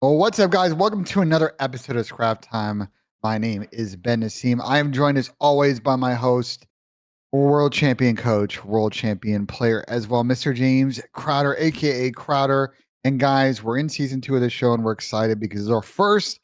Well, what's up, guys? Welcome to another episode of Scrap Time. My name is Ben Nissim. I am joined as always by my host, world champion coach, world champion player as well, Mr. James Crowder, aka Crowder. And guys, we're in season 2 of the show, and we're excited because it's our first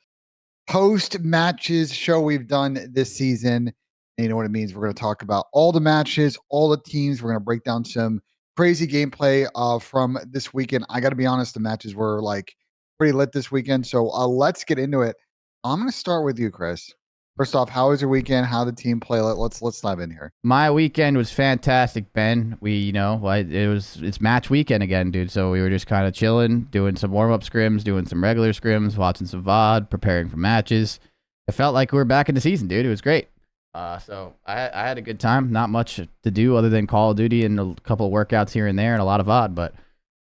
post matches show we've done this season. And you know what it means? We're going to talk about all the matches, all the teams. We're going to break down some crazy gameplay from this weekend. I got to be honest, the matches were like pretty lit this weekend. So let's get into it. I'm going to start with you, Chris. First off, how was your weekend? How did the team play? Let's dive in here. My weekend was fantastic, Ben. It's match weekend again, dude. So we were just kind of chilling, doing some warm up scrims, doing some regular scrims, watching some VOD, preparing for matches. It felt like we were back in the season, dude. It was great. So I had a good time. Not much to do other than Call of Duty and a couple of workouts here and there and a lot of VOD, but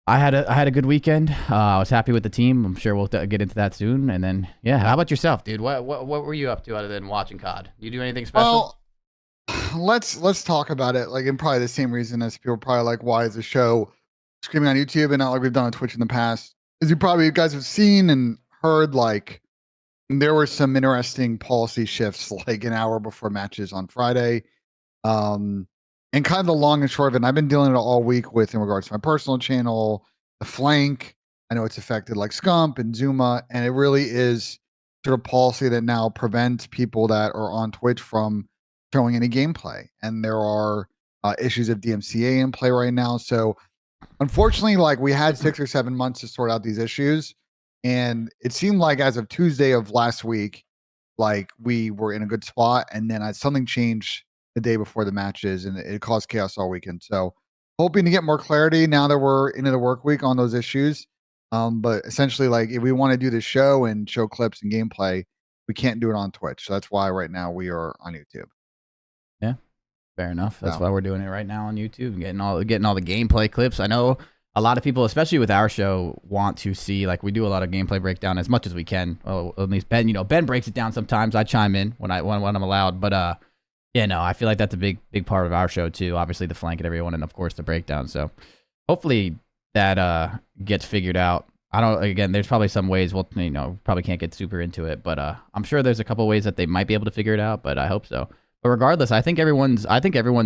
I had a good weekend. I was happy with the team. I'm sure we'll get into that soon. And then, yeah, how about yourself, dude? What were you up to other than watching COD? You do anything special? Well, let's talk about it. Like, in probably the same reason as people probably like, why is the show streaming on YouTube and not like we've done on Twitch in the past? As you guys have seen and heard, like there were some interesting policy shifts like an hour before matches on Friday. And kind of the long and short of it, and I've been dealing with it all week with in regards to my personal channel, the flank. I know it's affected like Scump and Zuma, and it really is sort of policy that now prevents people that are on Twitch from showing any gameplay. And there are issues of DMCA in play right now. So unfortunately, like we had 6 or 7 months to sort out these issues. And it seemed like as of Tuesday of last week, like we were in a good spot. And then something changed the day before the matches, and it caused chaos all weekend. So hoping to get more clarity now that we're into the work week on those issues. But essentially, like if we want to do the show and show clips and gameplay, we can't do it on Twitch. So that's why right now we are on YouTube. Yeah, fair enough. That's why we're doing it right now on YouTube, getting all the gameplay clips. I know a lot of people, especially with our show, want to see, like, we do a lot of gameplay breakdown as much as we can. Well, at least Ben, Ben breaks it down sometimes. I chime in when I'm allowed, but yeah, no, I feel like that's a big part of our show too. Obviously the flank and everyone, and of course the breakdown. So hopefully that gets figured out. Again, there's probably some ways probably can't get super into it, but I'm sure there's a couple ways that they might be able to figure it out, but I hope so. But regardless, I think everyone's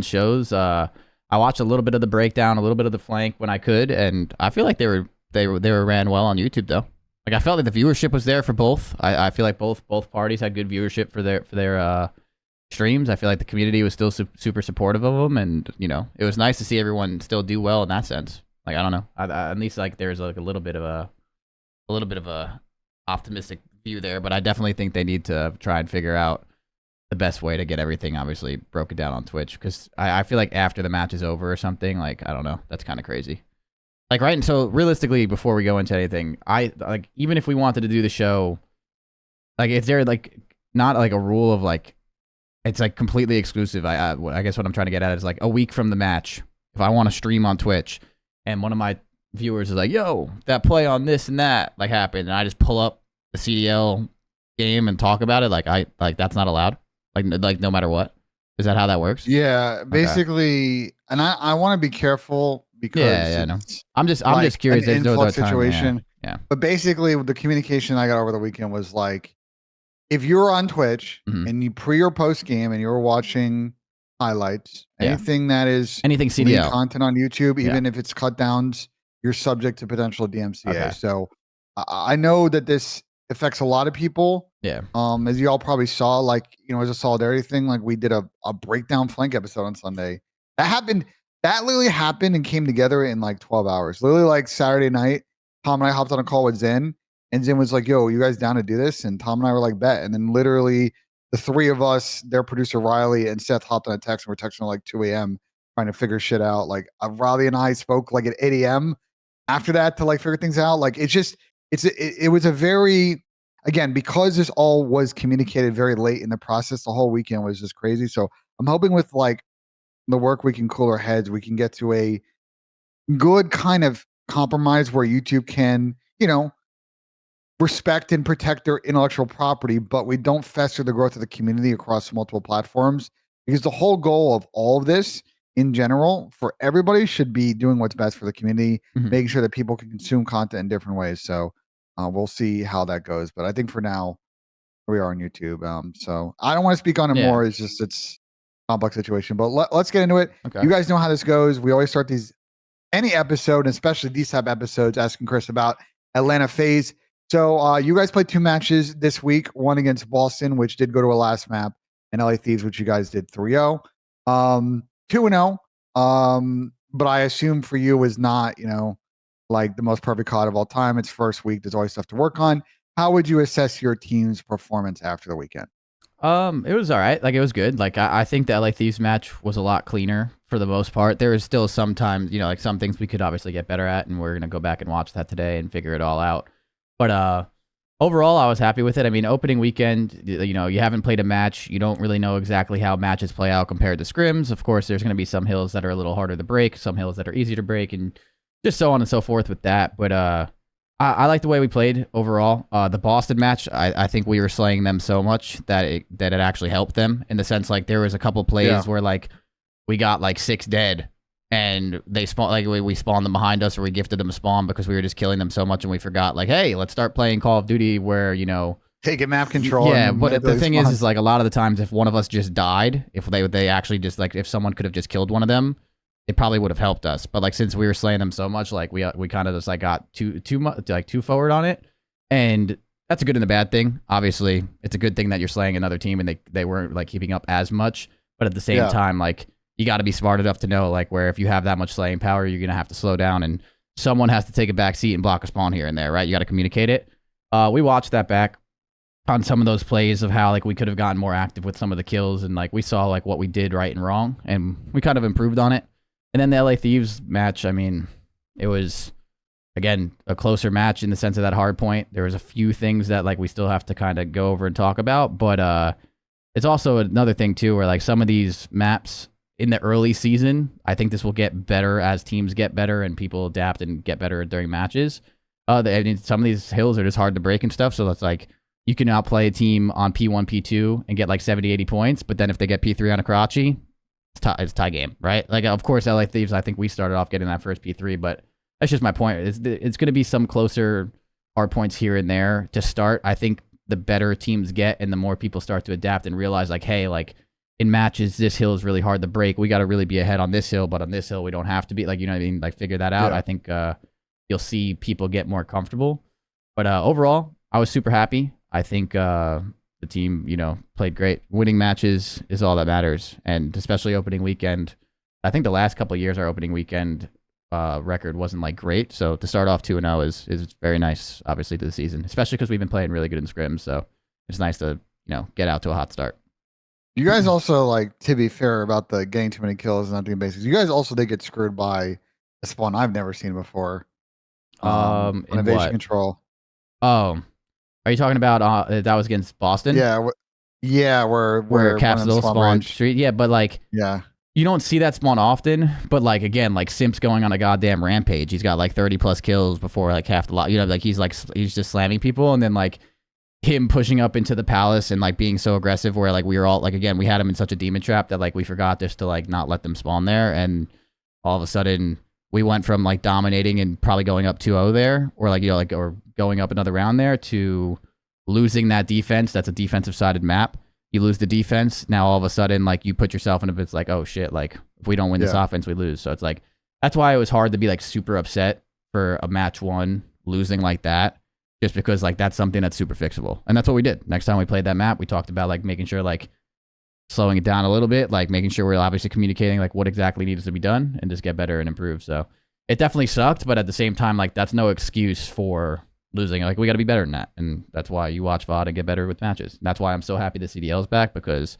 shows. I watched a little bit of the breakdown, a little bit of the flank when I could, and I feel like they were ran well on YouTube though. Like I felt like the viewership was there for both. I feel like both parties had good viewership for their streams. I feel like the community was still super supportive of them, and it was nice to see everyone still do well in that sense. Like I don't know, at least like there's like a little bit of a optimistic view there, but I definitely think they need to try and figure out the best way to get everything obviously broken down on Twitch, because I feel like after the match is over or something, like I don't know, that's kind of crazy. Like right, and so realistically, before we go into anything, I like even if we wanted to do the show, like if there like not like a rule of like it's like completely exclusive. I guess what I'm trying to get at is like a week from the match, if I want to stream on Twitch and one of my viewers is like, yo, that play on this and that like happened, and I just pull up the CDL game and talk about it, like that's not allowed. Like no matter what. Is that how that works? Yeah, basically, okay. And I want to be careful because no. I'm just curious. An influx situation. Yeah. But basically, the communication I got over the weekend was like, if you're on Twitch and you pre or post game and you're watching highlights, anything that is anything CDL content on YouTube, even if it's cut downs, you're subject to potential DMCA. Okay. So I know that this affects a lot of people. Yeah. As you all probably saw, like, as a solidarity thing, like we did a breakdown flank episode on Sunday. That literally happened and came together in like 12 hours. Literally like Saturday night, Tom and I hopped on a call with Zen, and Zen was like, yo, you guys down to do this? And Tom and I were like, bet. And then literally the three of us, their producer Riley and Seth, hopped on a text, and we're texting at like 2 a.m. trying to figure shit out. Like Riley and I spoke like at 8 a.m. after that to like figure things out. Like it was a very, again, because this all was communicated very late in the process, the whole weekend was just crazy. So I'm hoping with like the work we can cool our heads, we can get to a good kind of compromise where YouTube can, respect and protect their intellectual property, but we don't fester the growth of the community across multiple platforms, because the whole goal of all of this in general for everybody should be doing what's best for the community, making sure that people can consume content in different ways. So We'll see how that goes. But I think for now, we are on YouTube. So I don't want to speak on it Yeah. more. It's just it's a complex situation. But let's get into it. Okay. You guys know how this goes. We always start any episode, and especially these type episodes, asking Chris about Atlanta FaZe. So you guys played 2 matches this week, one against Boston, which did go to a last map, and LA Thieves, which you guys did 3-0. 2-0. But I assume for you was not, like the most perfect COD of all time. It's first week. There's always stuff to work on. How would you assess your team's performance after the weekend? It was all right. Like, it was good. Like, I think the LA Thieves match was a lot cleaner for the most part. There is still sometimes, like some things we could obviously get better at, and we're going to go back and watch that today and figure it all out. But overall, I was happy with it. I mean, opening weekend, you haven't played a match. You don't really know exactly how matches play out compared to scrims. Of course, there's going to be some hills that are a little harder to break, some hills that are easier to break, and just so on and so forth with that. But I like the way we played overall. The Boston match, I think we were slaying them so much that it actually helped them, in the sense like there was a couple plays where like we got like 6 dead and they spawned, like we spawned them behind us, or we gifted them a spawn because we were just killing them so much, and we forgot like, hey, let's start playing Call of Duty where taking map control. Yeah, but the thing is like a lot of the times if one of us just died, if they actually just like if someone could have just killed one of them, it probably would have helped us. But like since we were slaying them so much, like we kind of just like got too forward on it, and that's a good and a bad thing. Obviously, it's a good thing that you're slaying another team and they weren't like keeping up as much. But at the same time, like you got to be smart enough to know like where if you have that much slaying power, you're gonna have to slow down, and someone has to take a back seat and block a spawn here and there, right? You got to communicate it. We watched that back on some of those plays of how like we could have gotten more active with some of the kills, and like we saw like what we did right and wrong, and we kind of improved on it. And then the LA Thieves match, I mean, it was, again, a closer match in the sense of that hard point. There was a few things that like we still have to kind of go over and talk about, but it's also another thing too, where like some of these maps in the early season, I think this will get better as teams get better and people adapt and get better during matches. I mean, some of these hills are just hard to break and stuff, so that's like you can outplay a team on P1, P2 and get like 70, 80 points, but then if they get P3 on a Karachi, it's tie game, right? Like, of course, LA Thieves, I think we started off getting that first P3, but that's just my point. It's going to be some closer hard points here and there to start. I think the better teams get and the more people start to adapt and realize, like, hey, like, in matches, this hill is really hard to break. We got to really be ahead on this hill, but on this hill, we don't have to be. Like, you know what I mean? Like, figure that out. I think you'll see people get more comfortable. But overall, I was super happy. I think the team, played great. Winning matches is all that matters, and especially opening weekend. I think the last couple of years, our opening weekend record wasn't like great. So to start off 2-0 is very nice, obviously, to the season, especially because we've been playing really good in scrims. So it's nice to get out to a hot start. You guys also, like, to be fair about the getting too many kills and not doing basics, you guys also did get screwed by a spawn I've never seen before. Invasion control. Oh, are you talking about that was against Boston? Yeah, where Capsule spawned street. Yeah, but like, you don't see that spawn often. But like, again, like Simp's going on a goddamn rampage. He's got like 30 plus kills before like half the lot. Like he's just slamming people, and then like him pushing up into the palace and like being so aggressive where like we were all like, again, we had him in such a demon trap that like we forgot just to like not let them spawn there, and all of a sudden we went from like dominating and probably going up 2-0 there, or like or going up another round there, to losing that defense. That's a defensive sided map. You lose the defense. Now all of a sudden, like you put yourself in a bit like, oh shit, like if we don't win this offense, we lose. So it's like, that's why it was hard to be like super upset for a match 1 losing like that, just because like that's something that's super fixable. And that's what we did. Next time we played that map, we talked about like making sure like slowing it down a little bit, like making sure we're obviously communicating like what exactly needs to be done and just get better and improve. So it definitely sucked, but at the same time, like that's no excuse for losing. Like we got to be better than that, and that's why you watch VOD and get better with matches. And that's why I'm so happy the CDL is back, because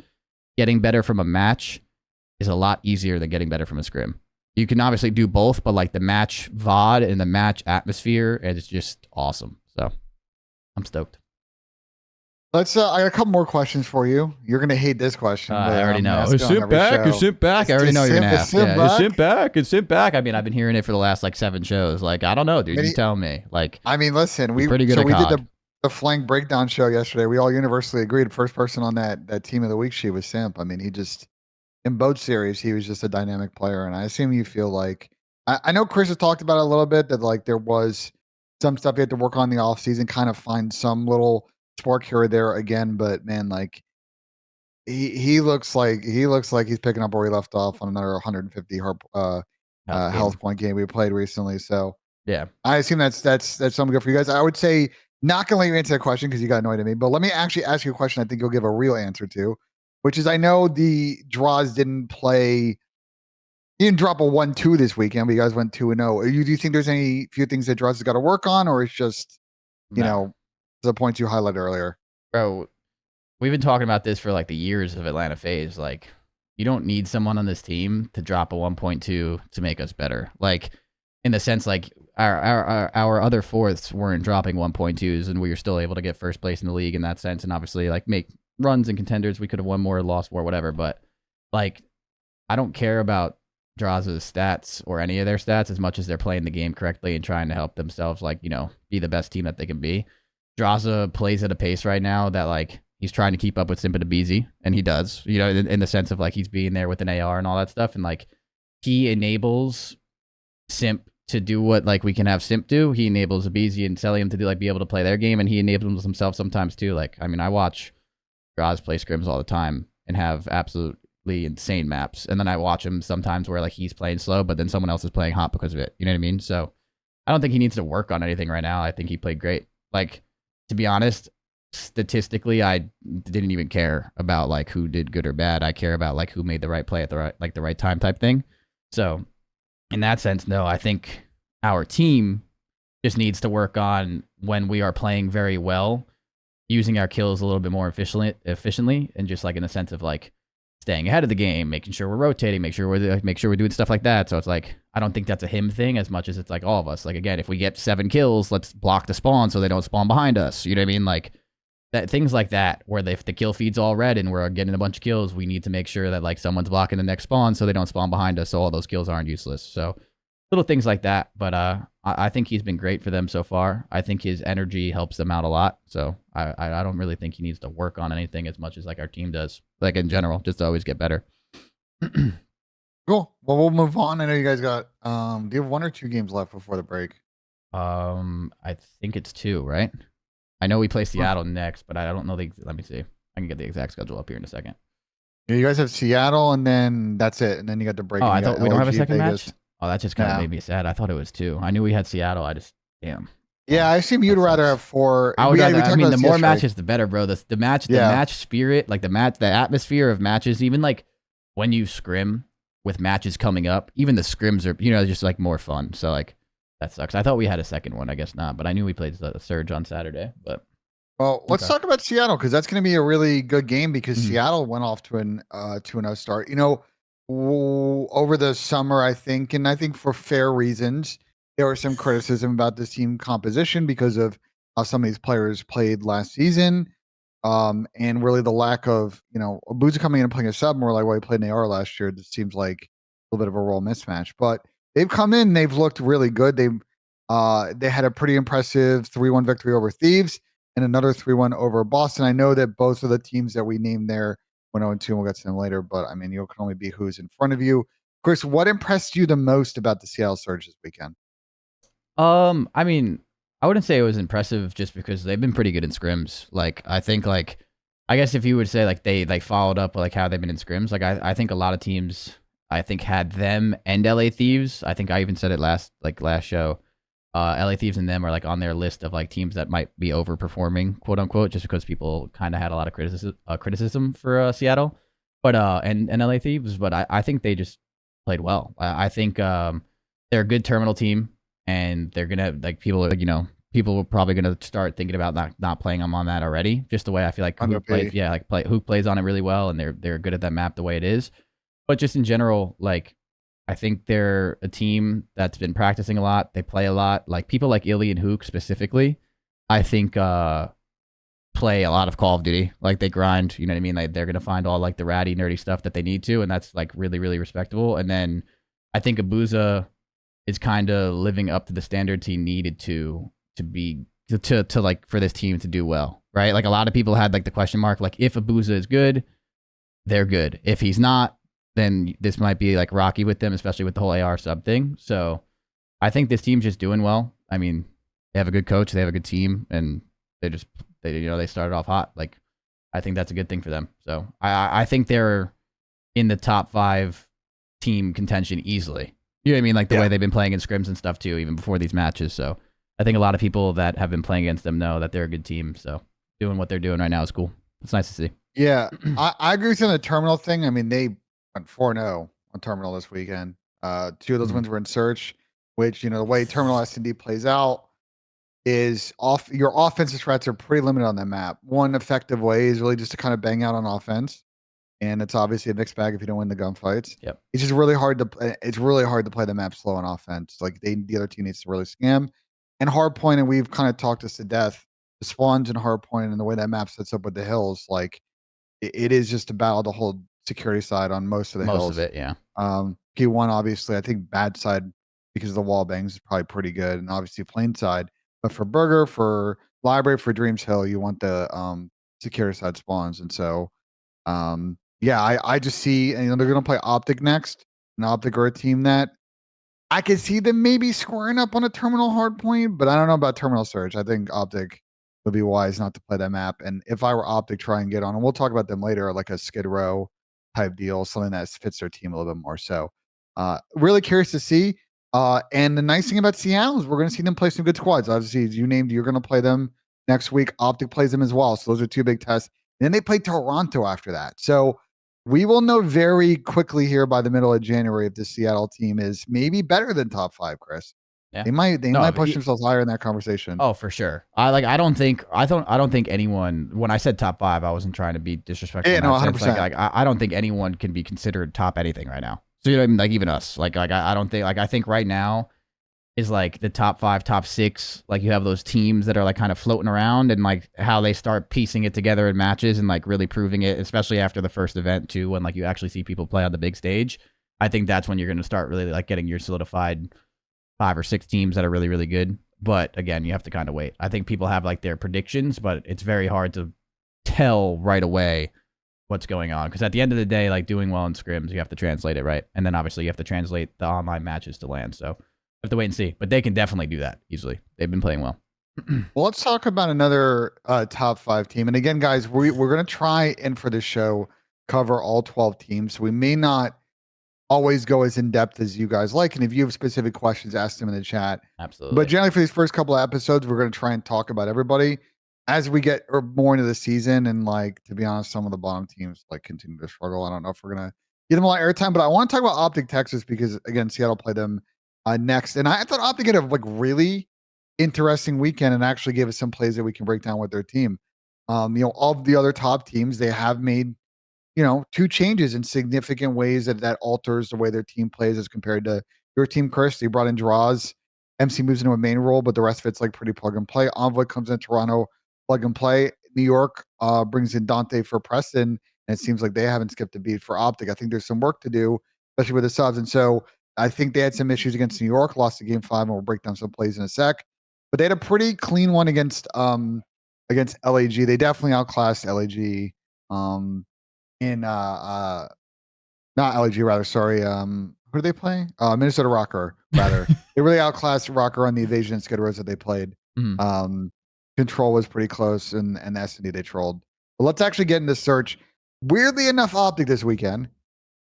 getting better from a match is a lot easier than getting better from a scrim. You can obviously do both, but like the match VOD and the match atmosphere, it's just awesome. So I'm stoked. Let's. I got a couple more questions for you. You're gonna hate this question. I already know. Is Simp back? Is Simp back? I already know you're gonna ask. Is Simp back? Is Simp back? I mean, I've been hearing it for the last like 7 shows. Like, I don't know, dude. You tell me. Like, I mean, listen, we did the flank breakdown show yesterday. We all universally agreed. First person on that team of the week sheet was Simp. I mean, he just, in both series, he was just a dynamic player. And I assume you feel like, I know Chris has talked about it a little bit, that like there was some stuff you have to work on in the off season, kind of find some little spark here or there again. But man, like he looks like he's picking up where he left off on another 150 health point game we played recently. So Yeah. I assume that's something good for you guys. I would say not gonna let you answer that question because you got annoyed at me, but let me actually ask you a question I think you'll give a real answer to, which is I know the draws didn't play. You didn't drop a 1-2 this weekend, but you guys went 2-0. Do you think there's any few things that draws has got to work on, or it's just the points you highlighted earlier? Bro, we've been talking about this for like the years of Atlanta FaZe. Like, you don't need someone on this team to drop a 1.2 to make us better. Like, in the sense, like our other fourths weren't dropping 1.2s, and we were still able to get first place in the league in that sense, and obviously like make runs and contenders. We could have won more, lost more, whatever. But like, I don't care about Draza's stats or any of their stats as much as they're playing the game correctly and trying to help themselves, like, be the best team that they can be. Draza plays at a pace right now that like he's trying to keep up with Simp and Abizi, and he does, in the sense of like he's being there with an AR and all that stuff, and like he enables Simp to do what like we can have Simp do. He enables Abizi and Celium to do like be able to play their game, and he enables himself sometimes too. Like, I mean, I watch Draz play scrims all the time and have absolutely insane maps, and then I watch him sometimes where like he's playing slow, but then someone else is playing hot because of it. You know what I mean? So I don't think he needs to work on anything right now. I think he played great. Like, to be honest, statistically, I didn't even care about like who did good or bad. I care about like who made the right play at the right time type thing. So in that sense, no, I think our team just needs to work on when we are playing very well, using our kills a little bit more efficiently, and just like in the sense of like staying ahead of the game, making sure we're rotating, make sure we're doing stuff like that. So it's like, I don't think that's a him thing as much as it's like all of us. Like, again, if we get 7 kills, let's block the spawn so they don't spawn behind us. You know what I mean? Like that, things like that, where if the kill feed's all red and we're getting a bunch of kills, we need to make sure that like someone's blocking the next spawn so they don't spawn behind us, so all those kills aren't useless. So little things like that. But I think he's been great for them so far. I think his energy helps them out a lot. So I don't really think he needs to work on anything as much as like our team does, like in general, just to always get better. Cool. Well, we'll move on. I know you guys got do you have 1 or 2 games left before the break? I think it's 2, right? I know we play Seattle next, but I don't know let me see. I can get the exact schedule up here in a second. Yeah, you guys have Seattle, and then that's it. And then you got the break. Oh, I thought we don't have a second Vegas. match? Oh, that just kind of made me sad. I thought it was 2. I knew we had Seattle. I just, damn. Yeah, I assume you'd rather have 4. I would rather, I mean, the more matches, the better, bro. The match spirit, like the atmosphere of matches, even like when you scrim with matches coming up, even the scrims are, just like more fun. So like that sucks. I thought we had a second one. I guess not, but I knew we played the Surge on Saturday. But well, let's talk about Seattle, because that's going to be a really good game, because Seattle went off to an 2-0 start. Over the summer, I think for fair reasons, there was some criticism about this team composition because of how some of these players played last season, and really the lack of, Abuza coming in and playing a sub more like what he played in AR last year. This seems like a little bit of a role mismatch, but they've come in, they've looked really good. They had a pretty impressive 3-1 victory over Thieves and another 3-1 over Boston. I know that both of the teams that we named there went 0-2, and we'll get to them later, but I mean, you can only be who's in front of you. Chris, what impressed you the most about the Seattle Surge this weekend? I mean, I wouldn't say it was impressive just because they've been pretty good in scrims. Like, I think, like, I guess if you would say, like, they, like, followed up, like, how they've been in scrims, like, I think a lot of teams, I think, had them and LA Thieves. I think I even said it last show. LA Thieves and them are, like, on their list of, like, teams that might be overperforming, quote unquote, just because people kind of had a lot of criticism for Seattle. But, and LA Thieves, but I think they just played well. I think they're a good terminal team, and they're gonna, like, people are probably gonna start thinking about not playing them on that already. Just the way I feel like Hook plays on it really well, and they're good at that map the way it is. But just in general, like, I think they're a team that's been practicing a lot. They play a lot. Like, people like Illy and Hook specifically, I think play a lot of Call of Duty. Like, they grind, you know what I mean? Like, they're gonna find all like the ratty, nerdy stuff that they need to, and that's like really, really respectable. And then I think Abuza is kind of living up to the standards he needed to like for this team to do well, right? Like, a lot of people had like the question mark, like, if Abuza is good, they're good. If he's not, then this might be like rocky with them, especially with the whole AR sub thing. So I think this team's just doing well. I mean, They have a good coach, they have a good team, and they they started off hot. Like, I think that's a good thing for them. So I think they're in the top 5 team contention easily. You know what I mean? Like the way they've been playing in scrims and stuff too, even before these matches. So I think a lot of people that have been playing against them know that they're a good team. So doing what they're doing right now is cool. It's nice to see. Yeah, I agree with you on the terminal thing. I mean, they went 4-0 on terminal this weekend. 2 of those wins were in search, which, the way terminal S&D plays out is your offensive threats are pretty limited on that map. One effective way is really just to kind of bang out on offense. And it's obviously a mixed bag if you don't win the gunfights. Yep. It's just really hard to play the map slow on offense. Like the other team needs to really scam. And hardpoint, and we've kind of talked this to death. The spawns and hardpoint and the way that map sets up with the hills, like it is just about the whole security side on most of the hills. Most of it, yeah. P1, obviously, I think bad side because of the wall bangs is probably pretty good, and obviously plain side. But for Burger, for Library, for Dreams Hill, you want the security side spawns, and so yeah, I just see, and they're gonna play OpTic next, and OpTic are a team that I could see them maybe squaring up on a terminal hard point, but I don't know about terminal search. I think OpTic would be wise not to play that map. And if I were OpTic, try and get on, and we'll talk about them later, like a Skid Row type deal, something that fits their team a little bit more. So, really curious to see. And the nice thing about Seattle is we're going to see them play some good squads. Obviously, as you named, you're going to play them next week. OpTic plays them as well. So those are 2 big tests. And then they play Toronto after that. So we will know very quickly here by the middle of January if the Seattle team is maybe better than top 5, Chris. Yeah. They might push themselves higher in that conversation. Oh, for sure. I don't think anyone, when I said top 5, I wasn't trying to be disrespectful. Yeah, no, 100%. Like I don't think anyone can be considered top anything right now. So you know what I mean? Like even us. Like I don't think, like I think right now is like the top 5, top 6. Like you have those teams that are like kind of floating around, and like how they start piecing it together in matches and like really proving it, especially after the first event too, when like you actually see people play on the big stage. I think that's when you're going to start really like getting your solidified 5 or 6 teams that are really, really good. But again, you have to kind of wait. I think people have like their predictions, but it's very hard to tell right away what's going on. Because at the end of the day, like doing well in scrims, you have to translate it, right? And then obviously you have to translate the online matches to land. So I have to wait and see. But they can definitely do that easily. They've been playing well. Well, let's talk about another top 5 team. And again, guys, we're going to try and for this show cover all 12 teams. So we may not always go as in depth as you guys like. And if you have specific questions, ask them in the chat. Absolutely. But generally, for these first couple of episodes, we're going to try and talk about everybody as we get more into the season. And like, to be honest, some of the bottom teams like continue to struggle. I don't know if we're going to give them a lot of airtime, but I want to talk about OpTic Texas because again, Seattle played them next. And I thought OpTic had a like really interesting weekend and actually gave us some plays that we can break down with their team. Of the other top teams, they have made 2 changes in significant ways that alters the way their team plays as compared to your team, Chris. They brought in draws. MC moves into a main role, but the rest of it's like pretty plug and play. Envoy comes in Toronto, plug and play. New York brings in Dante for Preston, and it seems like they haven't skipped a beat for OpTic. I think there's some work to do, especially with the subs. And so I think they had some issues against New York, lost the game 5, and we'll break down some plays in a sec. But they had a pretty clean one against LAG. They definitely outclassed LAG. In not LAG rather, sorry. Who do they play? Minnesota ROKKR rather. They really outclassed ROKKR on the evasion and Skid Rows that they played. Control was pretty close, and the S&D they trolled. But let's actually get into search. Weirdly enough, OpTic this weekend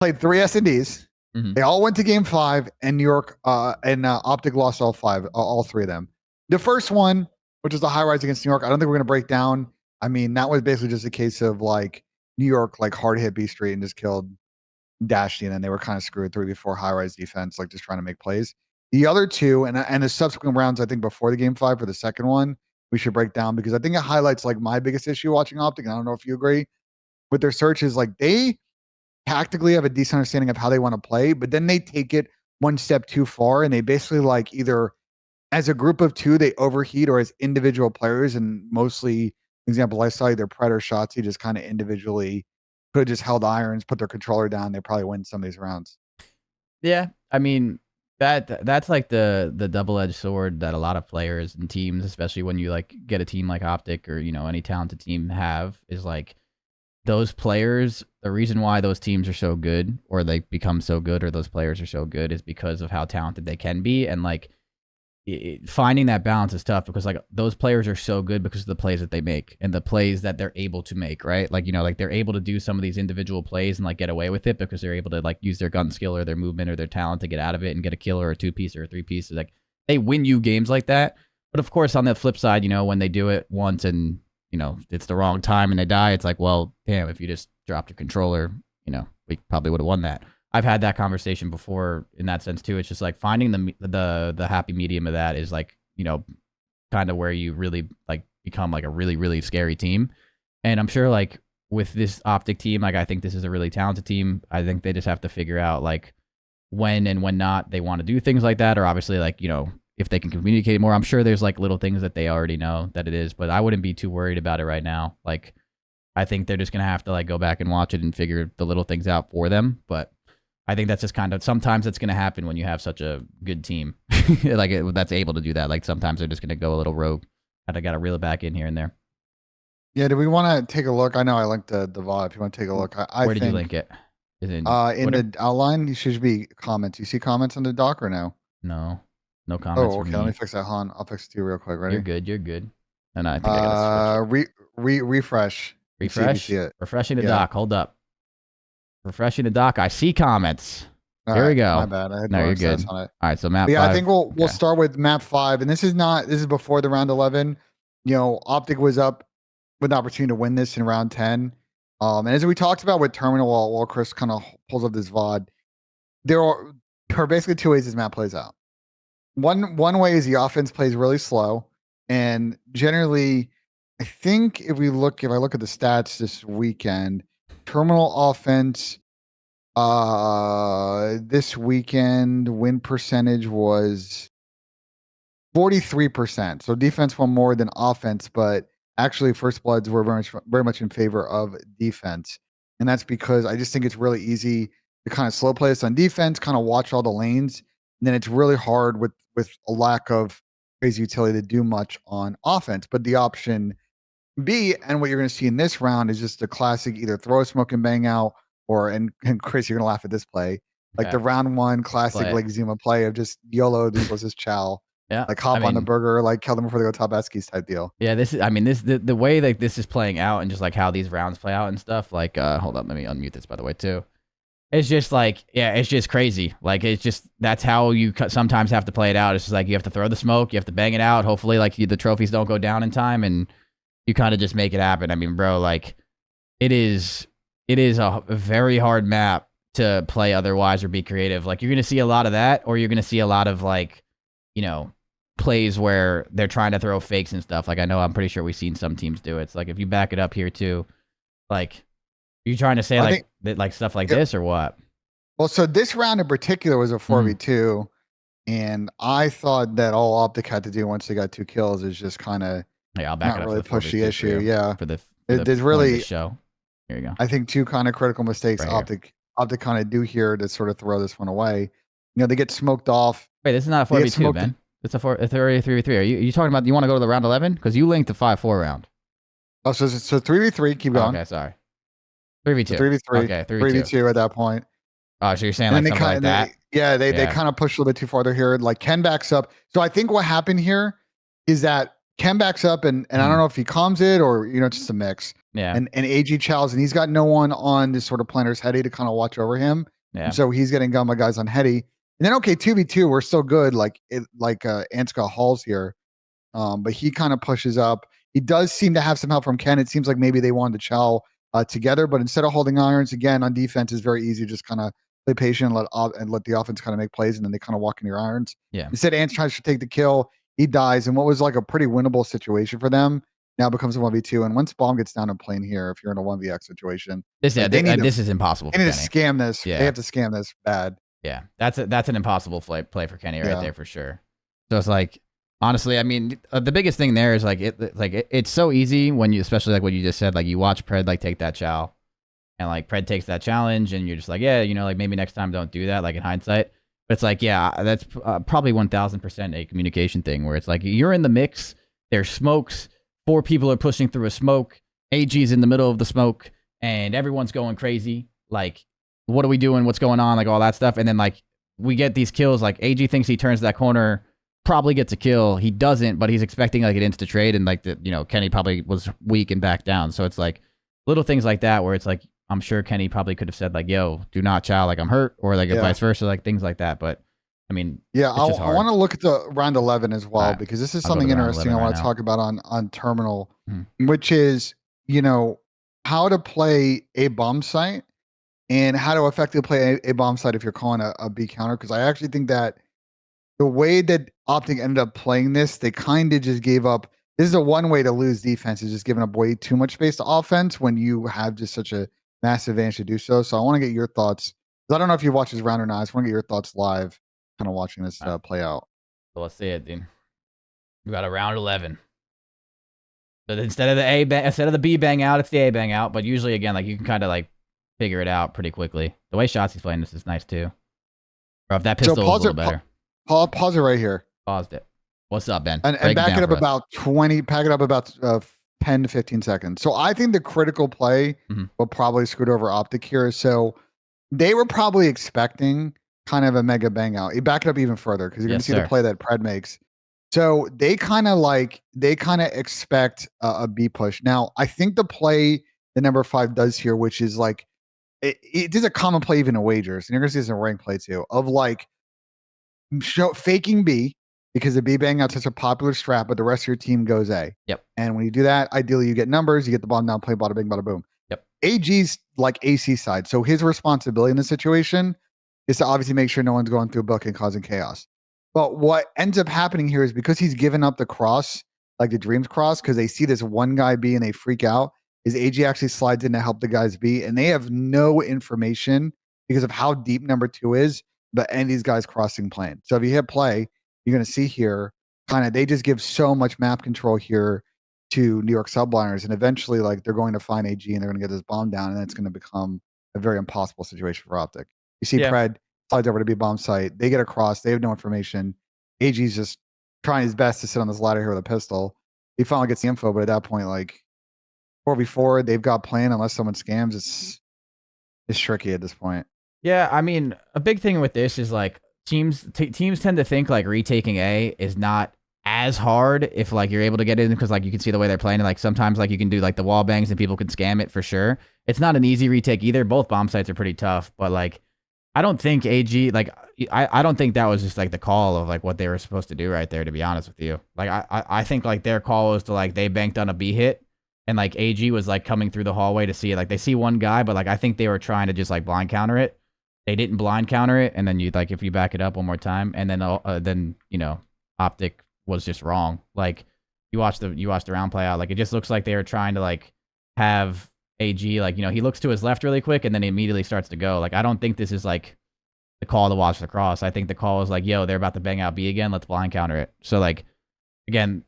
played 3 S&Ds. They all went to game 5, and New York and OpTic lost all 3 of them. The first one, which was the high rise against New York, I don't think we're going to break down. I mean, that was basically just a case of like New York like hard hit B Street and just killed Dashy, and then they were kind of screwed 3v4 high rise defense, like just trying to make plays. The other 2 and the subsequent rounds, I think before the game 5 for the second one, we should break down because I think it highlights like my biggest issue watching OpTic, and I don't know if you agree with their searches. Like they tactically have a decent understanding of how they want to play, but then they take it one step too far, and they basically like either as a group of 2 they overheat, or as individual players, and mostly example I saw either Pred or Shotzi just kind of individually could have just held irons, put their controller down, they probably win some of these rounds. Yeah, I mean that's like the double-edged sword that a lot of players and teams, especially when you like get a team like OpTic or any talented team have, is like those players. The reason why those teams are so good, or they become so good, or those players are so good, is because of how talented they can be. And like finding that balance is tough because like those players are so good because of the plays that they make and the plays that they're able to make, right? Like, you know, like they're able to do some of these individual plays and like get away with it because they're able to like use their gun skill or their movement or their talent to get out of it and get a kill or a 2-piece or a 3-piece. Like they win you games like that. But of course, on the flip side, you know, when they do it once and, you know, it's the wrong time and they die, it's like, well, damn, if you just dropped your controller, you know, we probably would have won that. I've had that conversation before in that sense too. It's just like finding the happy medium of that is like, you know, kind of where you really like become like a really, really scary team. And I'm sure like with this OpTic team, like I think this is a really talented team. I think they just have to figure out like when and when not they want to do things like that, or obviously like, you know, if they can communicate more. I'm sure there's like little things that they already know that it is, but I wouldn't be too worried about it right now. Like I think they're just gonna have to like go back and watch it and figure the little things out for them. But I think that's just kind of, sometimes that's going to happen when you have such a good team like that's able to do that. Like sometimes they're just going to go a little rogue. Kind of got to reel it back in here and there. Yeah, do we want to take a look? I know I linked the VOD. If you want to take a look, Where did you link it? Is it in the outline? You should be comments. You see comments on the doc or no? No comments. Oh, okay. Let me fix that, Han. I'll fix it to you real quick. Ready? You're good. And I think I gotta switch it. Refresh. Refresh. See it. Refreshing the doc. Hold up. Refreshing the doc. I see comments. Here we go. My bad. I had you're good. On it. All right, so map 5. Yeah, I think we'll start with map 5, and this is before the round 11. You know, OpTic was up with an opportunity to win this in round 10. And as we talked about with Terminal, while Chris kind of pulls up this VOD, there are basically two ways this map plays out. One way is the offense plays really slow, and generally, I think if I look at the stats this weekend, Terminal offense this weekend win percentage was 43%. So defense won more than offense, but actually First Bloods were very much in favor of defense. And that's because I just think it's really easy to kind of slow play us on defense, kind of watch all the lanes. And then it's really hard with a lack of crazy utility to do much on offense. But the option B, and what you're going to see in this round, is just a classic either throw a smoke and bang out, or and Chris, you're going to laugh at this play, like the round 1 classic like Zuma play of just YOLO equals his chow. Yeah, like hop on the burger, like kill them before they go top Eskies type deal. Yeah, this is. I mean, the way like this is playing out, and just like how these rounds play out and stuff. Like, hold up, let me unmute this by the way too. It's just like, yeah, it's just crazy. Like, it's just that's how you sometimes have to play it out. It's just like you have to throw the smoke, you have to bang it out. Hopefully, like the trophies don't go down in time, and you kind of just make it happen. I mean, bro, like it is a very hard map to play otherwise or be creative. Like you're gonna see a lot of that, or you're gonna see a lot of like, you know, plays where they're trying to throw fakes and stuff. Like I'm pretty sure we've seen some teams do it. It's like if you back it up here too, like are you trying to say like stuff like this or what? Well, so this round in particular was a 4v2, and I thought that all OpTic had to do once they got 2 kills is just kind of I'll back it up really for push the issue. Yeah, for the there's really show. Here you go. I think 2 kind of critical mistakes OpTic kind of do here to sort of throw this one away. You know, they get smoked off. Wait, this is not a 4v2, Ben. It's a 3v3. Are you talking about you want to go to the round 11? Because you linked the 5-4 round. Oh, so 3v3. Keep going. Okay, sorry. 3v2. 3v3. Okay, 3v2 at that point. Oh, so you're saying like something like that? They kind of push a little bit too farther here. Like Ken backs up. So I think what happened here is that Ken backs up, and I don't know if he calms it or, you know, it's just a mix. Yeah. And AG chows, and he's got no one on this sort of planner's Heady to kind of watch over him. Yeah. And so he's getting gunned by guys on Heady. And then, okay, 2v2, we're still good. Ant's got Halls here. But he kind of pushes up. He does seem to have some help from Ken. It seems like maybe they wanted to chow together, but instead of holding irons, again, on defense, it's very easy to just kind of play patient and let the offense kind of make plays, and then they kind of walk in your irons. Yeah. Instead, Ant tries to take the kill. He dies, and what was like a pretty winnable situation for them now becomes a 1v2. And once Bomb gets down and playing here, if you're in a 1vx situation, this is impossible. They need to scam this. Yeah. They have to scam this bad. Yeah, that's an impossible play for Kenny right there for sure. So it's like, honestly, I mean, the biggest thing there is it's so easy when you, especially like what you just said, like you watch Pred like take that chow, and like Pred takes that challenge, and you're just like, yeah, you know, like maybe next time don't do that. Like in hindsight, but it's like, yeah, that's probably 1000% a communication thing where it's like you're in the mix. There's smokes. 4 people are pushing through a smoke. AG's in the middle of the smoke, and everyone's going crazy. Like, what are we doing? What's going on? Like all that stuff. And then like we get these kills. Like AG thinks he turns that corner probably gets a kill. He doesn't, but he's expecting like an insta trade, and like Kenny probably was weak and backed down. So it's like little things like that where it's like I'm sure Kenny probably could have said like, "Yo, do not chow," like I'm hurt, or like vice versa, like things like that. But I mean, yeah, it's just I want to look at the round 11 as well, right, because this is I'll something interesting I want to talk about on Terminal, which is how to play a bomb site and how to effectively play a bomb site if you're calling a B counter. Because I actually think that the way that OpTic ended up playing this, they kind of just gave up. This is a one way to lose defense, is just giving up way too much space to offense when you have just such a massive advantage to do so. So I want to get your thoughts. 'Cause I don't know if you watch this round or not. I just want to get your thoughts live, kind of watching this play out. So let's see it, dude. We got a round 11. But instead of the B bang out, it's the A bang out. But usually, again, like you can kind of like figure it out pretty quickly. The way Shotzi's playing this is nice too. Or if that pistol is a little better. Pause it right here. Paused it. What's up, Ben? And back it up about 20. Pack it up about 10 to 15 seconds. So I think the critical play will probably scoot over OpTic here. So they were probably expecting kind of a mega bang out. You back it up even further because you're going to see the play that Pred makes. So they kind of expect a B push. Now, I think the play the number 5 does here, which is like, it is a common play even in wagers. And you're going to see this in rank play too, of like faking B, because the B bang out such a popular strat, but the rest of your team goes A. Yep. And when you do that, ideally you get numbers, you get the bomb down play, bada bing, bada boom. Yep. AG's like AC side. So his responsibility in this situation is to obviously make sure no one's going through a book and causing chaos. But what ends up happening here is because he's given up the cross, like the Dreams cross, because they see this one guy B and they freak out, is AG actually slides in to help the guys B, and they have no information because of how deep number 2 is, but any of these guys crossing plane. So if you hit play, you're going to see here, kind of, they just give so much map control here to New York Subliners, and eventually, like, they're going to find AG and they're going to get this bomb down, and it's going to become a very impossible situation for OpTic. You see Pred slides over to B bomb site, they get across, they have no information. AG's just trying his best to sit on this ladder here with a pistol. He finally gets the info, but at that point, like 4v4, they've got plan unless someone scams. It's tricky at this point. Yeah, I mean, a big thing with this is like teams tend to think like retaking A is not as hard if like you're able to get in, because like you can see the way they're playing, and like sometimes like you can do like the wall bangs and people can scam it for sure. It's not an easy retake either. Both bomb sites are pretty tough, but like I don't think AG, like I don't think that was just like the call of like what they were supposed to do right there, to be honest with you. Like I think like their call was to like they banked on a B hit, and like AG was like coming through the hallway to see it. Like they see one guy, but like I think they were trying to just like blind counter it. They didn't blind counter it, and then you like if you back it up one more time, and then OpTic was just wrong. Like you watch the round play out, like it just looks like they were trying to like have AG like he looks to his left really quick, and then he immediately starts to go. Like I don't think this is like the call to watch the cross. I think the call is like, yo, they're about to bang out B again, let's blind counter it. So like again,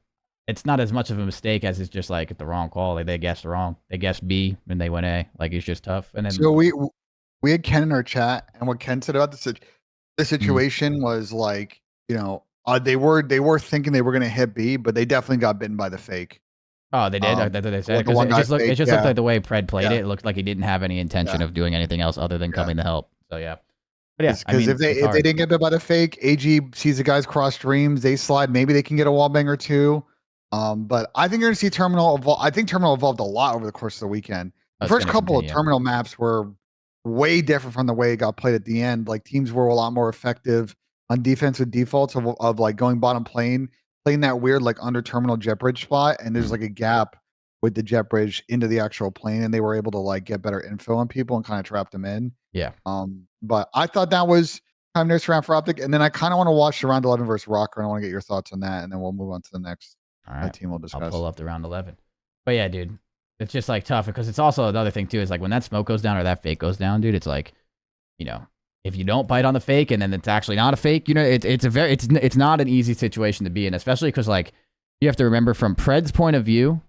it's not as much of a mistake as it's just like the wrong call. Like they guessed wrong. They guessed B and they went A. Like it's just tough. And then so we had Ken in our chat, and what Ken said about the situation was like, they were thinking they were going to hit B, but they definitely got bitten by the fake. Oh, they did. That's what they said. It just looked like the way Pred played it. It looked like he didn't have any intention of doing anything else other than coming to help. So yeah. But yeah, because if they didn't get bit by the fake, AG sees the guys cross streams, they slide. Maybe they can get a wall bang or two. But I think you're going to see Terminal evolve. I think Terminal evolved a lot over the course of the weekend. The first couple of Terminal maps were way different from the way it got played at the end. Like teams were a lot more effective on defensive defaults of like going bottom plane, playing that weird like under terminal jet bridge spot, and there's like a gap with the jet bridge into the actual plane, and they were able to like get better info on people and kind of trap them in. Yeah. But I thought that was kind of nice round for OpTic, and then I kind of want to watch the round 11 versus ROKKR, and I want to get your thoughts on that, and then we'll move on to the next team we'll discuss. I'll pull up the round 11. But yeah, dude, it's just like tough because it's also another thing too. Is like when that smoke goes down or that fake goes down, dude. It's like, if you don't bite on the fake and then it's actually not a fake, it's not an easy situation to be in, especially because like you have to remember from Pred's point of view,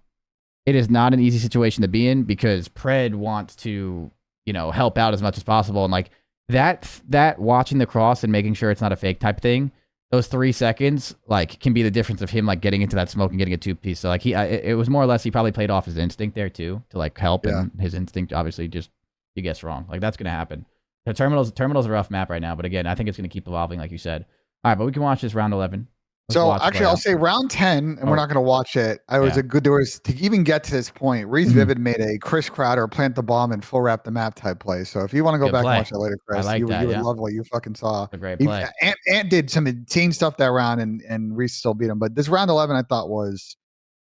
it is not an easy situation to be in because Pred wants to help out as much as possible, and like that watching the cross and making sure it's not a fake type thing. Those 3 seconds like can be the difference of him like getting into that smoke and getting a 2-piece. So like it was more or less he probably played off his instinct there too to like help, and his instinct obviously just he gets wrong. Like that's gonna happen. The terminal's a rough map right now, but again, I think it's gonna keep evolving like you said. All right, but we can watch this round 11. So actually, I'll say round 10, and we're not going to watch it. There was to even get to this point, Reese Vivid made a Chris Crowder plant the bomb and full wrap the map type play. So if you want to go back and watch that later, Chris, you would love what you fucking saw. A great play. Ant did some insane stuff that round, and Reese still beat him. But this round 11, I thought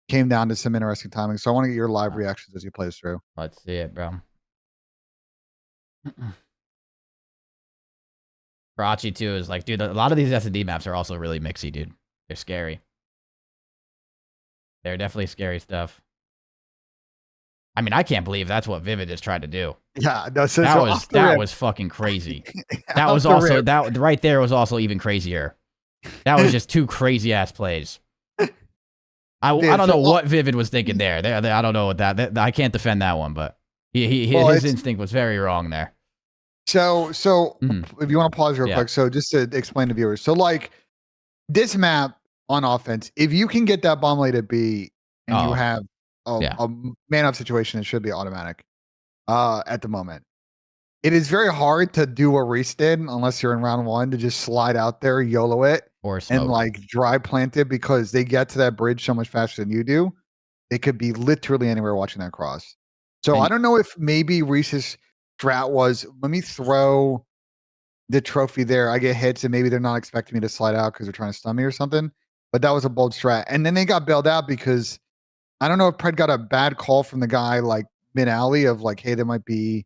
came down to some interesting timing. So I want to get your live reactions as you play this through. Let's see it, bro. Karachi too is like, dude, a lot of these S&D maps are also really mixy, dude. They're scary. They're definitely scary stuff. I mean, I can't believe that's what Vivid just tried to do. Yeah, that was fucking crazy. That was also that right there was also even crazier. That was just two crazy ass plays. I don't know what Vivid was thinking there. I don't know what that I can't defend that one, but his instinct was very wrong there. So if you want to pause real quick, so just to explain to viewers, so like this map on offense, if you can get that bomb late at B and you have a man up situation, it should be automatic at the moment. It is very hard to do what Reese did unless you're in round 1 to just slide out there, YOLO it, and like dry plant it, because they get to that bridge so much faster than you do. They could be literally anywhere watching that cross. So I don't know if maybe Reese's strat was, let me throw the trophy there. I get hits and maybe they're not expecting me to slide out because they're trying to stun me or something. But that was a bold strat. And then they got bailed out because I don't know if Pred got a bad call from the guy like mid alley of like, hey, there might be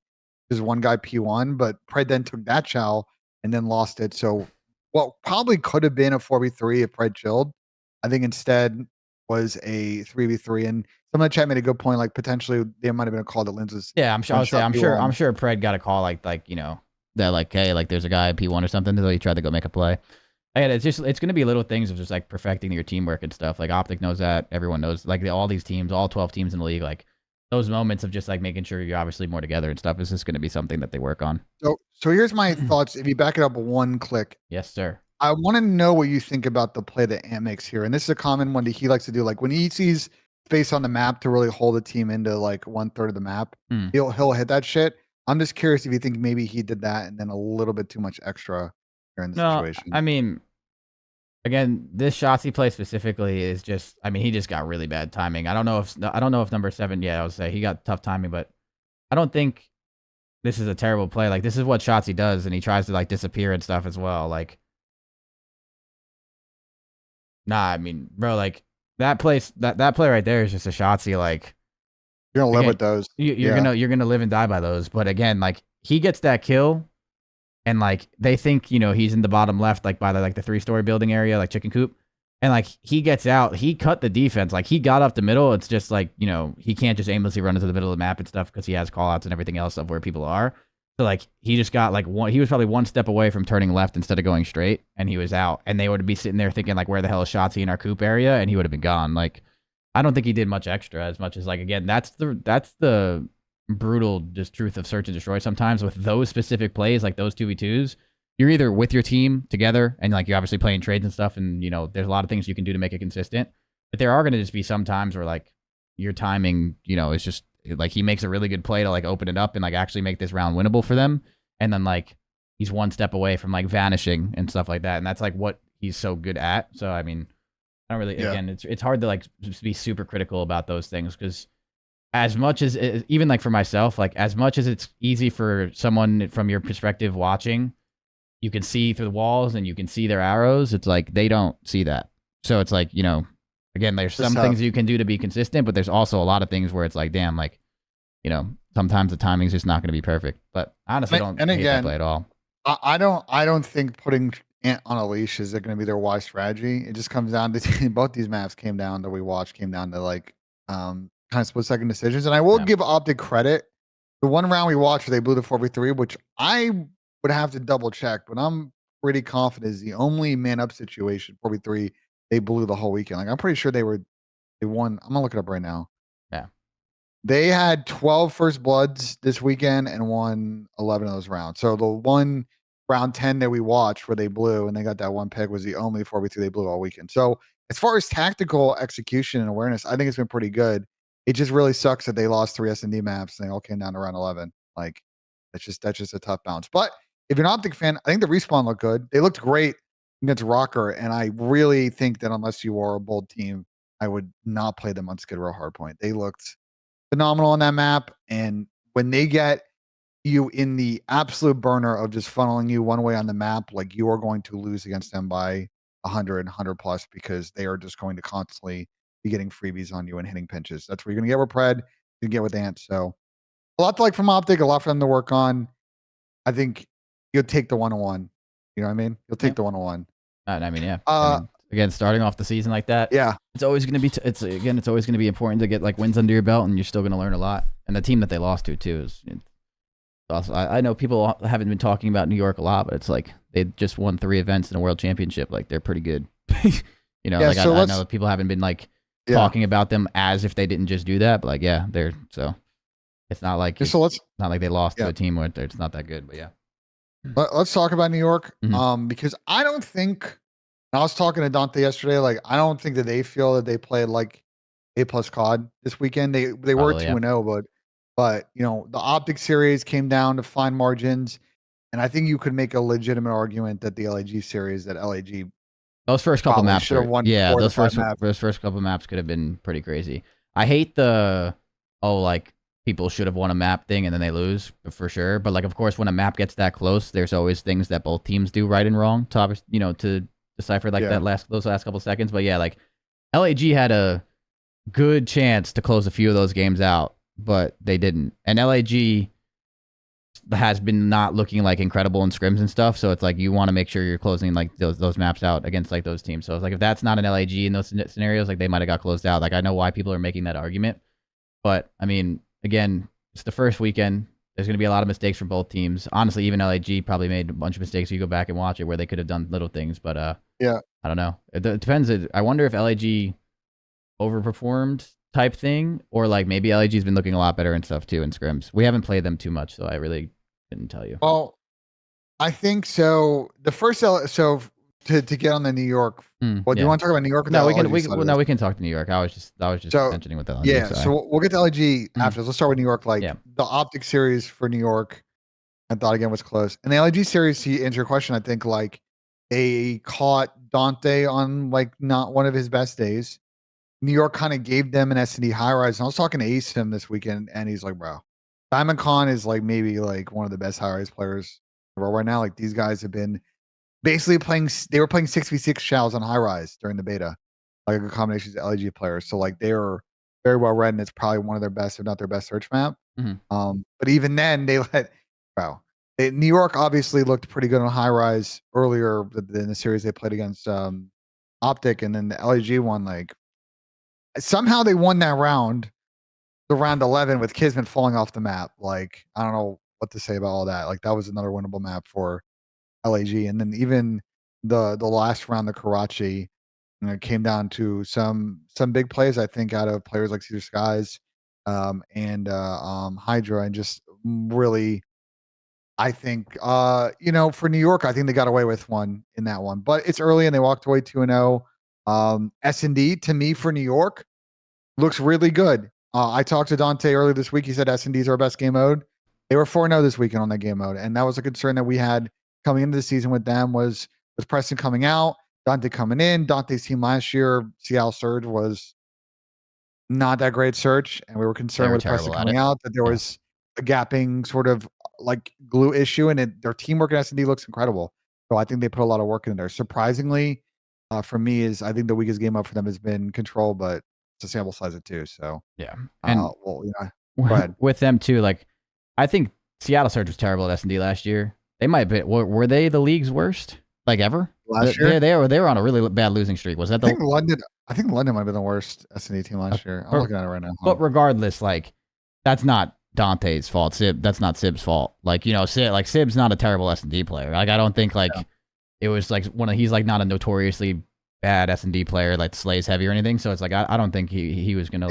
just one guy P1, but Pred then took that chow and then lost it. So what probably could have been a 4v3 if Pred chilled, I think instead was a 3v3. And someone in the chat made a good point, like potentially there might have been a call that Linz I'm sure Pred got a call like, you know, that like, hey, like there's a guy at P1 or something, so he tried to go make a play. And it's going to be little things of just like perfecting your teamwork and stuff. Like OpTic knows that, everyone knows, like all these teams, all 12 teams in the league, like those moments of just like making sure you're obviously more together and stuff is just going to be something that they work on. So here's my thoughts. If you back it up one click. Yes, sir. I want to know what you think about the play that Ant makes here. And this is a common one that he likes to do. Like when he sees space on the map to really hold the team into like 1/3 of the map, he'll hit that shit. I'm just curious if you think maybe he did that and then a little bit too much extra here in the situation. I mean, again, this shots he plays specifically is just, I mean, he just got really bad timing. I don't know if number 7, I would say he got tough timing, but I don't think this is a terrible play. Like this is what shots he does, and he tries to like disappear and stuff as well. Like, nah, I mean, bro, like that play right there is just a Shotsy. Like you're gonna live with those. You're gonna live and die by those. But again, like he gets that kill, and like they think, you know, he's in the bottom left, like by the 3-story building area, like chicken coop, and like he gets out, he cut the defense, like he got up the middle. It's just like, you know, he can't just aimlessly run into the middle of the map and stuff because he has call outs and everything else of where people are. So like he just got like he was probably one step away from turning left instead of going straight, and he was out. And they would be sitting there thinking like, where the hell is Shotsy in our coop area? And he would have been gone. Like I don't think he did much extra, as much as like, again, that's the brutal just truth of search and destroy. Sometimes with those specific plays, like those 2v2s, you're either with your team together and like you're obviously playing trades and stuff, and you know there's a lot of things you can do to make it consistent. But there are going to just be some times where like your timing, you know, is just like he makes a really good play to like open it up and like actually make this round winnable for them, and then like he's one step away from like vanishing and stuff like that, and that's like what he's so good at. So I mean, I don't really, again, it's hard to like be super critical about those things, because as much as even like for myself, like as much as it's easy for someone from your perspective watching, you can see through the walls and you can see their arrows, it's like they don't see that. So it's like, you know, again, there's some things you can do to be consistent, but there's also a lot of things where it's like, damn, like, you know, sometimes the timing's just not going to be perfect. But honestly, I don't hate that play at all. I don't think putting Ant on a leash is going to be their wise strategy. It just comes down to both these maps came down to like kind of split second decisions. And I will give OpTic credit. The one round we watched, they blew the 4v3, which I would have to double check, but I'm pretty confident is the only man up situation 4v3 they blew the whole weekend. Like I'm pretty sure they won. I'm gonna look it up right now. Yeah, they had 12 first bloods this weekend and won 11 of those rounds. So the one round 10 that we watched where they blew and they got that one pick was the only 4v3 they blew all weekend. So as far as tactical execution and awareness, I think it's been pretty good. It just really sucks that they lost 3 S&D maps and they all came down to round 11. Like that's just a tough bounce. But if you're an OpTic fan, I think the respawn looked good. They looked great against ROKKR, and I really think that unless you are a bold team, I would not play them on Skid Row Hardpoint. They looked phenomenal on that map, and when they get you in the absolute burner of just funneling you one way on the map, like you are going to lose against them by 100 plus because they are just going to constantly be getting freebies on you and hitting pinches. That's what you're going to get with Pred, you can get with Ant. So a lot to like from OpTic, a lot for them to work on. I think you'll take the 101. You know what I mean? You'll take the 101. I mean, yeah. Uh, Again, starting off the season like that, yeah. it's always going to be. It's always going to be important to get like wins under your belt, and you're still going to learn a lot. And the team that they lost to too is also. I know people haven't been talking about New York a lot, but it's like they just won 3 events in a world championship. Like they're pretty good. You know, Yeah, like so I know people haven't been like talking about them as if they didn't just do that, but like they're so. It's not like not like they lost to a team where it's not that good, but yeah. Let's talk about New York, because I don't think. I was talking to Dante yesterday. Like, I don't think that they feel that they played like A+ COD this weekend. They were 2-0, but you know the OpTic series came down to fine margins, and I think you could make a legitimate argument that the LAG series that LAG those first couple maps should have won. Those first couple maps could have been pretty crazy. I hate the like people should have won a map thing and then they lose for sure. But like, of course, when a map gets that close, there's always things that both teams do right and wrong to decipher like those last couple seconds. But yeah, like LAG had a good chance to close a few of those games out, but they didn't. And LAG has been not looking like incredible in scrims and stuff. So it's like you want to make sure you're closing like those maps out against like those teams. So it's like if that's not an LAG in those scenarios, like they might have got closed out. Like I know why people are making that argument, but I mean, again, it's the first weekend. There's going to be a lot of mistakes from both teams. Honestly, even LAG probably made a bunch of mistakes. You go back and watch it where they could have done little things, but I don't know. It depends. I wonder if LAG overperformed type thing, or like maybe LAG's been looking a lot better and stuff too in scrims. We haven't played them too much, so I really couldn't tell you. Well, I think so. The first to get on the New York. Do you want to talk about New York? No, we can talk to New York. I was just mentioning with the LAG. Yeah, so we'll get to LAG after. Let's start with New York. Like the OpTic series for New York, I thought again was close. And the LAG series, to answer your question, I think like they caught Dante on like not one of his best days. New York kind of gave them an S&D high rise. And I was talking to Ace him this weekend, and he's like, bro, Diamond Khan is like maybe like one of the best high rise players right now. Like these guys have been basically they were playing 6v6 shells on high rise during the beta, like a combination of LAG players. So like they are very well read, and it's probably one of their best, if not their best search map. But even then they New York obviously looked pretty good on high rise earlier in the series they played against OpTic, and then the LAG one, like somehow they won that round, the round 11 with Kismet falling off the map. Like, I don't know what to say about all that. Like that was another winnable map for LAG. And then even the last round, the Karachi, it came down to some big plays, I think, out of players like Cedar Skies and Hydra, and just really, I think, for New York, I think they got away with one in that one. But it's early and they walked away 2-0. S&D, to me, for New York, looks really good. I talked to Dante earlier this week. He said S&D is our best game mode. They were 4-0 this weekend on that game mode, and that was a concern that we had coming into the season with them was Preston coming out, Dante coming in. Dante's team last year, Seattle Surge, was not that great search, and we were concerned with Preston coming out that there was a gapping sort of like glue issue, and their teamwork at S&D looks incredible. So I think they put a lot of work in there. Surprisingly, for me, is I think the weakest game up for them has been Control, but it's a sample size of 2. So and go ahead. With them too, like I think Seattle Surge was terrible at S&D last year. They might be. Were they the league's worst like ever last year? They were on a really bad losing streak. Was that I think London might have been the worst S&D team last year. I'm looking at it right now. But regardless, like that's not Dante's fault. That's not Sib's fault. Like Sib's not a terrible S&D player. Like I don't think it was like he's like not a notoriously bad S&D player like slays heavy or anything. So it's like I don't think he was gonna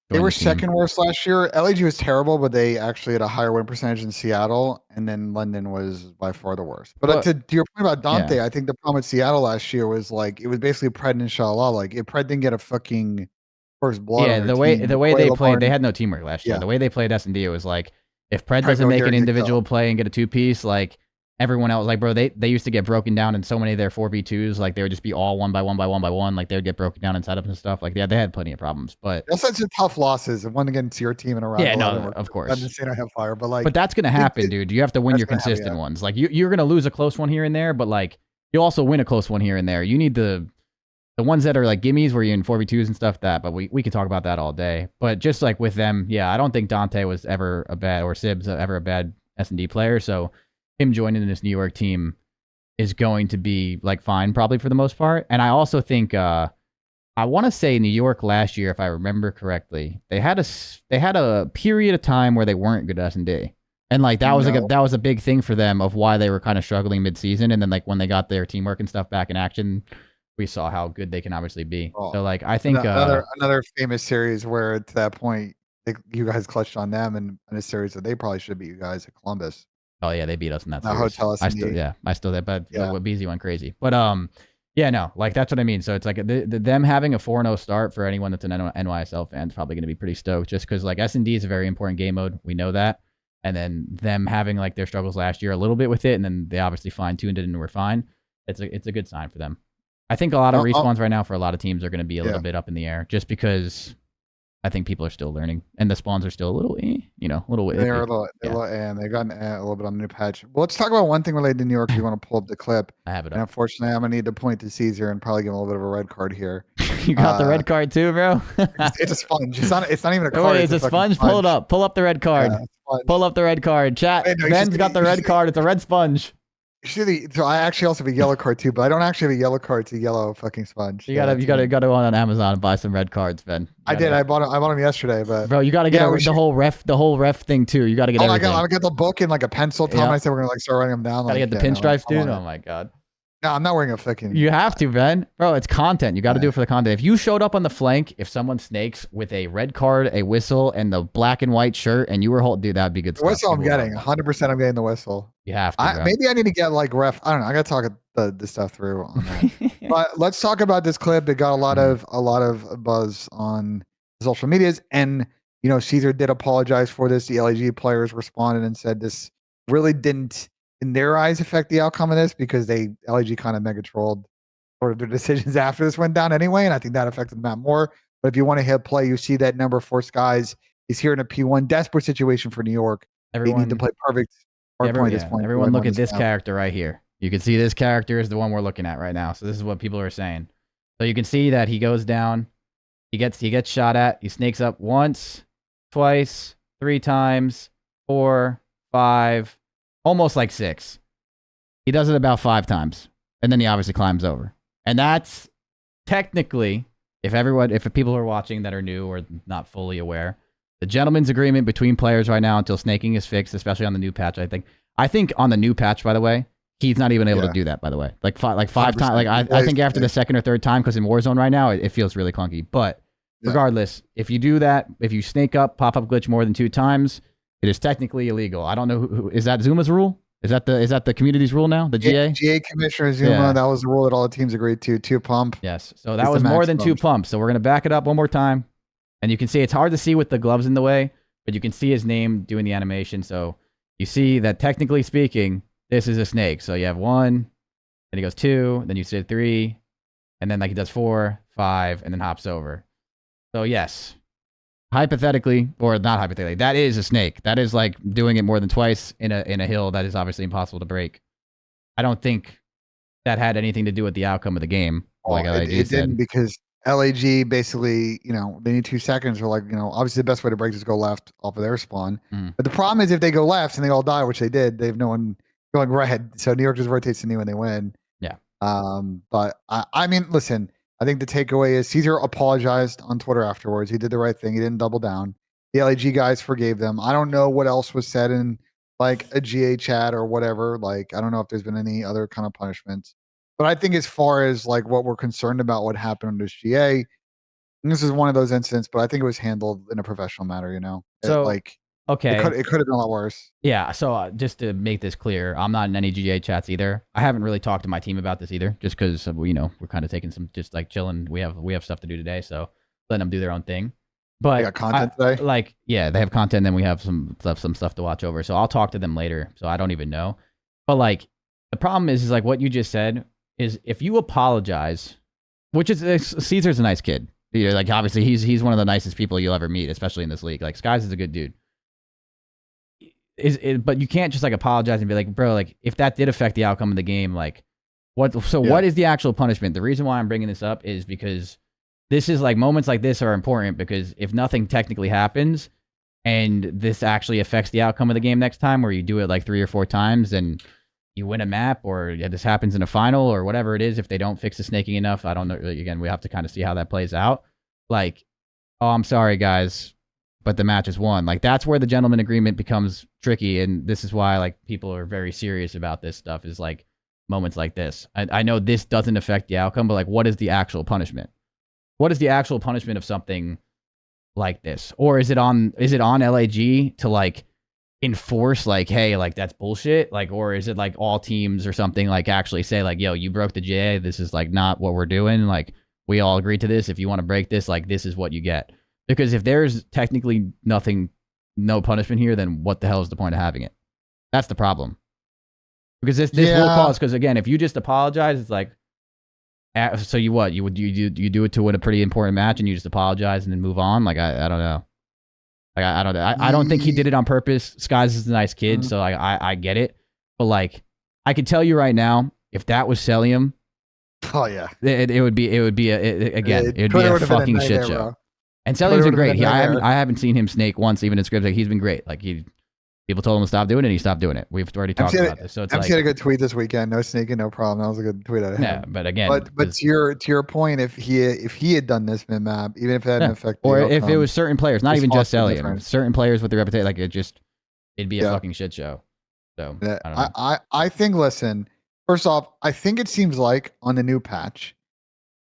They were second worst last year. LAG was terrible, but they actually had a higher win percentage in Seattle, and then London was by far the worst. But to your point about Dante, I think the problem with Seattle last year was like it was basically Pred and Inshallah. Like if Pred didn't get a fucking first blood, the way they played, they had no teamwork last year. The way they played S&D, it was like if Pred doesn't make an individual play and get a 2-piece, like everyone else, like, bro, they used to get broken down in so many of their 4v2s. Like, they would just be all one by one by one by one. Like, they would get broken down in setups and stuff. Like, yeah, they had plenty of problems. But That's such a tough losses. And one against your team in a round yeah, of no, 11. of course. I'm just saying I have fire, but like, but that's gonna happen, dude. You have to win your consistent ones. Like, you're gonna lose a close one here and there, but like, you'll also win a close one here and there. You need the ones that are like gimmies where you're in 4v2s and stuff but we could talk about that all day. But just like with them, yeah, I don't think Dante was ever a bad, or Sib's ever a bad S&D player. So him joining this New York team is going to be like fine probably for the most part. And I also think I want to say New York last year, if I remember correctly, they had a period of time where they weren't good S&D. And like that was that was a big thing for them of why they were kind of struggling mid-season. And then like when they got their teamwork and stuff back in action, we saw how good they can obviously be. So like I think another famous series where to that point you guys clutched on them in a series that they probably should beat you guys at Columbus. Oh yeah, they beat us in that series. Hotel I still that, but BZ went crazy. But yeah, no, like that's what I mean. So it's like them having a 4-0 start for anyone that's an NYSL fan is probably going to be pretty stoked, just because like S&D is a very important game mode. We know that. And then them having like their struggles last year a little bit with it, and then they obviously fine-tuned it and we're fine. It's a good sign for them. I think a lot of respawns right now for a lot and are going to be a little bit up in the air, just because I think people are still learning, and the spawns are still a little, a little. They're and they got a little bit on the new patch. Well, let's talk about one thing related to New York. If you want to pull up the clip, I have it. And unfortunately, I'm gonna need to point to Caesar and probably give him a little bit of a red card here. You got the red card too, bro. It's a sponge. It's not even a card. It's a sponge. Pull it up. Pull up the red card. Pull up the red card. Chat. Ben's got the red card. It's a red sponge. So I actually also have a yellow card too, but I don't actually have a yellow card. It's a yellow fucking sponge. You gotta go on Amazon and buy some red cards, Ben. I did. I bought them yesterday, but bro, you gotta get the whole ref thing too. You gotta get everything. I got the book and like a pencil. Tom and I said we're gonna like start writing them down. Gotta get the pinstripes, dude. Oh my god. No, I'm not wearing a fucking. You have to, Ben. Bro, it's content. You got to do it for the content. If you showed up on the flank, if someone snakes with a red card, a whistle, and the black and white shirt, and you were holding, dude, that'd be good stuff. Whistle, I'm getting 100%. I'm getting the whistle. You have to. Maybe I need to get like ref. I don't know. I got to talk the stuff through on that. But let's talk about this clip. It got a lot of buzz on social medias, and Caesar did apologize for this. The LAG players responded and said this really didn't, in their eyes, affect the outcome of this, because LAG kind of mega trolled sort of their decisions after this went down anyway, and I think that affected them more. But if you want to hit play, you see that number 4 Skies is here in a P1 desperate situation for New York. They need to play perfect hard point at this point. Everyone look at this character right here. You can see this character is the one we're looking at right now. So this is what people are saying. So you can see that he goes down, he gets shot at, he snakes up once, twice, 3 times, 4, 5, almost like 6. He does it about 5 times, and then he obviously climbs over. And that's technically, if people are watching that are new or not fully aware, the gentleman's agreement between players right now until snaking is fixed, especially on the new patch. I think on the new patch, by the way, he's not even able to do that. By the way, like 5 times. Like I think after the second or third time, because in Warzone right now it feels really clunky. But regardless, if you do that, if you snake up, pop up glitch more than 2 times, it is technically illegal. I don't know who is that Zuma's rule? Is that the community's rule now? The GA? GA Commissioner Zuma, that was the rule that all the teams agreed to. 2 pump. Yes. So that was more than 2 pumps. So we're gonna back it up one more time. And you can see it's hard to see with the gloves in the way, but you can see his name doing the animation. So you see that technically speaking, this is a snake. So you have 1, then he goes 2, then you say 3, and then like he does 4, 5, and then hops over. So yes. Hypothetically, or not hypothetically, that is a snake. That is like doing it more than twice in a hill that is obviously impossible to break. I don't think that had anything to do with the outcome of the game. Like it didn't, because LAG basically, they need 2 seconds. Or obviously the best way to break is to go left off of their spawn. But the problem is if they go left and they all die, which they did, they have no one going red. So New York just rotates to New when they win. Yeah. But I mean, listen. I think the takeaway is Caesar apologized on Twitter afterwards. He did the right thing. He didn't double down. The LAG guys forgave them. I don't know what else was said in like a GA chat or whatever. Like, I don't know if there's been any other kind of punishments. But I think as far as like what we're concerned about what happened under GA, this is one of those incidents, but I think it was handled in a professional manner, So okay, it could have been a lot worse. Yeah. So just to make this clear, I'm not in any GA chats either. I haven't really talked to my team about this either, just because we're kind of taking some, just like chilling. We have stuff to do today, so letting them do their own thing. But they got content today. Like, yeah, they have content. And then we have some stuff to watch over. So I'll talk to them later. So I don't even know. But like the problem is like what you just said is if you apologize, which is Caesar's a nice kid. You know, like obviously he's one of the nicest people you'll ever meet, especially in this league. Like Skies is a good dude. But you can't just like apologize and be like, bro, like if that did affect the outcome of the game, like what is the actual punishment? The reason why I'm bringing this up is because this is like moments like this are important because if nothing technically happens and this actually affects the outcome of the game next time, where you do it like 3 or 4 times and you win a map, or this happens in a final or whatever it is, if they don't fix the snaking enough, I don't know. Again, we have to kind of see how that plays out. Like, oh, I'm sorry, guys, but the match is won. Like, that's where the gentleman agreement becomes tricky, and this is why like people are very serious about this stuff. Is like moments like this. I know this doesn't affect the outcome, but like, what is the actual punishment? What is the actual punishment of something like this? Or is it on LAG to like enforce like, hey, like that's bullshit? Like, or is it like all teams or something like actually say like, yo, you broke the GA. This is like not what we're doing. Like we all agreed to this. If you want to break this, like this is what you get. Because if there's technically no punishment here, then what the hell is the point of having it? That's the problem. Because this will cause, because again, if you just apologize, it's like, so you do it to win a pretty important match and you just apologize and then move on? Like I don't know. Like I don't think he did it on purpose. Skies is a nice kid, so I get it. But like I could tell you right now, if that was Celium, oh yeah, it would be a fucking shit show. Bro. And Celium's been great. I haven't seen him snake once, even in scripts. Like he's been great. Like people told him to stop doing it, and he stopped doing it. We've already talked about this. So it's MC had a good tweet this weekend. No snaking, no problem. That was a good tweet out of him. Yeah, but again, but to your point, if he had done this mid map, even if it hadn't affected, or if it was certain players, not even just Celium, certain players with the reputation, like it'd be a fucking shit show. So I think. Listen, first off, I think it seems like on the new patch,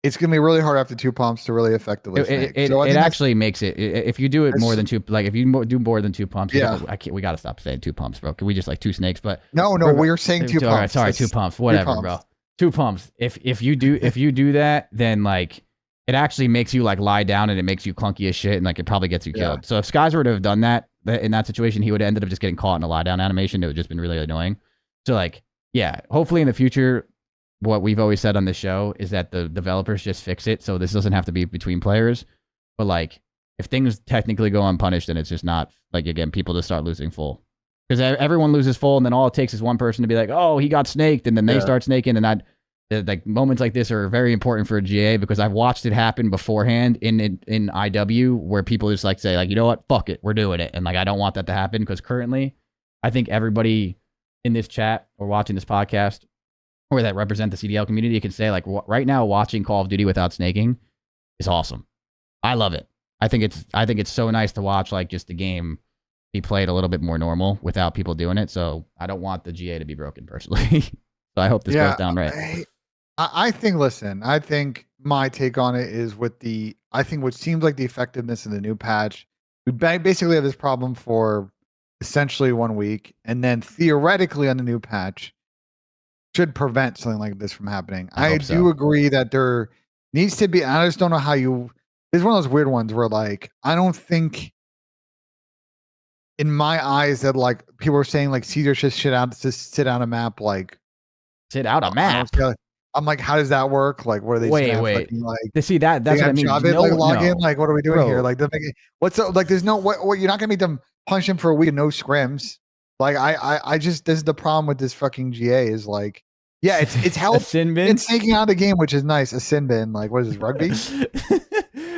it's gonna be really hard after 2 pumps to really effectively snake. It actually makes it. If you do it more than 2, like if you do more than 2 pumps, yeah. We gotta stop saying 2 pumps, bro. Can we just like 2 snakes? But no, we're saying 2 pumps. All right, sorry, 2 pumps. Whatever, 2 pumps. Bro. 2 pumps. If you do that, then like it actually makes you like lie down and it makes you clunky as shit and like it probably gets you killed. So if Skies were to have done that in that situation, he would have ended up just getting caught in a lie down animation. It would have just been really annoying. So like, yeah, hopefully in the future, what we've always said on this show is that the developers just fix it, so this doesn't have to be between players. But like, if things technically go unpunished, then it's just not like, again, people just start losing full, because everyone loses full, and then all it takes is one person to be like, oh, he got snaked, and then they start snaking, and like moments like this are very important for a GA, because I've watched it happen beforehand in IW, where people just like say like, you know what, fuck it, we're doing it, and like I don't want that to happen, because currently, I think everybody in this chat or watching this podcast, or that represent the CDL community, can say like right now watching Call of Duty without snaking is awesome. I love it. I think it's so nice to watch like just the game be played a little bit more normal without people doing it. So I don't want the GA to be broken personally. So I hope this goes down right. I think my take on it is I think what seems like the effectiveness in the new patch, we basically have this problem for essentially 1 week, and then theoretically on the new patch should prevent something like this from happening. I do agree that there needs to be, I just don't know how it's one of those weird ones where like, I don't think in my eyes that like people are saying like Caesar should sit out a map, like sit out a map. I'm like, how does that work? Like, what are they wait. Fucking, like, to see that's what I mean. Log in, like, what are we doing here? Like, what's up? Like, there's no what you're not gonna make them punch him for a week and no scrims. Like, I just, this is the problem with this fucking GA is like, yeah, it's help. It's taking out the game, which is nice. A sin bin, like, what is this, rugby?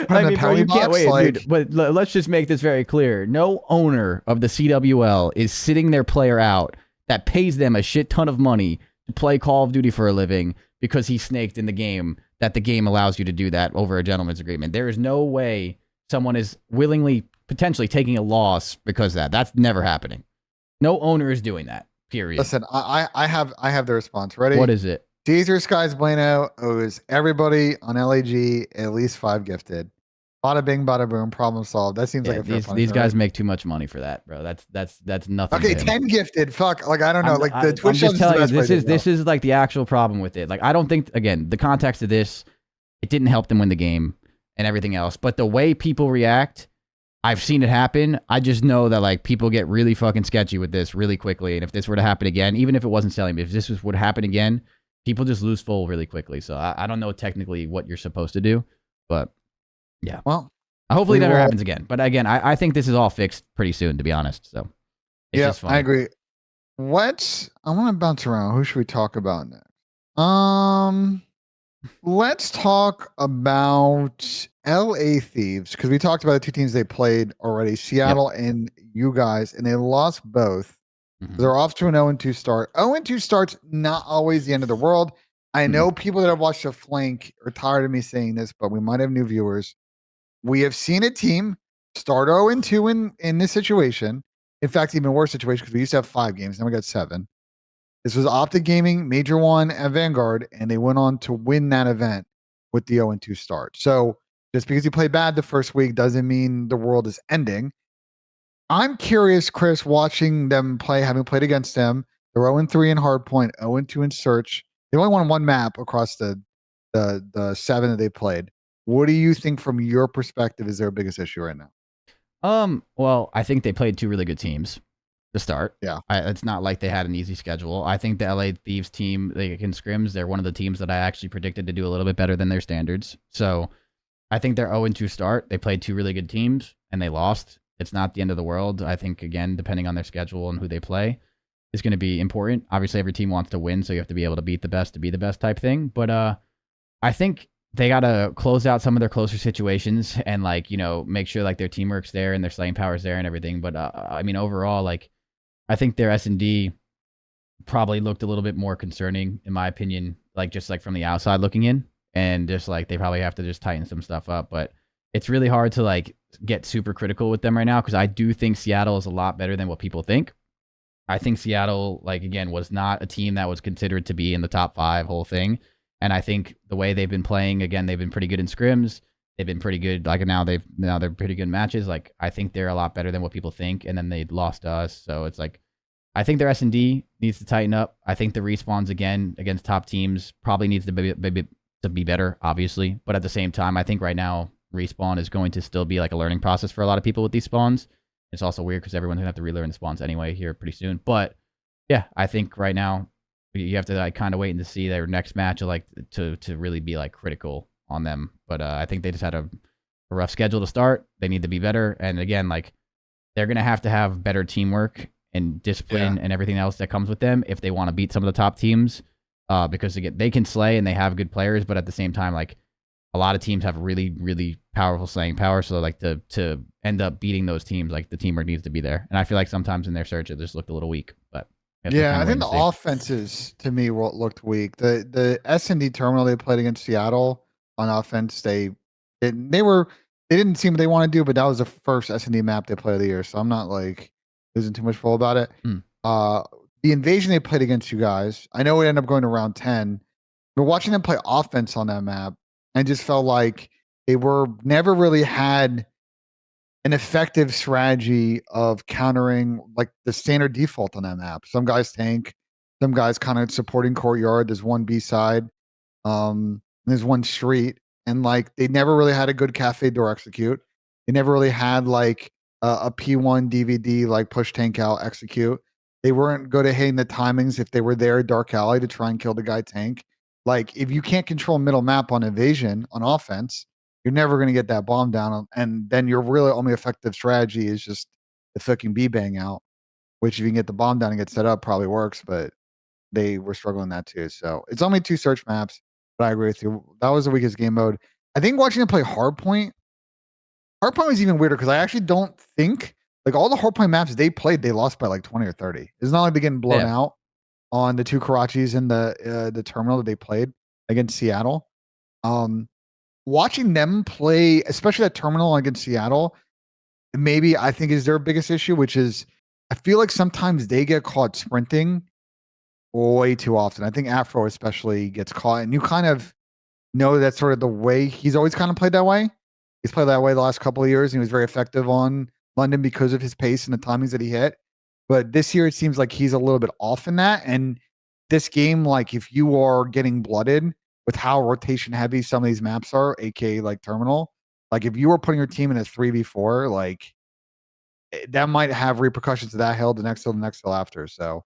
I mean, bro, you can't wait, like, dude. But let's just make this very clear. No owner of the CWL is sitting their player out that pays them a shit ton of money to play Call of Duty for a living because he snaked in the game, that the game allows you to do that over a gentleman's agreement. There is no way someone is willingly, potentially taking a loss because of that. That's never happening. No owner is doing that. Period. Listen, I have the response. Ready? What is it? Caesar Skies Bueno owes everybody on LAG at least 5 gifted. Bada bing, bada boom, problem solved. That seems like a fair these guys make too much money for that, bro. That's nothing. Okay, 10 gifted. Fuck. Like, I don't know. Like the Twitch. I'm just telling you, this is like the actual problem with it. Like, I don't think, again, the context of this, it didn't help them win the game and everything else. But the way people react, I've seen it happen. I just know that like people get really fucking sketchy with this really quickly. And if this were to happen again, even if it wasn't selling, if this would happen again, people just lose full really quickly. So I don't know technically what you're supposed to do, but yeah. Well, hopefully that never happens again. But again, I think this is all fixed pretty soon, to be honest. So it's just fun. I agree. I want to bounce around. Who should we talk about next? Let's talk about LA Thieves, because we talked about the two teams they played already, Seattle and you guys, and they lost both. They're off to an 0-2 start. 0-2 start's not always the end of the world. I know people that have watched the flank are tired of me saying this, but we might have new viewers. We have seen a team start 0-2 in this situation. In fact, even worse situation, because we used to have 5 games, now we got 7. This was OpTic Gaming, Major One, and Vanguard, and they went on to win that event with the 0-2 start. So just because you play bad the first week doesn't mean the world is ending. I'm curious, Chris, watching them play, having played against them. They're 0-3 in Hardpoint, 0-2 in Search. They only won 1 map across the 7 that they played. What do you think from your perspective is their biggest issue right now? Well, I think they played 2 really good teams to start. Yeah. It's not like they had an easy schedule. I think the LA Thieves team, they can scrims. They're one of the teams that I actually predicted to do a little bit better than their standards. So I think their 0-2 start. They played 2 really good teams and they lost. It's not the end of the world. I think, again, depending on their schedule and who they play, is going to be important. Obviously, every team wants to win, so you have to be able to beat the best to be the best type thing. But I think they got to close out some of their closer situations and, like, you know, make sure, like, their teamwork's there and their slaying power's there and everything. But, I mean, overall, like, I think their S&D probably looked a little bit more concerning, in my opinion, like, just, like, from the outside looking in. And just, like, they probably have to just tighten some stuff up. But it's really hard to, like, get super critical with them right now because I do think Seattle is a lot better than what people think. I think Seattle, like, again, was not a team that was considered to be in the top 5 whole thing. And I think the way they've been playing, again, they've been pretty good in scrims. They've been pretty good. Like, now they're pretty good matches. Like, I think they're a lot better than what people think. And then they lost to us. So it's like, I think their S&D needs to tighten up. I think the respawns, again, against top teams probably needs to be better, obviously. But at the same time, I think right now, respawn is going to still be like a learning process for a lot of people with these spawns. It's also weird because everyone's gonna have to relearn the spawns anyway here pretty soon. But yeah, I think right now you have to like kind of wait and to see their next match, like to really be like critical on them. But I think they just had a rough schedule to start. They need to be better, and again, like they're gonna have to have better teamwork and discipline and everything else that comes with them if they want to beat some of the top teams. Because again, they can slay and they have good players, but at the same time, like, a lot of teams have really, really powerful slaying power. So, like, to end up beating those teams, like, the teamwork needs to be there. And I feel like sometimes in their search, it just looked a little weak. But yeah, I think the offenses, to me, looked weak. The S&D terminal they played against Seattle on offense, they didn't seem what they want to do, but that was the first S&D map they played of the year. So I'm not, like, losing too much full about it. The invasion they played against you guys, I know it ended up going to round 10, but watching them play offense on that map, I just felt like they never really had an effective strategy of countering like the standard default on that map. Some guys tank, some guys kind of supporting courtyard. There's one B side, there's one street, and like they never really had a good cafe door execute. They never really had like a P1 DVD like push tank out execute. They weren't good at hitting the timings if they were there dark alley to try and kill the guy tank. Like, if you can't control middle map on evasion on offense, you're never going to get that bomb down. And then your really only effective strategy is just the fucking B bang out, which if you can get the bomb down and get set up, probably works. But they were struggling that too. So it's only 2 search maps, but I agree with you. That was the weakest game mode. I think watching them play Hardpoint was even weirder because I actually don't think like all the Hardpoint maps they played, they lost by like 20 or 30. It's not like they're getting blown out on the 2 Karachis in the terminal that they played against Seattle. Watching them play, especially that terminal against Seattle, maybe I think is their biggest issue, which is I feel like sometimes they get caught sprinting way too often. I think Afro especially gets caught, and you kind of know that's sort of the way he's always kind of played that way. He's played that way the last couple of years, and he was very effective on London because of his pace and the timings that he hit. But this year, it seems like he's a little bit off in that. And this game, like, if you are getting blooded with how rotation heavy some of these maps are, aka like Terminal, like, if you were putting your team in a 3v4, like, that might have repercussions to that hill, the next hill after. So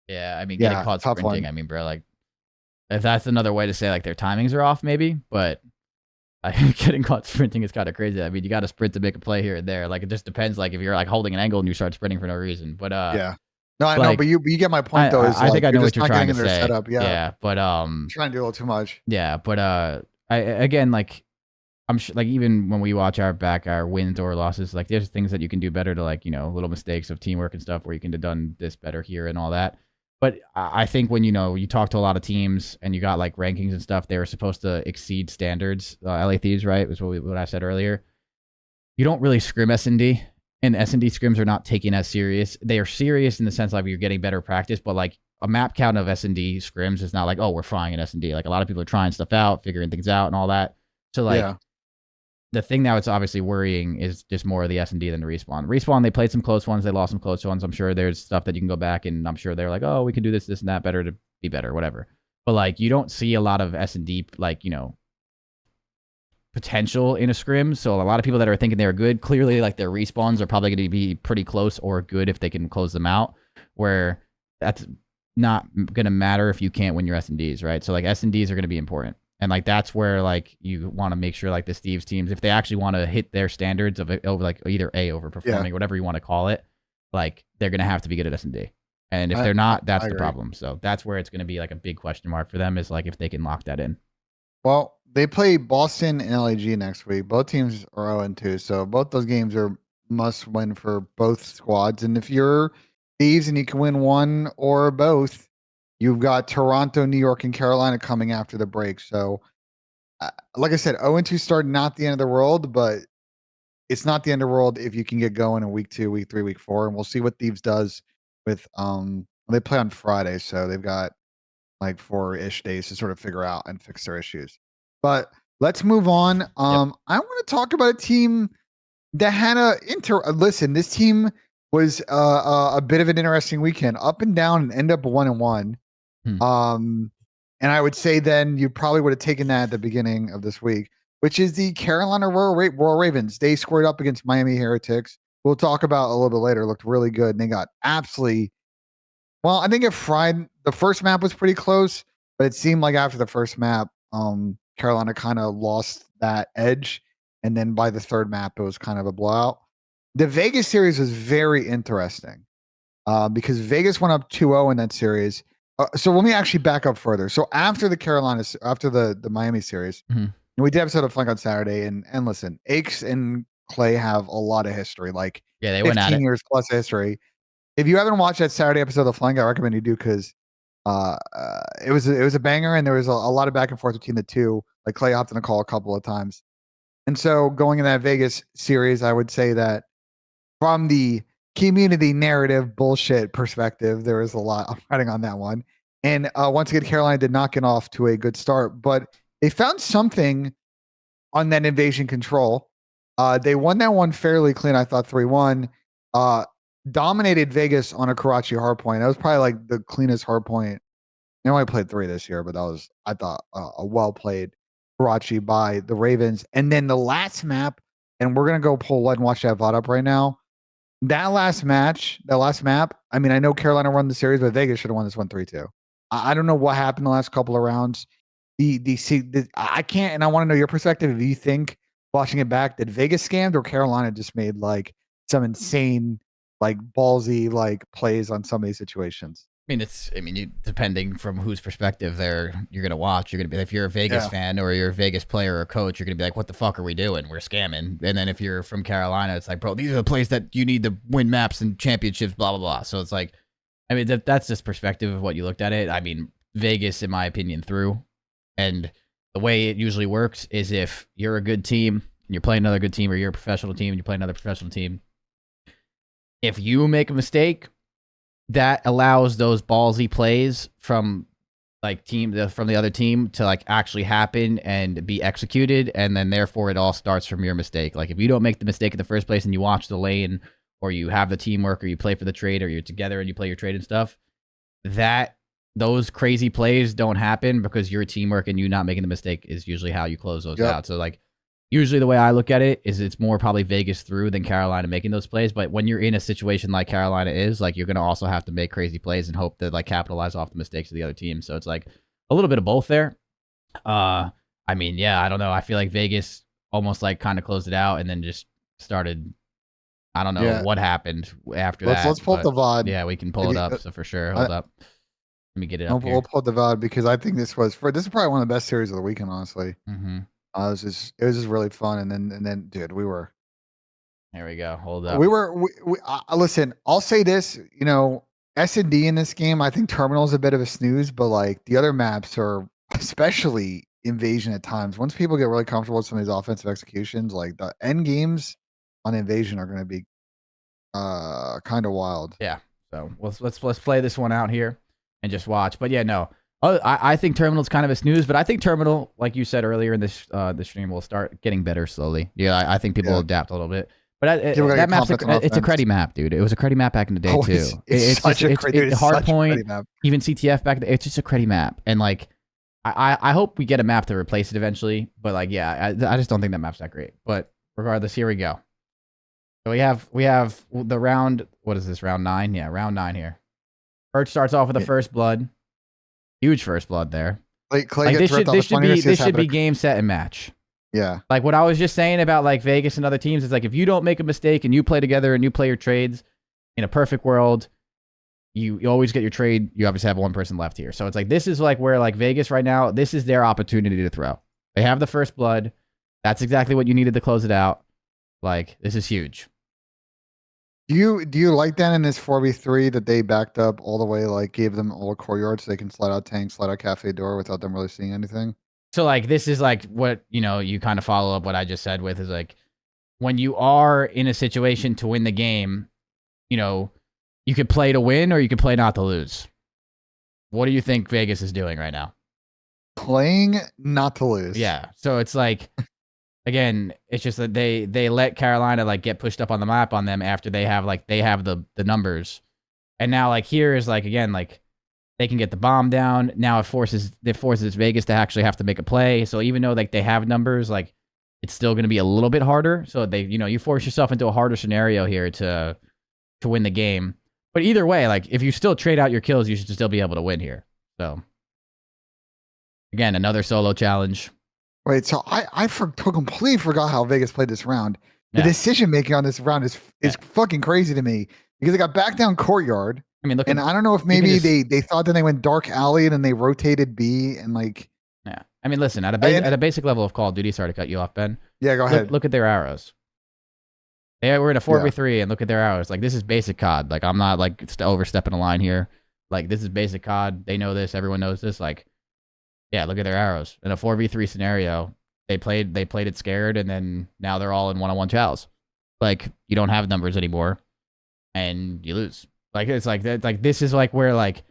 Yeah, I mean, getting yeah, caught tough sprinting. one. I mean, bro, like if that's another way to say like their timings are off, maybe. But getting caught sprinting is kind of crazy. I mean, you got to sprint to make a play here and there. Like it just depends. Like if you're like holding an angle and you start sprinting for no reason. But Yeah. No, I know, but like you get my point though. Is I like think I you're know what just you're not trying getting to in their say. setup. Yeah, Yeah, but trying to do a little too much. yeah, but I again like I'm sure like even when we watch our wins or losses, like there's things that you can do better to like little mistakes of teamwork and stuff where you can have done this better here and all that. But I think when you talk to a lot of teams and you got like rankings and stuff, they were supposed to exceed standards. LA Thieves, right? Was what I said earlier. You don't really scrim S&D, and S&D scrims are not taken as serious. They are serious in the sense like you're getting better practice, but like a map count of S&D scrims is not like, oh, we're frying in S&D. Like a lot of people are trying stuff out, figuring things out and all that. So like the thing now it's obviously worrying is just more of the S&D than the respawn. Respawn, they played some close ones, they lost some close ones. I'm sure there's stuff that you can go back and I'm sure they're like, oh, we can do this and that better to be better, whatever. But like you don't see a lot of S&D like, potential in a scrim. So a lot of people that are thinking they're good, clearly like their respawns are probably going to be pretty close or good if they can close them out, where that's not going to matter if you can't win your S&Ds, right? So like S&Ds are going to be important. And like that's where like you want to make sure like the Thieves teams, if they actually want to hit their standards of over like either A overperforming, whatever you want to call it, like they're going to have to be good at S&D. And if they're not, that's the problem. So that's where it's going to be like a big question mark for them is like if they can lock that in. Well, they play Boston and LAG next week. Both teams are 0-2, so both those games are must win for both squads. And if you're Thieves and you can win one or both, you've got Toronto, New York, and Carolina coming after the break. So, like I said, 0-2 start, not the end of the world, but it's not the end of the world if you can get going in week 2, week 3, week 4, and we'll see what Thieves does with they play on Friday, so they've got like 4-ish days to sort of figure out and fix their issues. But let's move on. I want to talk about a team that had listen, this team was a bit of an interesting weekend, up and down, and end up 1-1. And I would say then you probably would have taken that at the beginning of this week, which is the Carolina Royal Ravens. They squared up against Miami Heretics. We'll talk about a little bit later. Looked really good, and they got absolutely. Well, I think it fried. The first map was pretty close, but it seemed like after the first map, Carolina kind of lost that edge, and then by the third map, it was kind of a blowout. The Vegas series was very interesting because Vegas went up 2-0 in that series. So let me actually back up further. So after the Miami series, we did episode of Flank on Saturday, and listen, Aches and Clay have a lot of history, like they 15 years plus history. If you haven't watched that Saturday episode of Flank, I recommend you do because it was a banger, and there was a lot of back and forth between the two. Like Clay hopped in a call a couple of times, and so going in that Vegas series, I would say that from the community narrative bullshit perspective, there is a lot of writing on that one. And once again, Carolina did not get off to a good start, but they found something on that invasion control. They won that one fairly clean, I thought 3-1. Dominated Vegas on a Karachi hardpoint. That was probably like the cleanest hardpoint. They only played 3 this year, but that was, I thought, a well played Karachi by the Ravens. And then the last map, and we're gonna go pull lead and watch that VOD up right now. That last map. I mean, I know Carolina won the series, but Vegas should have won this one 3-2. I don't know what happened the last couple of rounds. I can't, and I want to know your perspective. If you think watching it back that Vegas scammed or Carolina just made like some insane, like ballsy, like plays on some of these situations. Depending from whose perspective you're gonna watch, you're gonna be, if you're a Vegas fan or you're a Vegas player or coach, you're gonna be like, what the fuck are we doing? We're scamming. And then if you're from Carolina, it's like, bro, these are the plays that you need to win maps and championships, blah blah blah. So it's like, that's just perspective of what you looked at it. I mean, Vegas, in my opinion, threw. And the way it usually works is if you're a good team and you're playing another good team, or you're a professional team and you play another professional team, if you make a mistake, that allows those ballsy plays from from the other team to like actually happen and be executed, and then therefore it all starts from your mistake. Like if you don't make the mistake in the first place and you watch the lane, or you have the teamwork, or you play for the trade, or you're together and you play your trade and stuff, those crazy plays don't happen because your teamwork and you not making the mistake is usually how you close those out. So like usually the way I look at it is it's more probably Vegas through than Carolina making those plays. But when you're in a situation like Carolina is, like, you're going to also have to make crazy plays and hope to like capitalize off the mistakes of the other team. So it's like a little bit of both there. I mean, yeah, I don't know. I feel like Vegas almost like kind of closed it out and then just started. I don't know what happened after that. Let's pull up the VOD. Yeah, we can pull it up. So for sure, hold up. Let me get it up here. We'll pull up the VOD because I think this is probably one of the best series of the weekend, honestly. Mm-hmm. It was just really fun, and then dude, we were. There we go. Hold up. Listen, I'll say this. You know, S&D in this game, I think Terminal is a bit of a snooze, but like the other maps are, especially Invasion at times. Once people get really comfortable with some of these offensive executions, like the end games on Invasion are going to be kind of wild. Yeah. So let's play this one out here and just watch. But yeah, no. I think Terminal's kind of a snooze, but I think Terminal, like you said earlier in this the stream, will start getting better slowly. Yeah, I think people will adapt a little bit. But that map's it's a creddy map, dude. It was a creddy map back in the day too. It's such a hard point. Even CTF back then, it's just a creddy map, and like I hope we get a map to replace it eventually. But like, yeah, I just don't think that map's that great. But regardless, here we go. So we have the round. What is this? Round 9? Yeah, round 9 here. First starts off with the first blood. Huge first blood there. Clay this should be game, set, and match. Yeah. Like what I was just saying about like Vegas and other teams is like if you don't make a mistake and you play together and you play your trades in a perfect world, you always get your trade. You obviously have one person left here. So it's like this is like where like Vegas right now, this is their opportunity to throw. They have the first blood. That's exactly what you needed to close it out. Like this is huge. Do you like that in this 4v3 that they backed up all the way, like gave them all courtyard so they can slide out tank, slide out cafe door without them really seeing anything? So like this is like what, you know, you kind of follow up what I just said with is like when you are in a situation to win the game, you know, you could play to win or you could play not to lose. What do you think Vegas is doing right now? Playing not to lose. Yeah. So it's like, again, it's just that they let Carolina like get pushed up on the map on them after they have the numbers. And now like here is like, again, like they can get the bomb down. Now it forces Vegas to actually have to make a play. So even though like they have numbers, like it's still going to be a little bit harder. So they, you know, you force yourself into a harder scenario here to win the game. But either way, like if you still trade out your kills, you should still be able to win here. So again, another solo challenge. Wait, so I completely forgot how Vegas played this round. The decision making on this round is fucking crazy to me because they got back down courtyard. I mean, look, and I don't know if maybe they thought that they went dark alley and then they rotated B and like. Yeah, I mean, listen, at a basic level of Call of Duty, sorry to cut you off, Ben. Yeah, go ahead. Look at their arrows. We're in a 4v3 and look at their arrows. Like this is basic COD. Like I'm not like overstepping a line here. Like this is basic COD. They know this. Everyone knows this. Like, yeah, look at their arrows. In a 4v3 scenario, they played it scared, and then now they're all in one-on-one chows. Like you don't have numbers anymore, and you lose. Like it's like that. Like this is like where like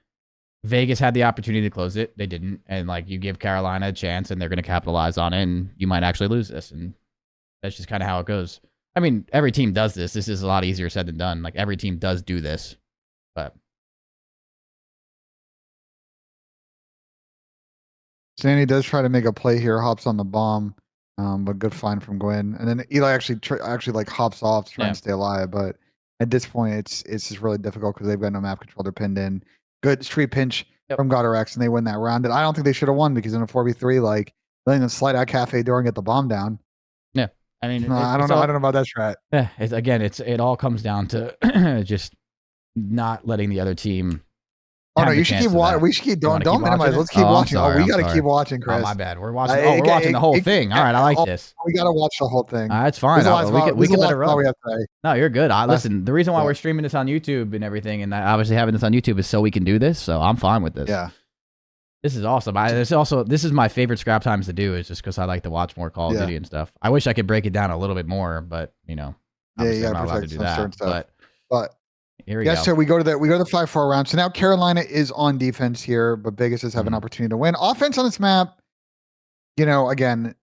Vegas had the opportunity to close it, they didn't, and like you give Carolina a chance, and they're going to capitalize on it, and you might actually lose this, and that's just kind of how it goes. I mean, every team does this. This is a lot easier said than done. Like every team does do this, but. Sandy does try to make a play here, hops on the bomb, but good find from Gwen. And then Eli actually like hops off to try and stay alive. But at this point, it's just really difficult because they've got no map control. They're pinned in. Good street pinch from GodRx, and they win that round. And I don't think they should have won because in a 4v3, like letting them slide out cafe door and get the bomb down. Yeah, I mean, I don't know about that strat. Yeah, it all comes down to just not letting the other team. Oh no, you should keep watching. We should keep don't minimize. Let's keep watching. Sorry, we got to keep watching, Chris. Oh, my bad. We're watching. We're watching the whole thing. All right, I like this. We got to watch the whole thing. That's fine. We can let it run. Say. No, you're good. Listen, the reason why we're streaming this on YouTube and everything, and obviously having this on YouTube, is so we can do this. So I'm fine with this. Yeah. This is awesome. This is my favorite scrap times to do. Is just because I like to watch more Call of Duty and stuff. I wish I could break it down a little bit more, but you know, obviously I'm not allowed to do that. But. Here we go. So we go to the 5-4 round. So now Carolina is on defense here, but Vegas does have an opportunity to win. Offense on this map, you know, again,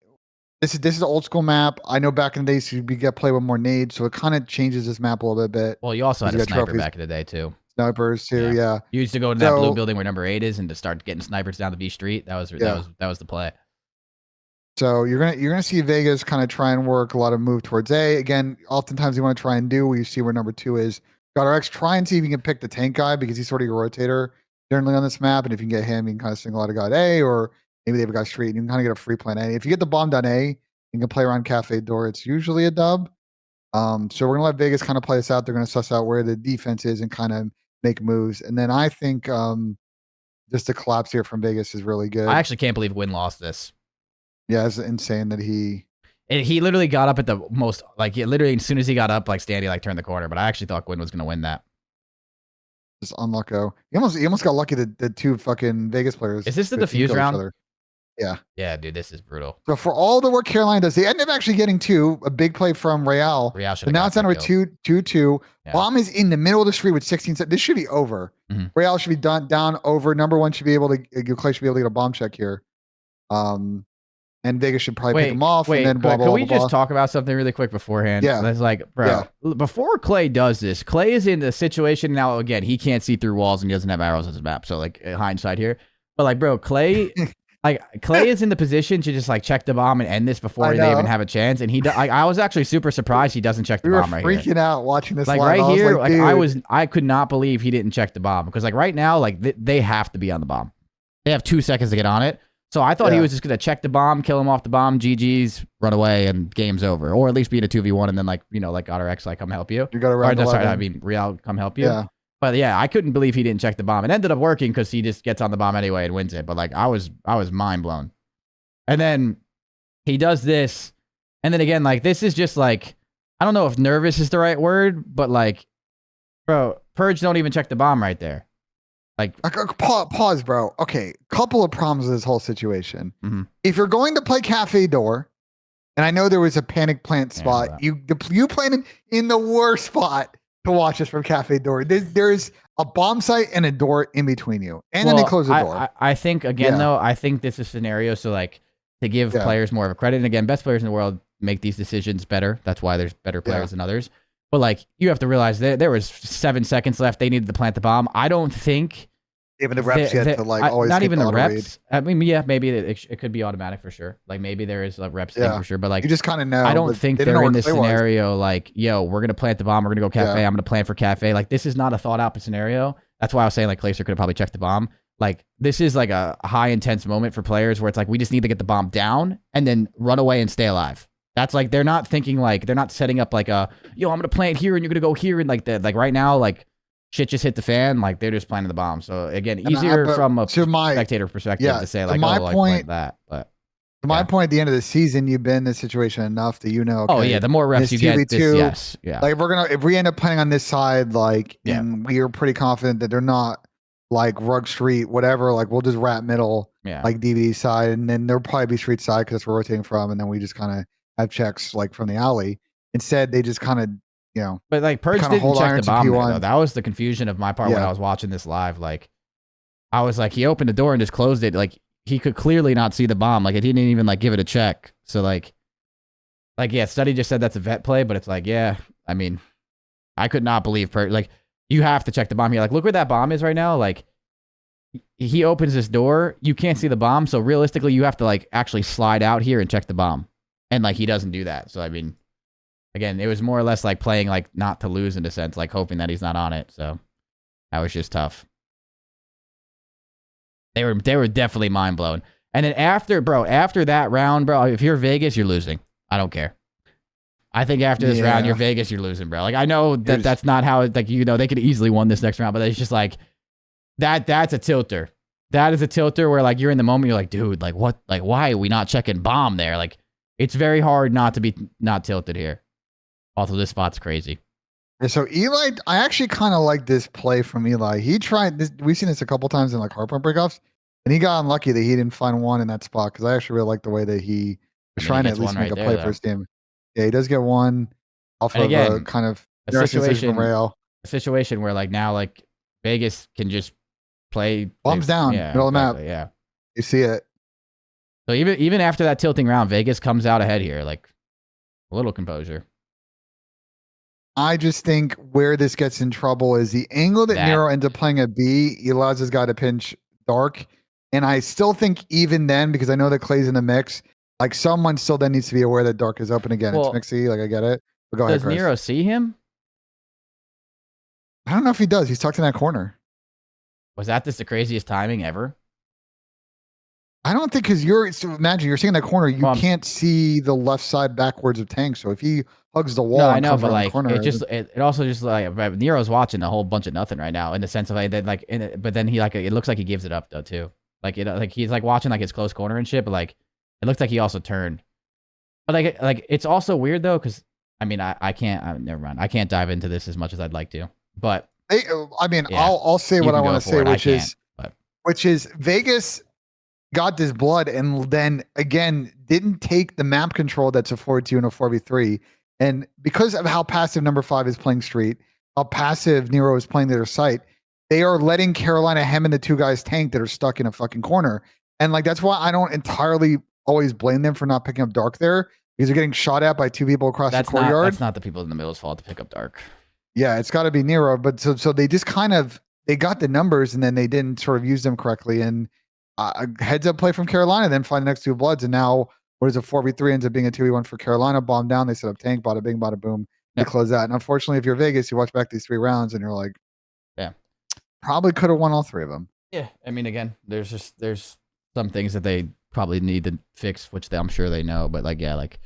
this is an old school map. I know back in the days we got play with more nades, so it kind of changes this map a little bit. Well, you also had a sniper back in the day too. Snipers too, yeah. You used to go to that blue building where number 8 is, and to start getting snipers down the B street. That was the play. So you're gonna see Vegas kind of try and work a lot of move towards A. Again, oftentimes you want to try and do where you see where number 2 is. ROKKR, try and see if you can pick the tank guy because he's sort of your rotator generally on this map. And if you can get him, you can kind of single out a guy at A, or maybe they have a guy street and you can kind of get a free plan A. If you get the bomb down A, you can play around cafe door. It's usually a dub. So we're gonna let Vegas kind of play this out. They're gonna suss out where the defense is and kind of make moves. And then I think just the collapse here from Vegas is really good. I actually can't believe Win lost this. Yeah, it's insane that he literally got up at the most, like, literally as soon as he got up, like, Standy, like, turned the corner. But I actually thought Gwyn was going to win that. Just unlucko. He almost got lucky that the 2 fucking Vegas players. Is this the defuse round? Yeah. Yeah, dude, this is brutal. So for all the work Carolina does, they end up actually getting 2, a big play from Real. But now it's under 2-2. Yeah. Bomb is in the middle of the street with 16 seconds. This should be over. Mm-hmm. Real should be down over. Number 1 should be able to, Clay should be able to get a bomb check here. And Vegas should probably pick him off. And then blah, blah, can blah, we blah, just talk about something really quick beforehand? Yeah. That's like, bro, before Clay does this, Clay is in the situation now, again, he can't see through walls and he doesn't have arrows on his map. So, like, hindsight here. But, like, bro, Clay is in the position to just, like, check the bomb and end this before they even have a chance. And I was actually super surprised he doesn't check the bomb right here. We were freaking out watching this. Like, live. right here, like, I could not believe he didn't check the bomb. Because, like, right now, like, they have to be on the bomb. They have 2 seconds to get on it. So I thought he was just going to check the bomb, kill him off the bomb, GG's, run away, and game's over. Or at least be in a 2v1 and then, like, you know, like RX, like, come help you. You got to run. Sorry, I mean, Real, come help you. Yeah. But yeah, I couldn't believe he didn't check the bomb. It ended up working because he just gets on the bomb anyway and wins it. But, like, I was mind blown. And then he does this. And then again, like, this is just like, I don't know if nervous is the right word, but, like, bro, Purge don't even check the bomb right there. Like, pause, bro. Okay, couple of problems with this whole situation. Mm-hmm. If you're going to play cafe door, and I know there was a panic plant spot, you planted in the worst spot to watch us from cafe door. There's a bomb site and a door in between you, and then they close the door. I think again though, I think this is a scenario. So, like, to give players more of a credit, and again, best players in the world make these decisions better. That's why there's better players than others. But, like, you have to realize there was 7 seconds left. They needed to plant the bomb. I don't think even the reps yet to, like, always not even the reps. Read. I mean, yeah, maybe it could be automatic for sure. Like, maybe there is a reps thing for sure. But, like, you just kind of know. I don't think they're in this scenario like, yo, we're gonna plant the bomb. We're gonna go cafe. I'm gonna plan for cafe. Like, this is not a thought out scenario. That's why I was saying, like, Clayster could have probably checked the bomb. Like, this is like a high intense moment for players where it's like we just need to get the bomb down and then run away and stay alive. That's like, they're not thinking, like, they're not setting up like a, yo, I'm gonna plant here and you're gonna go here, and like that. Like, right now, like, shit just hit the fan. Like, they're just planting the bomb. So again, easier from a spectator perspective to say, like, oh, like, plant that. But to my point, at the end of the season, you've been in this situation enough that you know. Okay, oh yeah, the more reps you get, yes, yeah. Like, if we end up playing on this side, like, and we are pretty confident that they're not like rug street, whatever. Like, we'll just wrap middle, like DVD side, and then there'll probably be street side because we're rotating from, and then we just kind of have checks like from the alley. Instead, they just kind of, you know. But, like, Purge didn't check the bomb there, though. That was the confusion of my part when I was watching this live. Like, I was like, he opened the door and just closed it. Like, he could clearly not see the bomb. Like, he didn't even, like, give it a check. So, like, yeah, Study just said that's a vet play, but it's like, yeah, I mean, I could not believe Purge. Like, you have to check the bomb here. Like, look where that bomb is right now. Like, he opens this door. You can't see the bomb. So, realistically, you have to, like, actually slide out here and check the bomb. And, like, he doesn't do that. So, I mean, again, it was more or less like playing, like, not to lose in a sense, like hoping that he's not on it. So that was just tough. They were definitely mind blown. And then after that round, bro, if you're Vegas, you're losing. I don't care. I think after this round, you're Vegas, you're losing, bro. Like, I know that that's not how it, like, you know, they could easily won this next round, but it's just like that's a tilter. That is a tilter where, like, you're in the moment, you're like, dude, like, what, like, why are we not checking bomb there? Like, it's very hard not to be not tilted here. Also, this spot's crazy. Yeah, so Eli, I actually kind of like this play from Eli. He tried this. We've seen this a couple times in, like, hardpoint breakoffs, and he got unlucky that he didn't find one in that spot, because I actually really like the way that he was trying to at least make a play for his team. Yeah, he does get one off of a kind of a situation where, like, now, like, Vegas can just play bombs down middle of the map. Yeah, you see it. So even after that tilting round, Vegas comes out ahead here, like, a little composure. I just think where this gets in trouble is the angle that Nero ends up playing a B. He allows his guy to pinch dark, and I still think even then, because I know that Clay's in the mix, Like someone still then needs to be aware that Dark is open again. Well, it's Mixy, like I get it. But go ahead, does Chris. Nero see him? I don't know if he does. He's tucked in that corner. Was that just the craziest timing ever? I don't think because imagine you're seeing that corner, you can't see the left side backwards of Tank. So if he hugs the wall, no, and I know, comes but around like the corner, it also just like Nero's watching a whole bunch of nothing right now in the sense of like that like but then he like it looks like he gives it up though too. Like like he's like watching like his close corner and shit, but like it looks like he also turned. But like it's also weird though because I mean I can't never mind, I can't dive into this as much as I'd like to, but I mean yeah, I'll say what I want to say, which is Vegas got this blood and then again didn't take the map control that's afforded to you in a 4v3. And because of how passive number 5 is playing street, how passive Nero is playing their site, they are letting Carolina hem in the two guys tank that are stuck in a fucking corner. And like that's why I don't entirely always blame them for not picking up Dark there, because they're getting shot at by two people across the courtyard. That's not the people in the middle's fault to pick up Dark. Yeah, it's got to be Nero. But so they just kind of they got the numbers and then they didn't sort of use them correctly. And heads up play from Carolina, then find the next two bloods, and now what is a 4v3 ends up being a 2v1 for Carolina. Bomb down, they set up tank, bada bing, bada boom, they close that. And unfortunately, if you're Vegas, you watch back these 3 rounds and you're like, yeah, probably could have won all 3 of them. Yeah, I mean, again, there's some things that they probably need to fix, which I'm sure they know. But like, yeah, like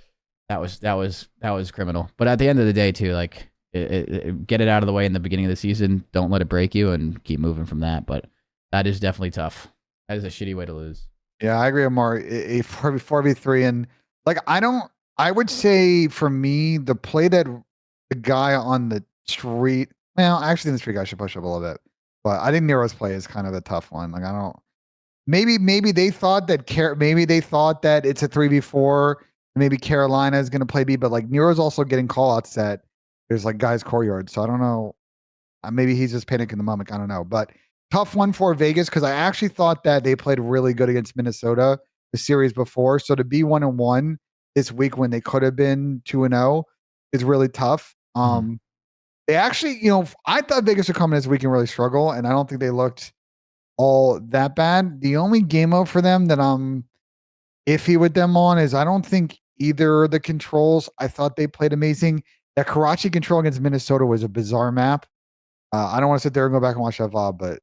that was criminal. But at the end of the day, too, like get it out of the way in the beginning of the season. Don't let it break you, and keep moving from that. But that is definitely tough. That is a shitty way to lose. Yeah, I agree with Mark. A 4v3 and like I would say for me, the play that the guy on the street, well, actually the street guy should push up a little bit. But I think Nero's play is kind of a tough one. Like I don't maybe they thought that it's a 3v4. Maybe Carolina is gonna play B, but like Nero's also getting call outs that there's like guys courtyard. So I don't know. Maybe he's just panicking the moment. I don't know. But tough one for Vegas because I actually thought that they played really good against Minnesota the series before. So to be 1-1 this week when they could have been 2-0 is really tough. They actually, I thought Vegas would come in this week and really struggle, and I don't think they looked all that bad. The only game mode for them that I'm iffy with them on is I don't think either of the controls. I thought they played amazing. That Karachi control against Minnesota was a bizarre map. I don't want to sit there and go back and watch that VOD, but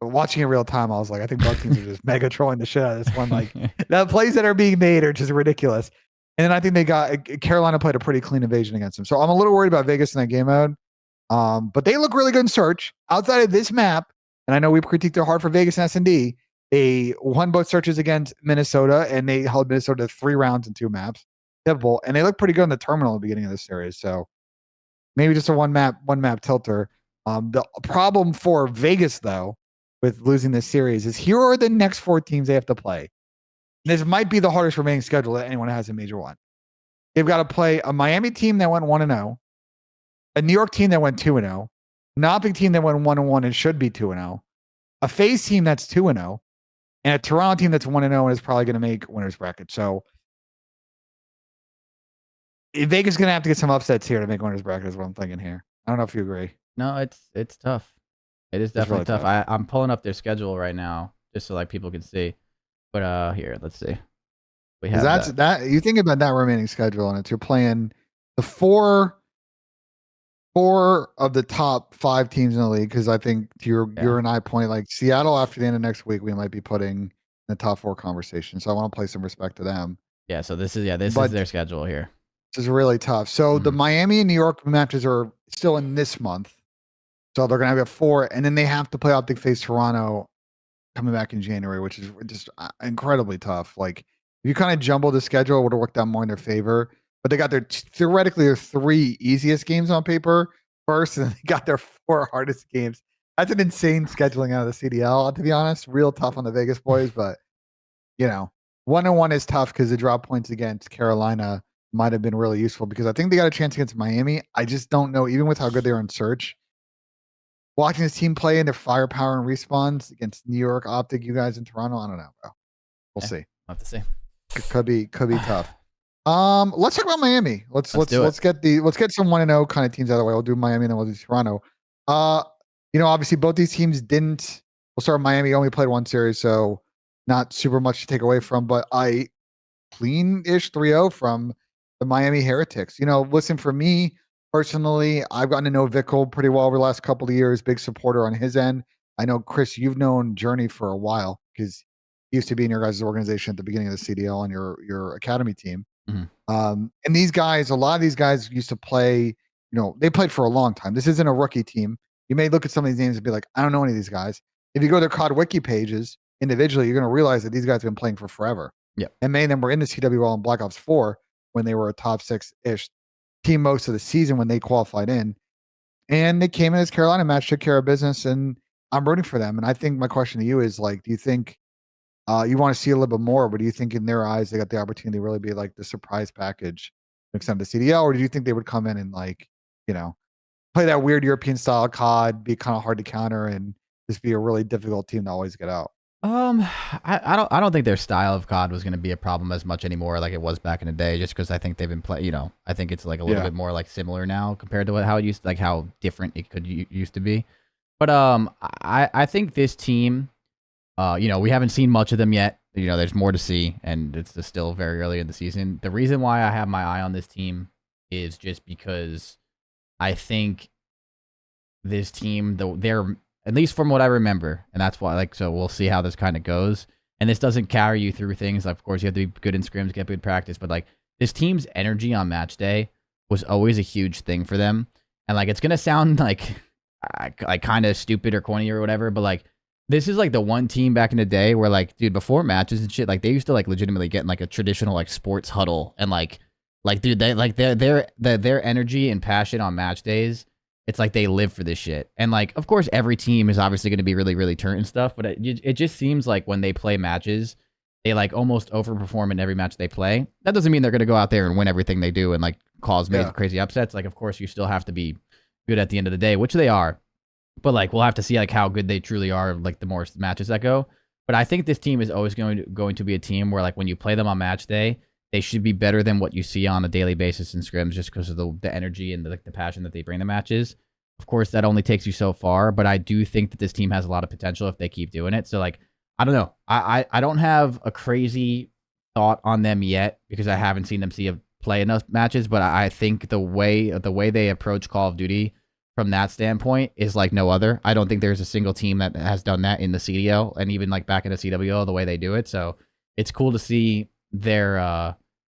watching in real time, I was like, I think both teams are just mega trolling the shit out of this one. Like the plays that are being made are just ridiculous. And then I think they got Carolina played a pretty clean invasion against them. So I'm a little worried about Vegas in that game mode. But they look really good in search outside of this map. And I know we critiqued it hard for Vegas and S&D. They won both searches against Minnesota, and they held Minnesota to 3 rounds and 2 maps. Typical. And they look pretty good in the terminal at the beginning of this series. So maybe just a one map tilter. The problem for Vegas, though, with losing this series is here are the next 4 teams they have to play. This might be the hardest remaining schedule that anyone has in Major 1. They've got to play a Miami team that went 1-0, a New York team that went 2-0, an OpTic team that went 1-1 and should be 2-0, a FaZe team that's 2-0, and a Toronto team that's 1-0 and is probably going to make winners bracket. So Vegas is going to have to get some upsets here to make winners bracket is what I'm thinking here. I don't know if you agree. No, it's tough. It is definitely really tough. I'm pulling up their schedule right now just so like people can see. But here, let's see. We have that. You think about that remaining schedule, and you're playing the four of the top 5 teams in the league. Because I think your and I point like Seattle after the end of next week, we might be putting in the top 4 conversation. So I want to play some respect to them. Yeah. So this is their schedule here. This is really tough. So the Miami and New York matches are still in this month. So they're going to have 4, and then they have to play OpTic FaZe Toronto coming back in January, which is just incredibly tough. Like, if you kind of jumble the schedule, it would have worked out more in their favor. But they got theoretically their 3 easiest games on paper first, and then they got their 4 hardest games. That's an insane scheduling out of the CDL, to be honest. Real tough on the Vegas boys, but 1-1 is tough because the drop points against Carolina might have been really useful because I think they got a chance against Miami. I just don't know, even with how good they are in search. Watching this team play and their firepower and respawns against New York, OpTic, you guys in Toronto, I don't know, bro. We'll see. We'll have to see. Could be tough. Let's talk about Miami. Let's get some 1-0 kind of teams out of the way. We'll do Miami and then we'll do Toronto. Obviously both these teams didn't. We'll start with Miami. Only played 1 series, so not super much to take away from, but I clean-ish 3-0 from the Miami Heretics. You know, listen, for me personally, I've gotten to know Vickle pretty well over the last couple of years, big supporter on his end. I know, Chris, you've known Journey for a while because he used to be in your guys' organization at the beginning of the CDL on your academy team. Mhm. And these guys, a lot of these guys used to play, you know, they played for a long time. This isn't a rookie team. You may look at some of these names and be like, I don't know any of these guys. If you go to their COD wiki pages individually, you're going to realize that these guys have been playing for forever. Yeah. And many of them were in the CWL and Black Ops 4 when they were a top 6-ish team most of the season when they qualified in. And they came in as Carolina match, took care of business, and I'm rooting for them. And I think my question to you is like, do you think you want to see a little bit more, but do you think in their eyes they got the opportunity to really be like the surprise package next time the CDL, or do you think they would come in and like, you know, play that weird European style COD, be kind of hard to counter, and just be a really difficult team to always get out? I don't think their style of COD was going to be a problem as much anymore like it was back in the day, just because I think they've been playing. You know, I think it's like a little bit more like similar now compared to how it used, like how different it could used to be. But I think this team, you know, we haven't seen much of them yet. You know, there's more to see, and it's still very early in the season. The reason why I have my eye on this team is just because I think this team, they're, at least from what I remember, and that's why, like, so we'll see how this kind of goes. And this doesn't carry you through things. Of course, you have to be good in scrims, get good practice, but like this team's energy on match day was always a huge thing for them. And like, it's gonna sound like kind of stupid or corny or whatever, but like, this is like the one team back in the day where like, dude, before matches and shit, like they used to like legitimately get in like a traditional like sports huddle and like dude, they like their energy and passion on match days. It's like they live for this shit. And like, of course, every team is obviously going to be really, really turnt and stuff, but it just seems like when they play matches, they like almost overperform in every match they play. That doesn't mean they're going to go out there and win everything they do and like cause major crazy upsets. Like, of course, you still have to be good at the end of the day, which they are. But like, we'll have to see like how good they truly are, like the more matches that go. But I think this team is always going to be a team where like when you play them on match day, they should be better than what you see on a daily basis in scrims, just because of the energy and the passion that they bring to matches. Of course, that only takes you so far, but I do think that this team has a lot of potential if they keep doing it. So like, I don't know. I don't have a crazy thought on them yet because I haven't seen them play enough matches. But I think the way they approach Call of Duty from that standpoint is like no other. I don't think there's a single team that has done that in the CDL and even like back in the CWL the way they do it. So it's cool to see their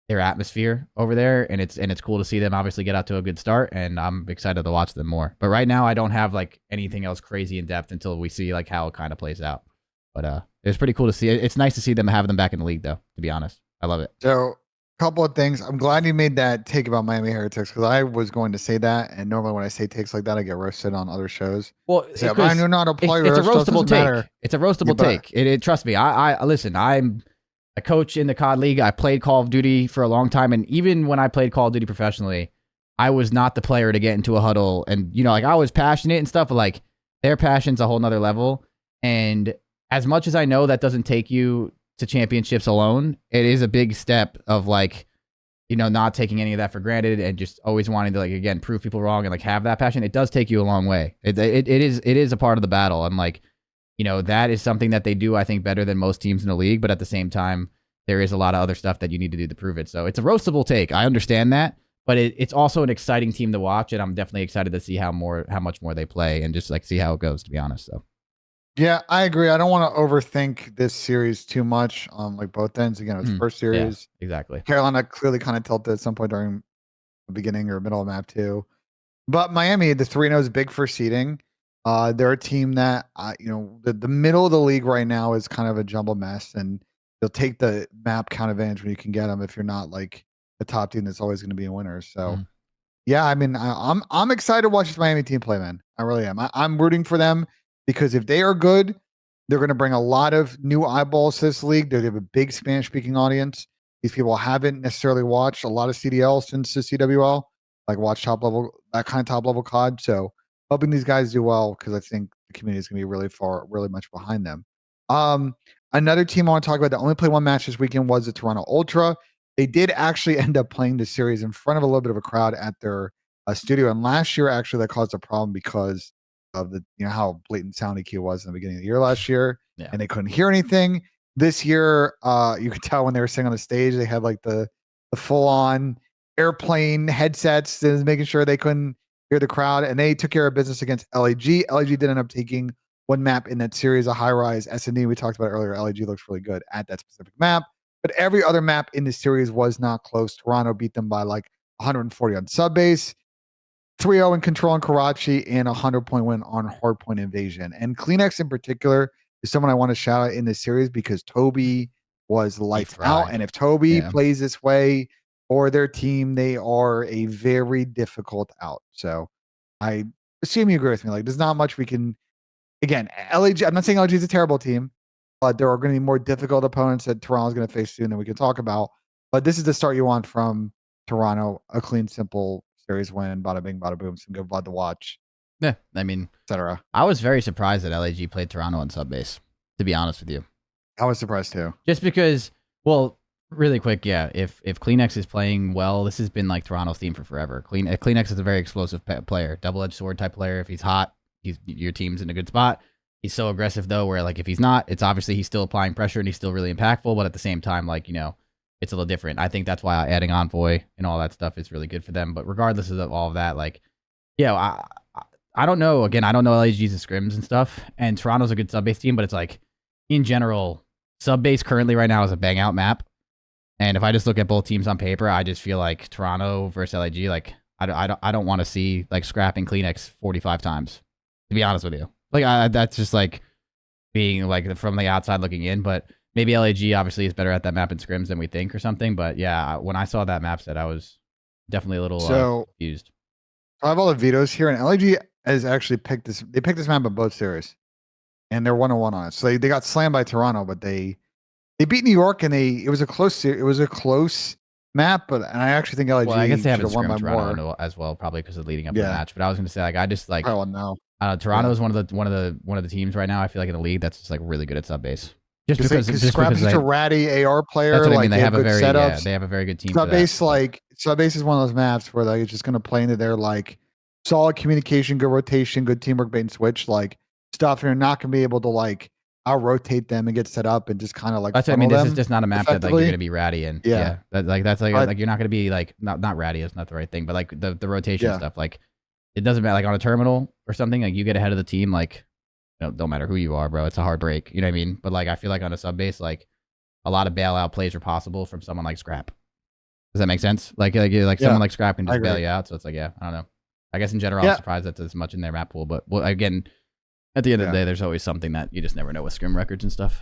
atmosphere over there, and it's cool to see them obviously get out to a good start, and I'm excited to watch them more. But right now I don't have like anything else crazy in depth until we see like how it kind of plays out. But it's pretty cool to see. It's nice to see them having them back in the league though, to be honest. I love it. So couple of things. I'm glad you made that take about Miami Heretics because I was going to say that, and normally when I say takes like that, I get roasted on other shows. Well, so, you're not a player. It's a roastable take. Matter. It's a roastable take. Trust me. I listen. I'm a coach in the COD League. I played Call of Duty for a long time, and even when I played Call of Duty professionally, I was not the player to get into a huddle. And you know, like I was passionate and stuff, but like their passion's a whole nother level. And as much as I know that doesn't take you to championships alone, it is a big step of like, you know, not taking any of that for granted and just always wanting to like, again, prove people wrong and like have that passion. It does take you a long way. It is a part of the battle. And like, you know, that is something that they do, I think, better than most teams in the league. But at the same time, there is a lot of other stuff that you need to do to prove it. So it's a roastable take. I understand that, but it's also an exciting team to watch. And I'm definitely excited to see how much more they play and just like see how it goes, to be honest. So. Yeah, I agree. I don't want to overthink this series too much on like both ends. Again, it was first series. Yeah, exactly. Carolina clearly kind of tilted at some point during the beginning or middle of map 2. But Miami, the 3-0 is big for seeding. They're a team that, you know, the middle of the league right now is kind of a jumble mess, and you'll take the map count advantage when you can get them if you're not like the top team that's always going to be a winner. So, yeah, I mean, I'm excited to watch this Miami team play, man. I really am. I'm rooting for them because if they are good, they're going to bring a lot of new eyeballs to this league. They have a big Spanish-speaking audience. These people haven't necessarily watched a lot of CDL since the CWL, like watch top level, that kind of top level COD. So hoping these guys do well because I think the community is going to be really much behind them. Another team I want to talk about that only played one match this weekend was the Toronto Ultra. They did actually end up playing the series in front of a little bit of a crowd at their studio. And last year, actually, that caused a problem because of the, you know, how blatant sound EQ was in the beginning of the year last year, and they couldn't hear anything. This year, you could tell when they were sitting on the stage, they had like the full on airplane headsets, that was making sure they couldn't hear the crowd, and they took care of business against LAG. LAG did end up taking one map in that series, a high rise S&D. We talked about it earlier. LAG looks really good at that specific map, but every other map in the series was not close. Toronto beat them by like 140 on sub base. 3-0 in control on Karachi, and a 100-point win on Hardpoint Invasion. And Kleenex in particular is someone I want to shout out in this series because Toby was lights out. And if Toby plays this way for their team, they are a very difficult out. So I assume you agree with me. Like, there's not much we can. Again, LAG, I'm not saying LAG is a terrible team, but there are going to be more difficult opponents that Toronto's going to face soon that we can talk about. But this is the start you want from Toronto, a clean, simple series win, bada bing, bada boom, some good blood to watch. Yeah, I mean, etc. I was very surprised that LAG played Toronto on sub base, to be honest with you. I was surprised too. Just because, well, really quick, yeah, if Kleenex is playing well, this has been like Toronto's theme for forever. Kleenex is a very explosive player, double-edged sword type player. If he's hot, your team's in a good spot. He's so aggressive though, where like if he's not, it's obviously he's still applying pressure and he's still really impactful, but at the same time, like, you know, it's a little different. I think that's why adding Envoy and all that stuff is really good for them. But regardless of all of that, like, yeah, I don't know. Again, I don't know LAG's scrims and stuff. And Toronto's a good sub-base team, but it's like, in general, sub-base currently right now is a bang-out map. And if I just look at both teams on paper, I just feel like Toronto versus LAG, like, I don't want to see, like, scrapping Kleenex 45 times, to be honest with you. Like, that's just, like, being, like, from the outside looking in. But maybe LAG obviously is better at that map in scrims than we think or something. But, yeah, when I saw that map set, I was definitely a little confused. I have all the vetoes here, and LAG has actually picked this. They picked this map in both series, and they're 1-1 on it. So they got slammed by Toronto, but they beat New York, and it was a close map. But and I actually think LAG I guess they haven't won by Toronto more as well, probably because of leading up to the match. But I was going to say, like, I just like no. Toronto is one of the teams right now. I feel like in the league that's just like really good at sub base. Just because Scrappy's a ratty AR player. That's what like, I mean. They have a very setups. They have a very good team. Sub base is one of those maps where like it's just going to play into their like solid communication, good rotation, good teamwork, bait and switch, like stuff. You're not going to be able to like out rotate them and get set up and just kind of like. That's what I mean. This is just not a map that like you're going to be ratty in. Yeah. That's like you're not going to be like not ratty is not the right thing, but like the rotation stuff. Like it doesn't matter. Like on a terminal or something, like you get ahead of the team, like. Don't matter who you are, bro. It's a hard break. You know what I mean? But like, I feel like on a sub base, like a lot of bailout plays are possible from someone like Scrap. Does that make sense? Like someone like Scrap can just bail you out. So it's like, yeah, I don't know. I guess in general, I'm surprised that's as much in their map pool. But well, again, at the end of the day, there's always something that you just never know with scrim records and stuff.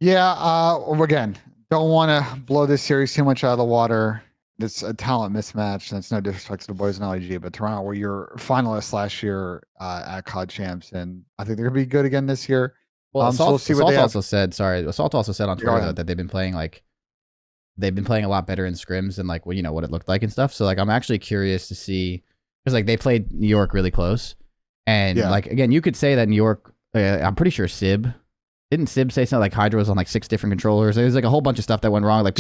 Yeah. Again, don't want to blow this series too much out of the water. It's a talent mismatch. That's no disrespect to the boys in LAG, but Toronto were your finalists last year at COD champs, and I think they're gonna be good again this year. Well, Assault also said on Twitter that they've been playing a lot better in scrims and like what it looked like and stuff. So like I'm actually curious to see because like they played New York really close, and like again you could say that New York. I'm pretty sure didn't Sib say something like Hydra was on like 6 different controllers. There was like a whole bunch of stuff that went wrong. Like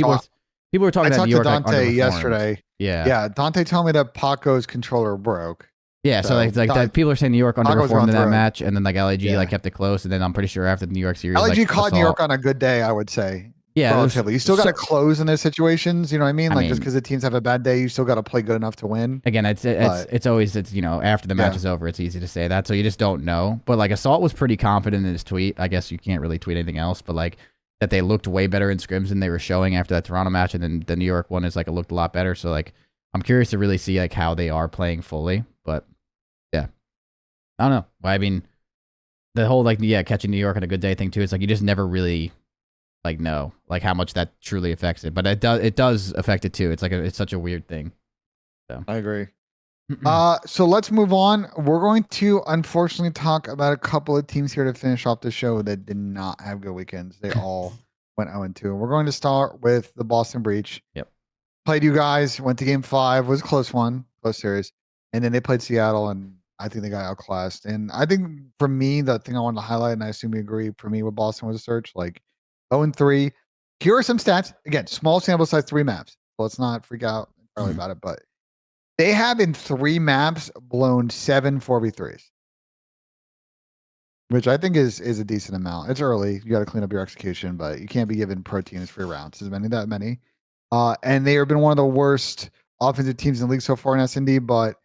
people were talking about New York. I talked to Dante yesterday. Yeah. Dante told me that Paco's controller broke. Yeah, so like that people are saying New York underperformed in that match, and then like LAG like kept it close, and then I'm pretty sure after the New York series, LAG caught New York on a a good day, I would say. Yeah, relatively. You still got to close in those situations. You know what I mean? Like just because the teams have a bad day, you still got to play good enough to win. Again, it's always after the match is over, it's easy to say that, so you just don't know. But like Assault was pretty confident in his tweet. I guess you can't really tweet anything else, but like. That they looked way better in scrims than they were showing after that Toronto match, and then the New York one is like it looked a lot better. So like, I'm curious to really see like how they are playing fully. But yeah, I don't know. I mean, the whole like catching New York on a good day thing too. It's like you just never really like know like how much that truly affects it, but it does affect it too. It's like it's such a weird thing. So I agree. So let's move on. We're going to unfortunately talk about a couple of teams here to finish off the show that did not have good weekends. They all went 0-2. And we're going to start with the Boston Breach. Yep. Played you guys, went to game 5, was a close series. And then they played Seattle, and I think they got outclassed. And I think for me, the thing I wanted to highlight, and I assume you agree, for me with Boston was a search, like 0-3. Here are some stats. Again, small sample size, 3 maps. So let's not freak out entirely about it, but they have in 3 maps blown 7 4v3s. which I think is a decent amount. It's early. You got to clean up your execution, but you can't be given proteins for rounds. As many that many. And they have been one of the worst offensive teams in the league so far in S&D, but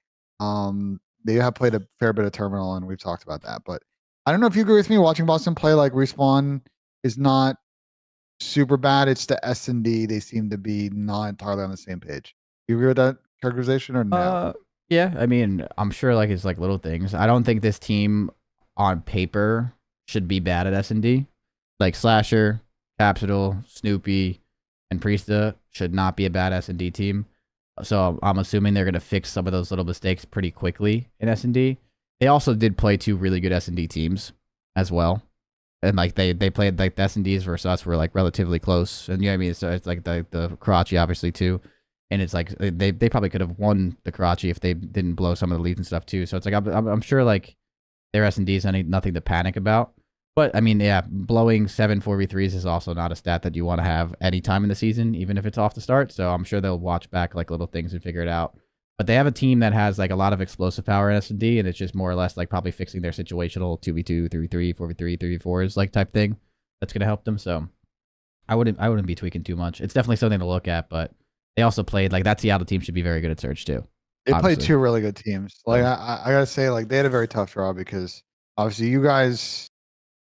they have played a fair bit of terminal, and we've talked about that. But I don't know if you agree with me. Watching Boston play, like Respawn is not super bad. It's the S&D. They seem to be not entirely on the same page. You agree with that characterization or no? Yeah. I mean, I'm sure like it's like little things. I don't think this team on paper should be bad at S&D. Like Slasher, Capsule, Snoopy, and Priesta should not be a bad S&D team. So I'm assuming they're gonna fix some of those little mistakes pretty quickly in S&D. They also did play two really good S&D teams as well. And like they played like the S&Ds versus us were like relatively close. And you know what I mean? So it's like the Karachi obviously too. And it's like they probably could have won the Karachi if they didn't blow some of the leads and stuff too. So it's like I'm sure like their S&Ds nothing to panic about. But I mean, yeah, blowing 7 4v3s is also not a stat that you want to have any time in the season, even if it's off the start. So I'm sure they'll watch back like little things and figure it out. But they have a team that has like a lot of explosive power in S&D, and it's just more or less like probably fixing their situational 2v2, 3v3, 4v3, 3v4s like type thing that's gonna help them. So I wouldn't be tweaking too much. It's definitely something to look at, but they also played like that Seattle team should be very good at Surge too. They played Obviously. two really good teams. Like I gotta say, like they had a very tough draw because obviously you guys,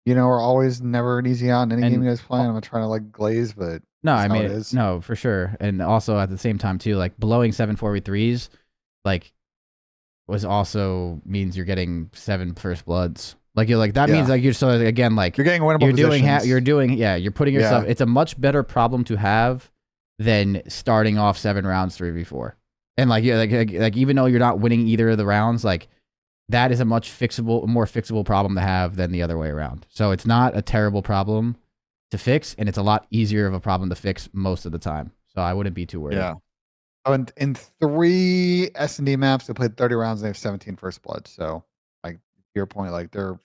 are always never an easy out in any game you guys play. I'm not trying to like glaze, but no, that's I how mean it is. no, for sure. And also at the same time too, like blowing 7 4v3s, like was also means you're getting 7 first bloods. Like you're like that means like you're so again like you're getting winnable you're doing positions. you're putting yourself. It's a much better problem to have than starting off 7 rounds 3v4. And like yeah, like even though you're not winning either of the rounds, like that is a much more fixable problem to have than the other way around. So it's not a terrible problem to fix, and it's a lot easier of a problem to fix most of the time. So I wouldn't be too worried. Yeah. Oh, and in 3 S&D maps, they played 30 rounds and they have 17 first blood. So, like your point, like they're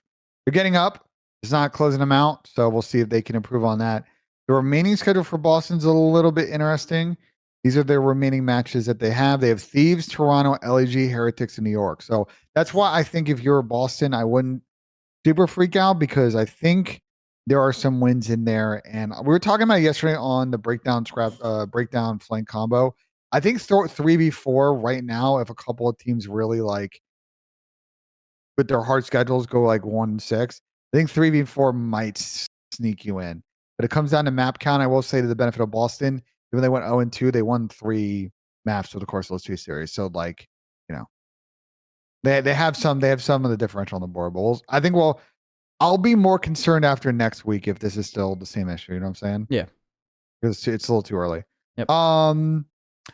getting up. It's not closing them out. So we'll see if they can improve on that. The remaining schedule for Boston's a little bit interesting. These are their remaining matches that they have. They have Thieves, Toronto, LAG, Heretics, and New York. So that's why I think if you're Boston, I wouldn't super freak out because I think there are some wins in there. And we were talking about it yesterday on the breakdown flank combo. I think 3v4 right now, if a couple of teams really like with their hard schedules go like 1-6, I think 3v4 might sneak you in. But it comes down to map count. I will say to the benefit of Boston, even they went 0-2, they won 3 maps over the course of those 2 series. So like, they have some of the differential on the board. But I think I'll be more concerned after next week if this is still the same issue. You know what I'm saying? Yeah. Because it's a little too early. Yep.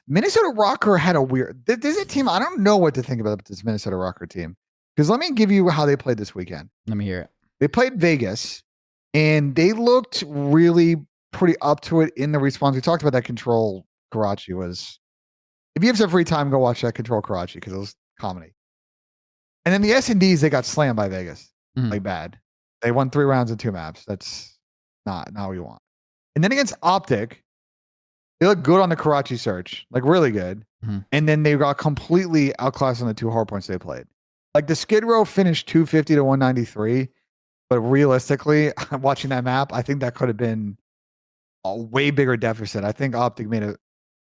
Minnesota ROKKR had a weird. There's a team I don't know what to think about this Minnesota ROKKR team. Because let me give you how they played this weekend. Let me hear it. They played Vegas, and they looked really pretty up to it in the response. We talked about that control Karachi was. If you have some free time, go watch that control Karachi because it was comedy. And then the S&Ds, they got slammed by Vegas. Like bad. They won 3 rounds and 2 maps. That's not what you want. And then against OpTic, they look good on the Karachi search, like really good. And then they got completely outclassed on the 2 hard points they played. Like the Skid Row finished 250 to 193, but realistically, watching that map, I think that could have been a way bigger deficit. I think OpTic made a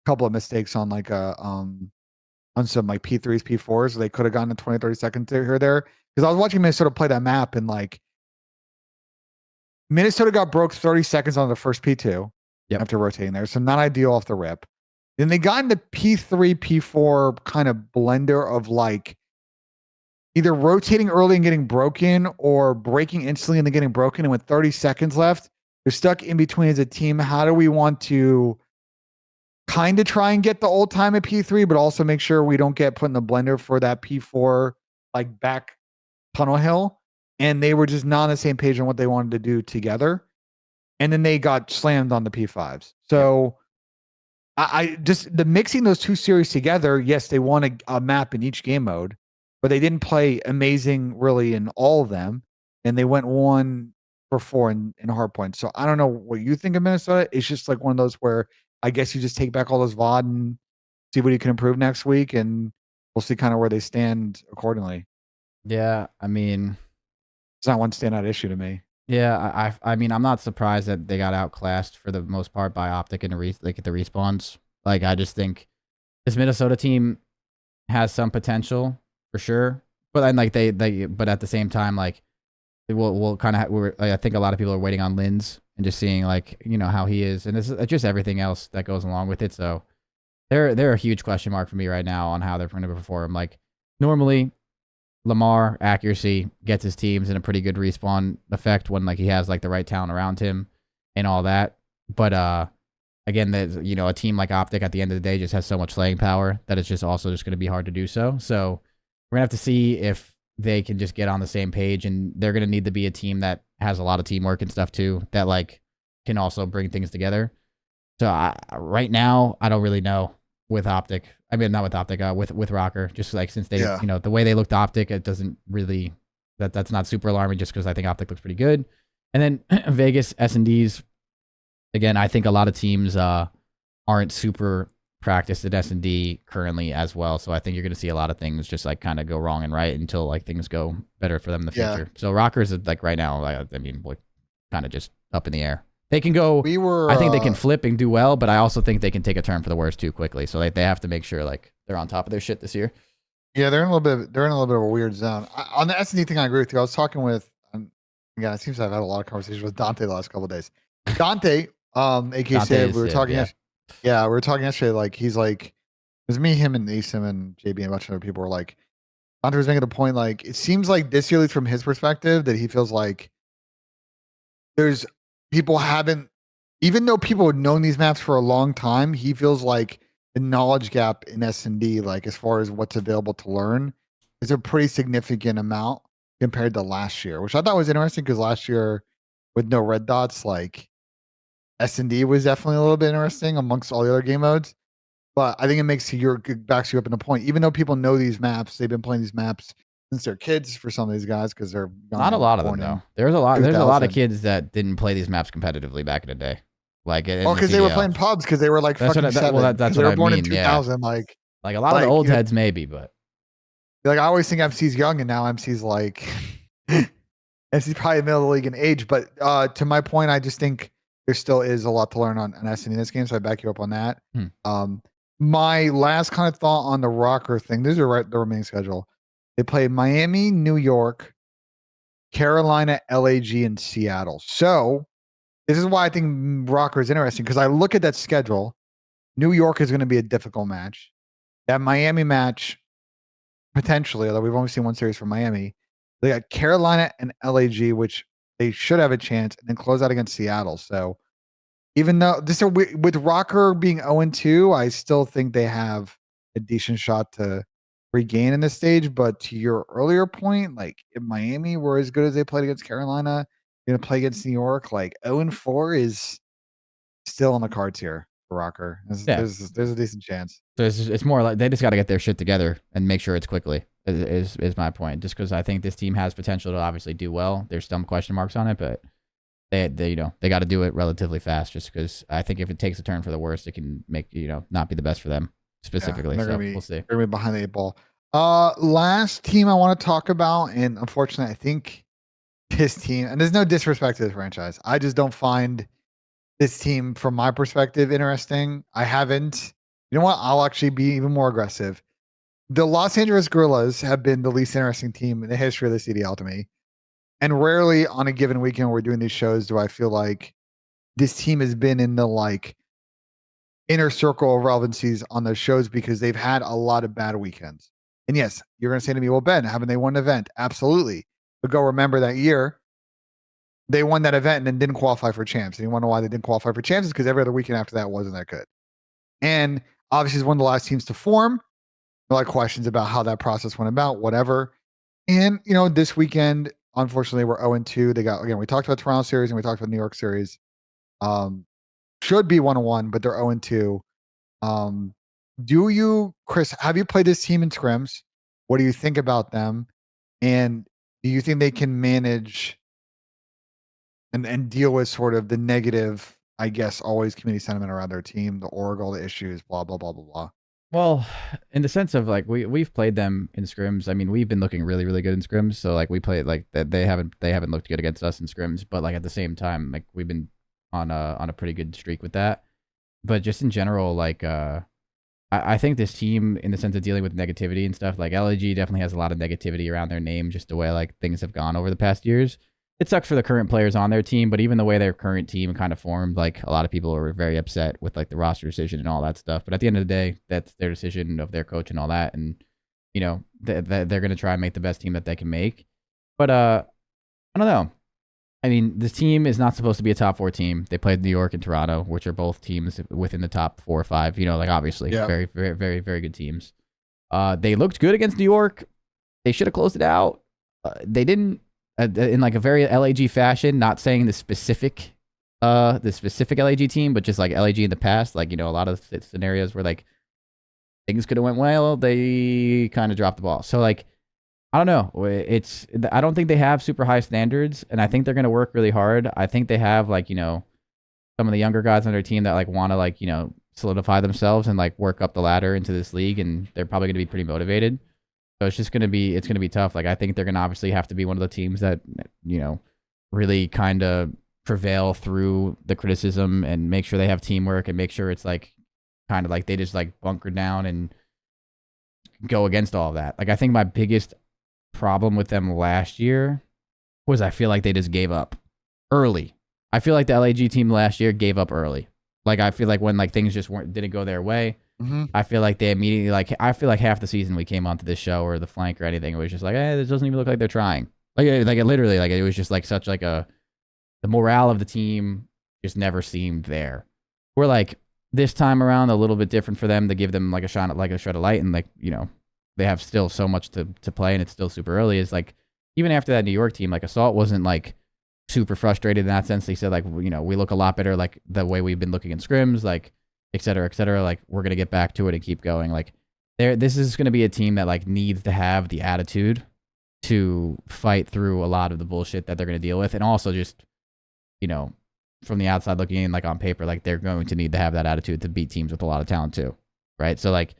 couple of mistakes on like on some like P3s, P4s. They could have gotten a 20, 30 seconds here or there. Because I was watching Minnesota play that map and like Minnesota got broke 30 seconds on the first P2 after rotating there. So not ideal off the rip. Then they got into P3, P4 kind of blender of like either rotating early and getting broken or breaking instantly and then getting broken. And with 30 seconds left, they're stuck in between as a team. How do we want to kind of try and get the old time at P3, but also make sure we don't get put in the blender for that P4 like back tunnel hill? And they were just not on the same page on what they wanted to do together. And then they got slammed on the P5s. So I just the mixing those 2 series together, yes, they won a map in each game mode, but they didn't play amazing really in all of them. And they went 1 for 4 in hard points. So I don't know what you think of Minnesota. It's just like one of those where I guess you just take back all those VOD and see what you can improve next week, and we'll see kind of where they stand accordingly. Yeah, I mean, It's not one standout issue to me. Yeah, I mean, I'm not surprised that they got outclassed for the most part by OpTic and the respawns. Like, I just think this Minnesota team has some potential for sure, but then like but at the same time, like we'll kind of I think a lot of people are waiting on Linz and just seeing like how he is, and it's just everything else that goes along with it. So they're a huge question mark for me right now on how they're going to perform. Like normally, Lamar accuracy gets his teams in a pretty good respawn effect when like he has like the right talent around him and all that. But again, there's a team like OpTic at the end of the day just has so much slaying power that it's just also just going to be hard to do so. So we're gonna have to see if they can just get on the same page, and they're gonna need to be a team that has a lot of teamwork and stuff too, that like can also bring things together. So right now, I don't really know with OpTic. I mean, not with OpTic, with ROKKR. Just like since they, the way they looked OpTic, it doesn't really that's not super alarming. Just because I think OpTic looks pretty good. And then Vegas S&Ds. Again, I think a lot of teams aren't super practiced at S&D currently as well. So I think you're going to see a lot of things just like kind of go wrong and right until like things go better for them in the future. So ROKKR's like right now, I mean, like, kind of just up in the air. They can go. I think they can flip and do well, but I also think they can take a turn for the worse too quickly. So they have to make sure like they're on top of their shit this year. Yeah, they're in a little bit of a weird zone. On the S&D thing, I agree with you. I was talking with, it seems I've had a lot of conversations with Dante the last couple of days. Dante, aka we were talking. We were talking yesterday. Like he's like, it was me, him, and Nissim and JB and a bunch of other people were like, Dante was making the point like it seems like this year, at least from his perspective, that he feels like there's people haven't, even though people have known these maps for a long time, he feels like the knowledge gap in S&D, like as far as what's available to learn, is a pretty significant amount compared to last year, which I thought was interesting because last year with no red dots, like S&D was definitely a little bit interesting amongst all the other game modes. But I think it backs you up in the point. Even though people know these maps, they've been playing these maps since they're kids for some of these guys because they're not a lot of them though. There's a lot of kids that didn't play these maps competitively back in the day. Like because they were playing pubs because they were like fucking 7. That's they what were born I mean. in 2000. Yeah. Like a lot of the old heads maybe, but like I always think MC's young and now MC's like MC's probably middle of the league in age. But to my point, I just think there still is a lot to learn on S&D in this game, so I back you up on that. My last kind of thought on the ROKKR thing. These are the remaining schedule. They play Miami, New York, Carolina, LAG, and Seattle. So this is why I think ROKKR is interesting because I look at that schedule. New York is going to be a difficult match. That Miami match, potentially, although we've only seen one series from Miami, they got Carolina and LAG, which they should have a chance, and then close out against Seattle. So even though with ROKKR being 0-2, I still think they have a decent shot to regain in this stage. But to your earlier point, like if Miami were as good as they played against Carolina, going to play against New York, like 0-4 is still on the cards here for ROKKR. There's a decent chance. So it's more like they just got to get their shit together and make sure it's quickly. Is my point? Just because I think this team has potential to obviously do well. There's some question marks on it, but they got to do it relatively fast. Just because I think if it takes a turn for the worst, it can make not be the best for them specifically. So we'll see. They're gonna be behind the 8 ball. Last team I want to talk about, and unfortunately, I think this team, and there's no disrespect to the franchise, I just don't find this team, from my perspective, interesting. I haven't. You know what? I'll actually be even more aggressive. The Los Angeles Guerillas have been the least interesting team in the history of the CDL to me. And rarely on a given weekend when we're doing these shows do I feel like this team has been in the like inner circle of relevancies on those shows because they've had a lot of bad weekends. And yes, you're going to say to me, well, Ben, haven't they won an event? Absolutely. But go remember that year, they won that event and then didn't qualify for champs. And you want to know why they didn't qualify for champs? Is because every other weekend after that wasn't that good. And obviously, it's one of the last teams to form. A lot of questions about how that process went about, whatever. And, this weekend, unfortunately, we're 0-2. They got, again, we talked about Toronto series and we talked about New York series. Should be 1-1, but they're 0-2. Chris, have you played this team in scrims? What do you think about them? And do you think they can manage and deal with sort of the negative, I guess, always community sentiment around their team, the org, all the issues, blah, blah, blah, blah, blah? Well, in the sense of like we've played them in scrims. I mean, we've been looking really really good in scrims. So like we played like they haven't looked good against us in scrims. But like at the same time, like we've been on a pretty good streak with that. But just in general, like I think this team, in the sense of dealing with negativity and stuff, like LAG definitely has a lot of negativity around their name, just the way like things have gone over the past years. It sucks for the current players on their team, but even the way their current team kind of formed, like a lot of people are very upset with like the roster decision and all that stuff. But at the end of the day, that's their decision of their coach and all that, and you know they're going to try and make the best team that they can make. But I don't know. I mean, this team is not supposed to be a top 4 team. They played New York and Toronto, which are both teams within the top 4 or 5. You know, like obviously very, very, very, very good teams. They looked good against New York. They should have closed it out. They didn't in like a very LAG fashion. Not saying the specific LAG team, but just like LAG in the past. Like, you know, a lot of scenarios where like things could have went well. They kind of dropped the ball. So like, I don't know. I don't think they have super high standards, and I think they're going to work really hard. I think they have like, you know, some of the younger guys on their team that like want to like, you know, solidify themselves and like work up the ladder into this league, and they're probably going to be pretty motivated. So it's going to be tough. Like I think they're going to obviously have to be one of the teams that, you know, really kind of prevail through the criticism and make sure they have teamwork and make sure it's like kind of like they just like bunker down and go against all of that. Like I think my biggest problem with them last year was I feel like they just gave up early. I feel like the LAG team last year gave up early. Like I feel like when like things just didn't go their way, I feel like they immediately like I feel like half the season we came onto this show or the flank or anything, it was just like, this doesn't even look like they're trying. Like it literally like it was just like such like the morale of the team just never seemed there. We're like this time around a little bit different for them to give them like a shot like a shred of light, and like, you know, they have still so much to play and it's still super early. Is like even after that New York team, like Assault wasn't like super frustrated in that sense. They said like, you know, we look a lot better like the way we've been looking in scrims, like et cetera, et cetera. Like we're gonna get back to it and keep going. Like this is gonna be a team that like needs to have the attitude to fight through a lot of the bullshit that they're gonna deal with, and also just, you know, from the outside looking in, like on paper, like they're going to need to have that attitude to beat teams with a lot of talent too, right? So like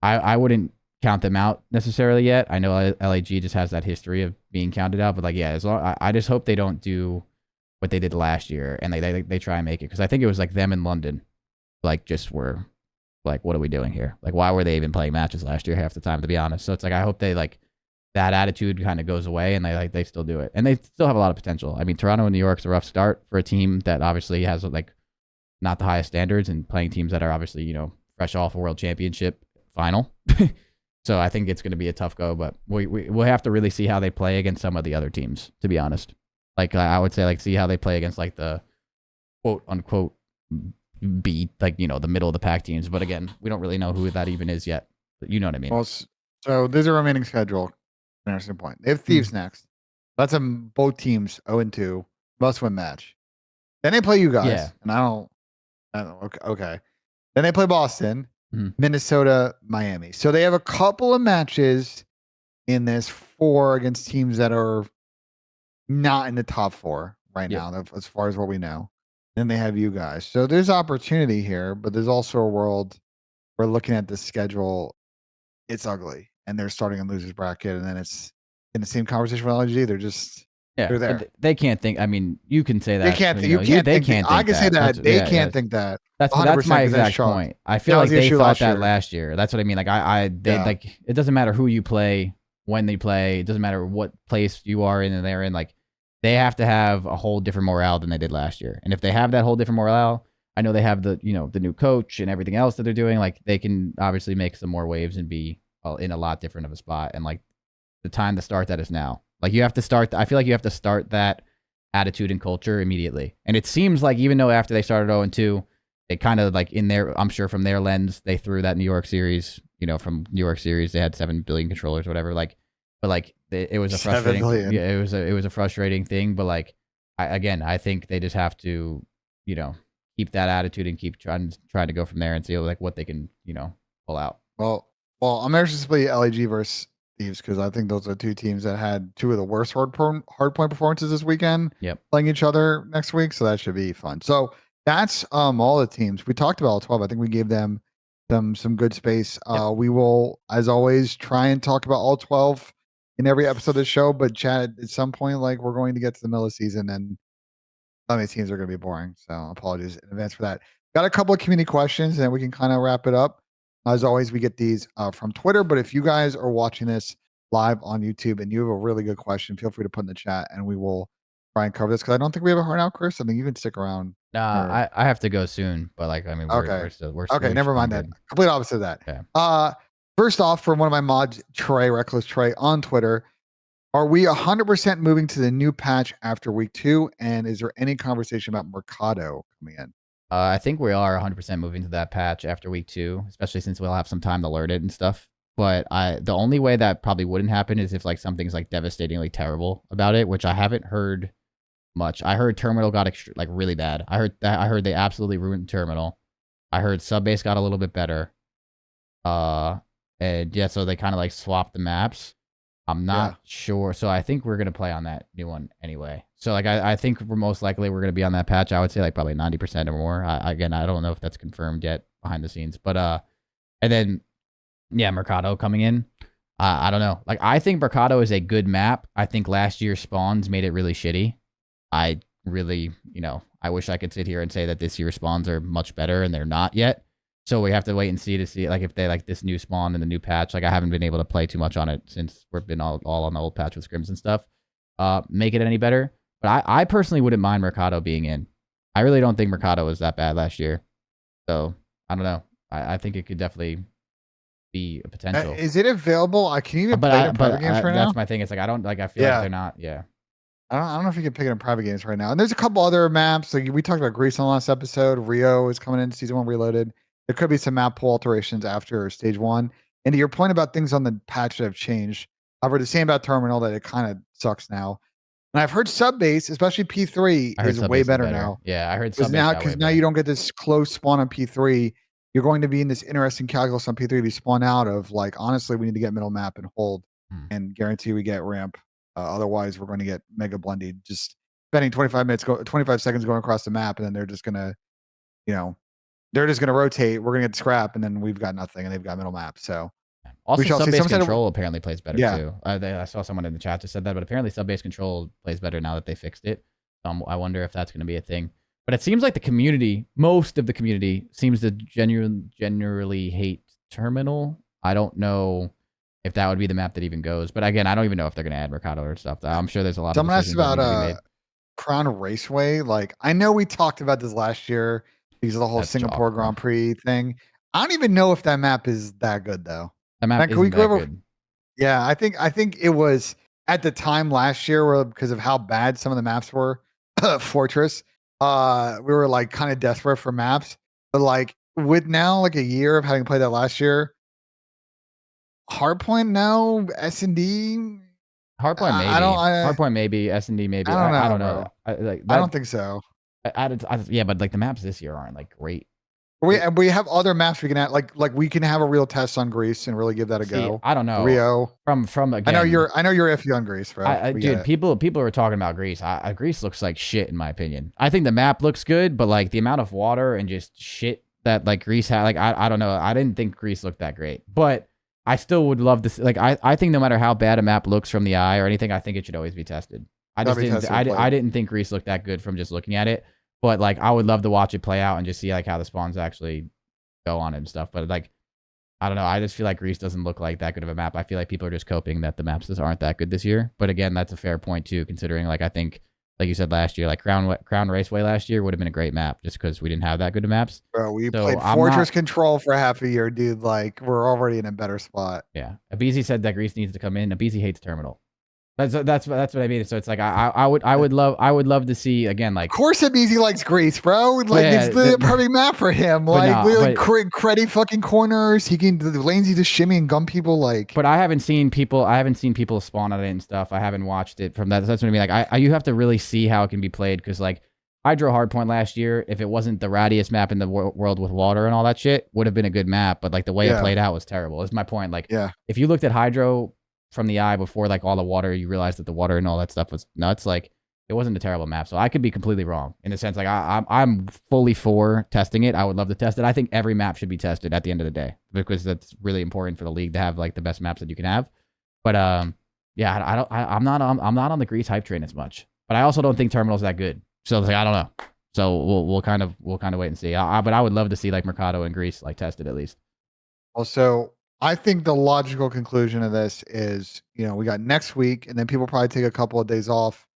I wouldn't count them out necessarily yet. I know LAG just has that history of being counted out, but like, yeah, as long, I just hope they don't do what they did last year and they try and make it, because I think it was like them in London, like just were like, what are we doing here? Like, why were they even playing matches last year half the time, to be honest? So it's like I hope they like that attitude kind of goes away and they still do it, and they still have a lot of potential. I mean, Toronto and New York's a rough start for a team that obviously has like not the highest standards and playing teams that are obviously, you know, fresh off a world championship final. So I think it's going to be a tough go, but we'll have to really see how they play against some of the other teams, to be honest. Like I would say, like see how they play against like the quote unquote B, like, you know, the middle of the pack teams. But again, we don't really know who that even is yet. But you know what I mean? Well, so there's a remaining schedule. Interesting point. They have Thieves next. That's both teams 0-2 must-win match. Then they play you guys, and I don't. Okay. Then they play Boston, Minnesota, Miami. So they have a couple of matches in this 4 against teams that are not in the top 4 right now, as far as what we know. Then they have you guys. So there's opportunity here, but there's also a world where looking at the schedule, it's ugly, and they're starting a losers bracket, and then it's in the same conversation with LG. They're just they're there. But they can't think. I mean, you can say that. They can't. You can't. They can't. I can say that they can't think that. That's my exact point. I feel like they thought that last year. That's what I mean. Like like it doesn't matter who you play, when they play. It doesn't matter what place you are in and they're in. Like they have to have a whole different morale than they did last year. And if they have that whole different morale, I know they have the, you know, the new coach and everything else that they're doing. Like they can obviously make some more waves and be in a lot different of a spot. And like the time to start that is now. Like you have to start. I feel like you have to start that attitude and culture immediately. And it seems like even though after they started 0-2, they kind of like in their, I'm sure from their lens, they threw that New York series. You know, from New York series, they had 7 billion controllers, whatever. Like, but like it was a frustrating. Yeah, it was a frustrating thing. But like, I think they just have to, you know, keep that attitude and keep trying to go from there and see like what they can, you know, pull out. Well, I'm anxious to play LAG versus Thieves, because I think those are 2 teams that had 2 of the worst hard point performances this weekend. Playing each other next week, so that should be fun. So that's all the teams we talked about. 12. I think we gave them some good space. We will, as always, try and talk about all 12 in every episode of the show. But Chad, at some point, like we're going to get to the middle of the season, and some of these teams are going to be boring. So apologies in advance for that. Got a couple of community questions, and we can kind of wrap it up. As always, we get these from Twitter. But if you guys are watching this live on YouTube and you have a really good question, feel free to put in the chat, and we will try and cover this because I don't think we have a hard out, Chris. I think you can stick around. Nah, I have to go soon, but like I mean, we're still okay. Never mind that. Complete opposite of that. Okay. First off, from one of my mods, Trey, Reckless Trey on Twitter, are we 100% moving to the new patch after week 2? And is there any conversation about Mercado coming in? I think we are 100% moving to that patch after week 2, especially since we'll have some time to learn it and stuff. But the only way that probably wouldn't happen is if like something's like devastatingly terrible about it, which I haven't heard much. I heard Terminal got like really bad. I heard they absolutely ruined Terminal. I heard Subbase got a little bit better. And yeah, so they kind of like swapped the maps. I'm not sure. So I think we're going to play on that new one anyway. So like I think we're most likely we're going to be on that patch. I would say like probably 90% or more. Again, I don't know if that's confirmed yet behind the scenes. But and then yeah, Mercado coming in. I don't know. Like I think Mercado is a good map. I think last year's spawns made it really shitty. I really, I wish I could sit here and say that this year's spawns are much better, and they're not yet. So we have to wait and see like if they like this new spawn and the new patch. Like I haven't been able to play too much on it since we've been all on the old patch with scrims and stuff. Make it any better. But I personally wouldn't mind Mercado being in. I really don't think Mercado was that bad last year. So I don't know. I think it could definitely be a potential. Is it available? I can even play it in private games right now. That's my thing. It's like I feel like they're not. Yeah. I don't know if you can pick it in private games right now. And there's a couple other maps. Like we talked about Greece on the last episode. Rio is coming in season 1 reloaded. There could be some map pool alterations after stage 1. And to your point about things on the patch that have changed, I've heard the same about Terminal that it kind of sucks now. And I've heard Subbase, especially P3, is way better now. Yeah, I heard Subbase because now you don't get this close spawn on P3. You're going to be in this interesting calculus on P3 to spawn out of like, honestly, we need to get middle map and hold and guarantee we get ramp. Otherwise, we're going to get mega blended. Just spending 25 seconds going across the map, and then they're just gonna, they're just gonna rotate. We're gonna get scrap, and then we've got nothing, and they've got middle map. So also, sub-base control apparently plays better too. I saw someone in the chat just said that, but apparently sub-base control plays better now that they fixed it. I wonder if that's going to be a thing. But it seems like the community, most of the community, seems to generally hate Terminal. I don't know if that would be the map that even goes. But again, I don't even know if they're going to add Mercado or stuff. I'm sure there's a lot Someone of asked about Crown Raceway. Like, I know we talked about this last year because of the whole Singapore Grand Prix thing. I don't even know if that map is that good, though. That map isn't that good. Yeah, I think it was at the time last year because of how bad some of the maps were. Fortress. We were like kind of desperate for maps. But like with now like a year of having played that last year, Hardpoint now, S&D. Hardpoint maybe. Hardpoint maybe. S&D maybe. I don't know. I don't think so. Yeah, but like the maps this year aren't like great. We have other maps we can add. Like we can have a real test on Greece and really give that a go. I don't know. Rio. From again. I know you're iffy on Greece, bro. Dude, people are talking about Greece. Greece looks like shit in my opinion. I think the map looks good, but like the amount of water and just shit that like Greece had, like I don't know. I didn't think Greece looked that great, but I still would love to see, like I think no matter how bad a map looks from the eye or anything, I think it should always be tested. I didn't think Greece looked that good from just looking at it, but like I would love to watch it play out and just see like how the spawns actually go on it and stuff. But like I don't know, I just feel like Greece doesn't look like that good of a map. I feel like people are just coping that the maps just aren't that good this year. But again, that's a fair point too, considering like I think like you said last year, like Crown Raceway last year would have been a great map just because we didn't have that good of maps. Bro, we played Fortress Control for half a year, dude. Like we're already in a better spot. Yeah, Abizi said that Greece needs to come in. Abizi hates Terminal. That's what I mean. So it's like I would love to see again. Like, of course, Abizi likes Greece, bro. Like it's the perfect map for him. Like cruddy fucking corners. He can the lanes he just shimmy and gun people. Like, but I haven't seen people spawn on it and stuff. I haven't watched it from that. That's what I mean. Like, you have to really see how it can be played because like Hydro Hardpoint last year, if it wasn't the rattiest map in the world with water and all that shit, would have been a good map. But like the way it played out was terrible. Is my point. Like, if you looked at Hydro from the eye before like all the water, you realized that the water and all that stuff was nuts. Like It wasn't a terrible map, so I could be completely wrong in the sense like I'm fully for testing it. I would love to test it. I think every map should be tested at the end of the day because that's really important for the league to have like the best maps that you can have. But yeah, I'm not on the Greece hype train as much. But I also don't think Terminal's that good. So it's like I don't know. So we'll kind of wait and see. But I would love to see like Mercado and Greece like tested at least. Also, I think the logical conclusion of this is, we got next week, and then people probably take a couple of days off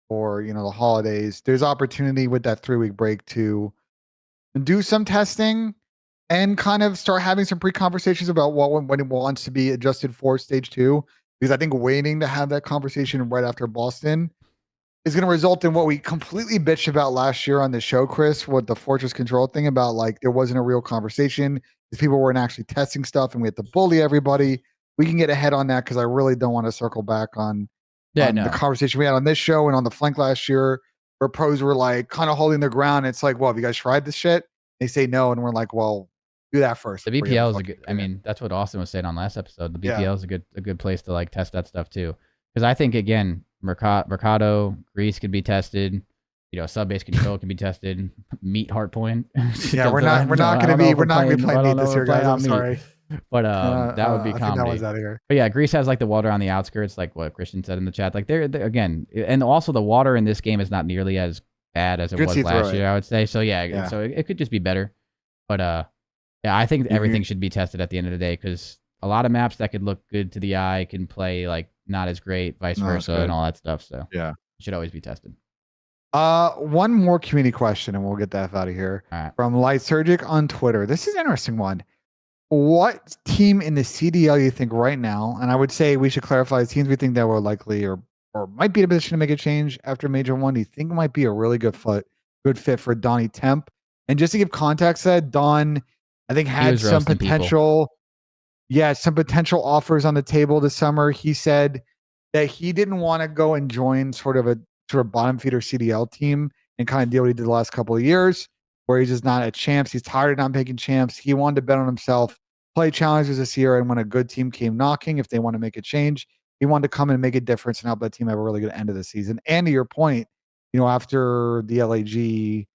for, the holidays. There's opportunity with that 3-week break to do some testing and kind of start having some pre-conversations about when it wants to be adjusted for stage 2. Because I think waiting to have that conversation right after Boston is going to result in what we completely bitched about last year on the show, Chris, with the Fortress Control thing about like there wasn't a real conversation because people weren't actually testing stuff and we had to bully everybody. We can get ahead on that because I really don't want to circle back on the conversation we had on this show and on the flank last year where pros were like kind of holding their ground. It's like, well, have you guys tried this shit? They say no. And we're like, well, do that first. The BPL is a good, I mean, that's what Austin was saying on last episode. The BPL is a good place to like test that stuff too. Because I think, again, Mercado, Greece could be tested. Sub base control can be tested. Meat Hardpoint. Yeah, we're not going to be playing Meat this year, guys. I'm sorry. But that would be comedy. That one's out of here. But yeah, Greece has like the water on the outskirts, like what Christian said in the chat. Like they're again, and also the water in this game is not nearly as bad as it was last year, I would say. So yeah. So it could just be better. But yeah, I think everything should be tested at the end of the day because a lot of maps that could look good to the eye can play like not as great, vice versa, and all that stuff. So yeah, it should always be tested. One more community question, and we'll get that out of here. All right. From Lightsurgic on Twitter. This is an interesting one. What team in the CDL you think right now? And I would say we should clarify teams we think that were likely or might be in a position to make a change after Major 1. Do you think might be a really good fit for Donny Temp? And just to give context, Don, I think had some potential. People. Yeah, some potential offers on the table this summer. He said that he didn't want to go and join sort of bottom feeder CDL team and kind of deal what he did the last couple of years, where he's just not at champs. He's tired of not making champs. He wanted to bet on himself, play challenges this year, and when a good team came knocking, if they want to make a change, he wanted to come and make a difference and help that team have a really good end of the season. And to your point, after the LAG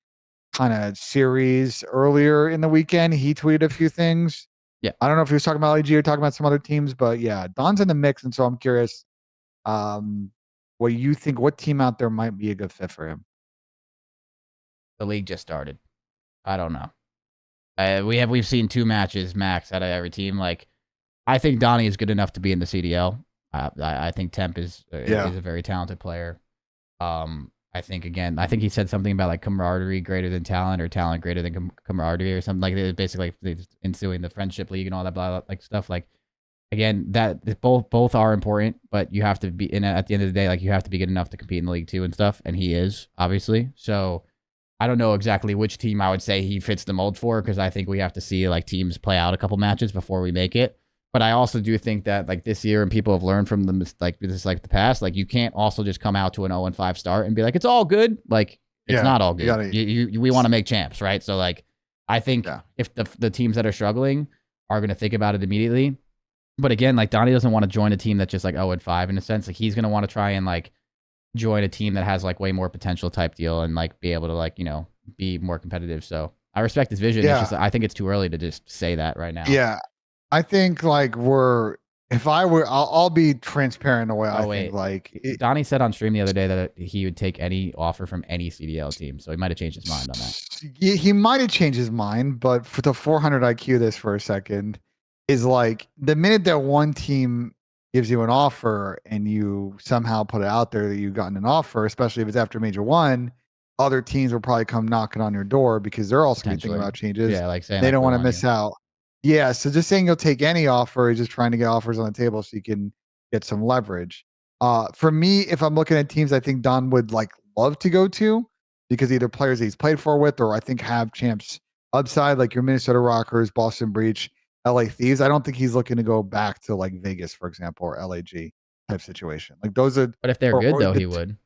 kind of series earlier in the weekend, he tweeted a few things. Yeah. I don't know if he was talking about LAG or talking about some other teams, but yeah, Don's in the mix. And so I'm curious what you think, what team out there might be a good fit for him? The league just started. I don't know. We've seen 2 matches max out of every team. Like, I think Donny is good enough to be in the CDL. I think Temp is a very talented player. I think he said something about like camaraderie greater than talent or talent greater than camaraderie or something, like basically ensuing the friendship league and all that blah like stuff. Like, again, that both are important, but you have to be at the end of the day, like you have to be good enough to compete in the league too and stuff. And he is, obviously. So I don't know exactly which team I would say he fits the mold for, because I think we have to see like teams play out a couple matches before we make it. But I also do think that like this year, and people have learned from them like the past, like you can't also just come out to an 0-5 start and be like, it's all good. Like it's not all good. We want to make champs, right? So like I think if the teams that are struggling are going to think about it immediately. But again, like Donny doesn't want to join a team that's just like 0-5 in a sense. Like he's going to want to try and like join a team that has like way more potential type deal and like be able to like, be more competitive. So I respect his vision. It's just, I think it's too early to just say that right now. Yeah. I think like I'll be transparent the way think like Donny said on stream the other day that he would take any offer from any CDL team. So he might have changed his mind on that. He might have changed his mind, but for the 400 IQ this for a second is like the minute that one team gives you an offer and you somehow put it out there that you've gotten an offer, especially if it's after Major 1, other teams will probably come knocking on your door because they're also thinking about changes. Yeah, like saying they don't want to miss out. Yeah, so just saying you'll take any offer is just trying to get offers on the table so you can get some leverage. For me, if I'm looking at teams I think Don would like love to go to, because either players that he's played for with or I think have champs upside, like your Minnesota ROKKRs, Boston Breach, LA Thieves. I don't think he's looking to go back to like Vegas, for example, or LAG type situation. Like those are. But if they're good, though, he would.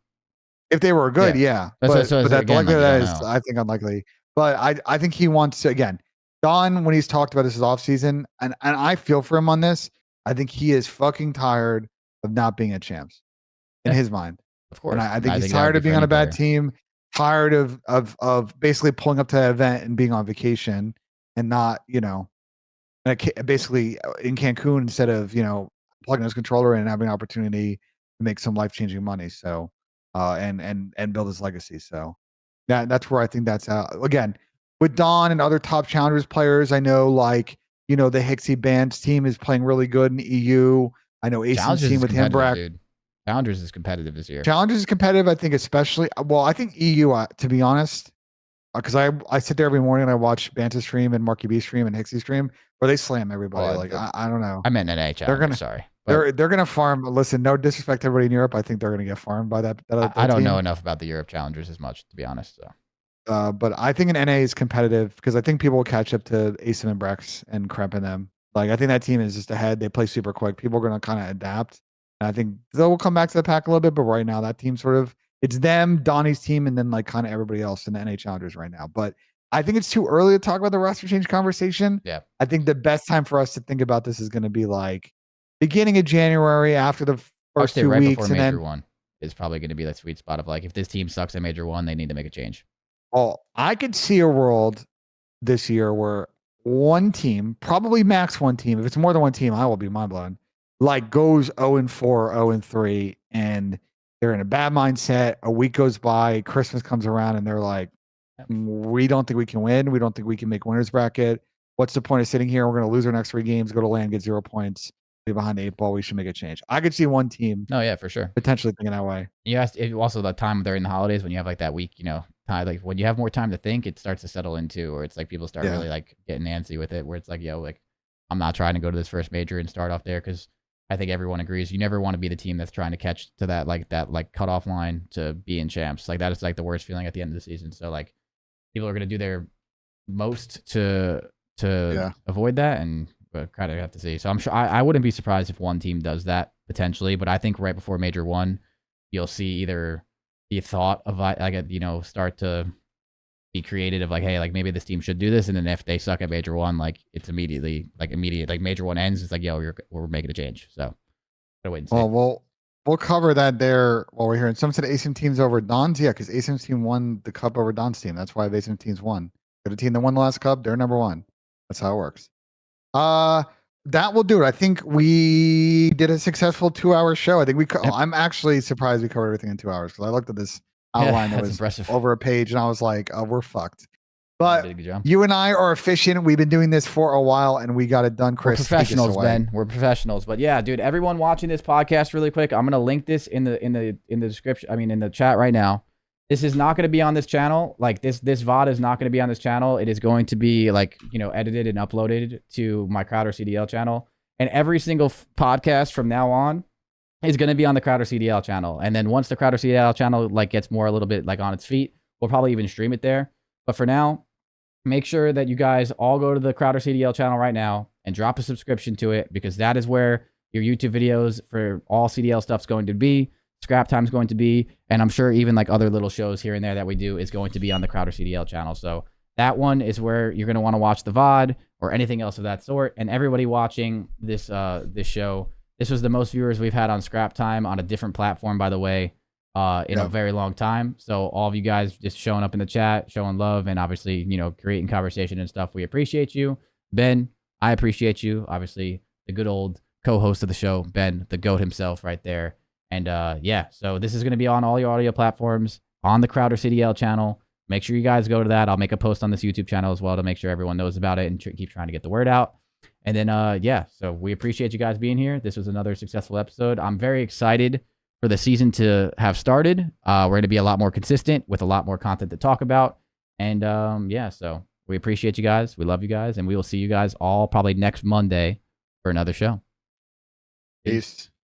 If they were good, yeah. But that likelihood is, I think, unlikely. But I think he wants to, again, Don, when he's talked about this offseason, and I feel for him on this, I think he is fucking tired of not being a champs in his mind. Of course. And I think he's that would tired be of for being on any a bad player. team, tired of basically pulling up to that event and being on vacation and not, basically in Cancun instead of, plugging his controller in and having an opportunity to make some life-changing money. So, and build his legacy. So that's where I think that's again, with Don and other top challengers players. I know the Hixie Bands team is playing really good in EU. I know Asim's Challengers team is with competitive, Himbrack. dude. Challengers is competitive this year. Challengers is competitive, I think, especially. Well, I think EU, to be honest, because I sit there every morning and I watch Banta stream and Marky B stream and Hixie stream, where they slam everybody. I don't know. I meant NA They're Challengers, gonna sorry. they're gonna farm. Listen, no disrespect to everybody in Europe. I think they're gonna get farmed by that I don't team. know enough about the Europe Challengers as much, to be honest. So. But I think an NA is competitive because I think people will catch up to Asim and Brex and Kremp and them. Like I think that team is just ahead. They play super quick. People are gonna kind of adapt. And I think they'll come back to the pack a little bit, but right now that team it's them, Donny's team, and then like kind of everybody else in the NA Challengers right now. But I think it's too early to talk about the roster change conversation. Yeah. I think the best time for us to think about this is going to be like beginning of January after the first 2 right weeks, before and Major then One is probably going to be that sweet spot of like if this team sucks at Major One, they need to make a change. well, I could see a world this year where one team, probably max one team, if it's more than one team, I will be mind blown. Like goes 0-4, 0-3, and they're in a bad mindset. A week goes by, Christmas comes around, and they're like, we don't think we can win. We don't think we can make winners bracket. What's the point of sitting here? We're going to lose our next 3 games, go to LAN, get 0 points, be behind the 8 ball. We should make a change. I could see one team. No, yeah, for sure. Potentially thinking that way. You asked also the time during the holidays when you have like that week, time, like when you have more time to think, it starts to settle into, or it's like people start really like getting antsy with it, where it's like, like I'm not trying to go to this first major and start off there because I think everyone agrees you never want to be the team that's trying to catch to that cutoff line to be in champs. Like that is like the worst feeling at the end of the season. So like people are going to do their most to avoid that, and kind of have to see. So I'm sure I wouldn't be surprised if one team does that potentially, but I think right before Major One, you'll see either the thought of like start to be created of like, hey, like maybe this team should do this, and then if they suck at Major One, like it's immediate like Major One ends, it's like we're making a change. So gotta wait and see. Well, we'll cover that there while we're here. And someone said Asim teams over Don's. Yeah, because Asim's team won the cup over Don's team. That's why Asim teams won. The team that won the last cup, they're number 1. That's how it works. That will do it. I think we did a successful 2-hour show. I think I'm actually surprised we covered everything in 2 hours because I looked at this outline that was impressive. Over a page, and I was like, oh, we're fucked. But you and I are efficient. We've been doing this for a while, and we got it done, Chris. We're professionals, Ben. We're professionals. But yeah, dude, everyone watching this podcast really quick, I'm gonna link this in the description. I mean, in the chat right now. This is not going to be on this channel. Like this VOD is not going to be on this channel. It is going to be like, edited and uploaded to my Crowder CDL channel. And every single podcast from now on is going to be on the Crowder CDL channel. And then once the Crowder CDL channel like gets more a little bit like on its feet, we'll probably even stream it there. But for now, make sure that you guys all go to the Crowder CDL channel right now and drop a subscription to it, because that is where your YouTube videos for all CDL stuff's going to be. Scrap Time's going to be, and I'm sure even like other little shows here and there that we do is going to be on the Crowder CDL channel. So that one is where you're going to want to watch the VOD or anything else of that sort. And everybody watching this show, this was the most viewers we've had on Scrap Time on a different platform, by the way, in a very long time. So all of you guys just showing up in the chat, showing love, and obviously, creating conversation and stuff. We appreciate you. Ben, I appreciate you. Obviously, the good old co-host of the show, Ben, the GOAT himself right there. And so this is going to be on all your audio platforms, on the Crowder CDL channel. Make sure you guys go to that. I'll make a post on this YouTube channel as well to make sure everyone knows about it and keep trying to get the word out. And then, so we appreciate you guys being here. This was another successful episode. I'm very excited for the season to have started. We're going to be a lot more consistent with a lot more content to talk about. And so we appreciate you guys. We love you guys. And we will see you guys all probably next Monday for another show. Peace.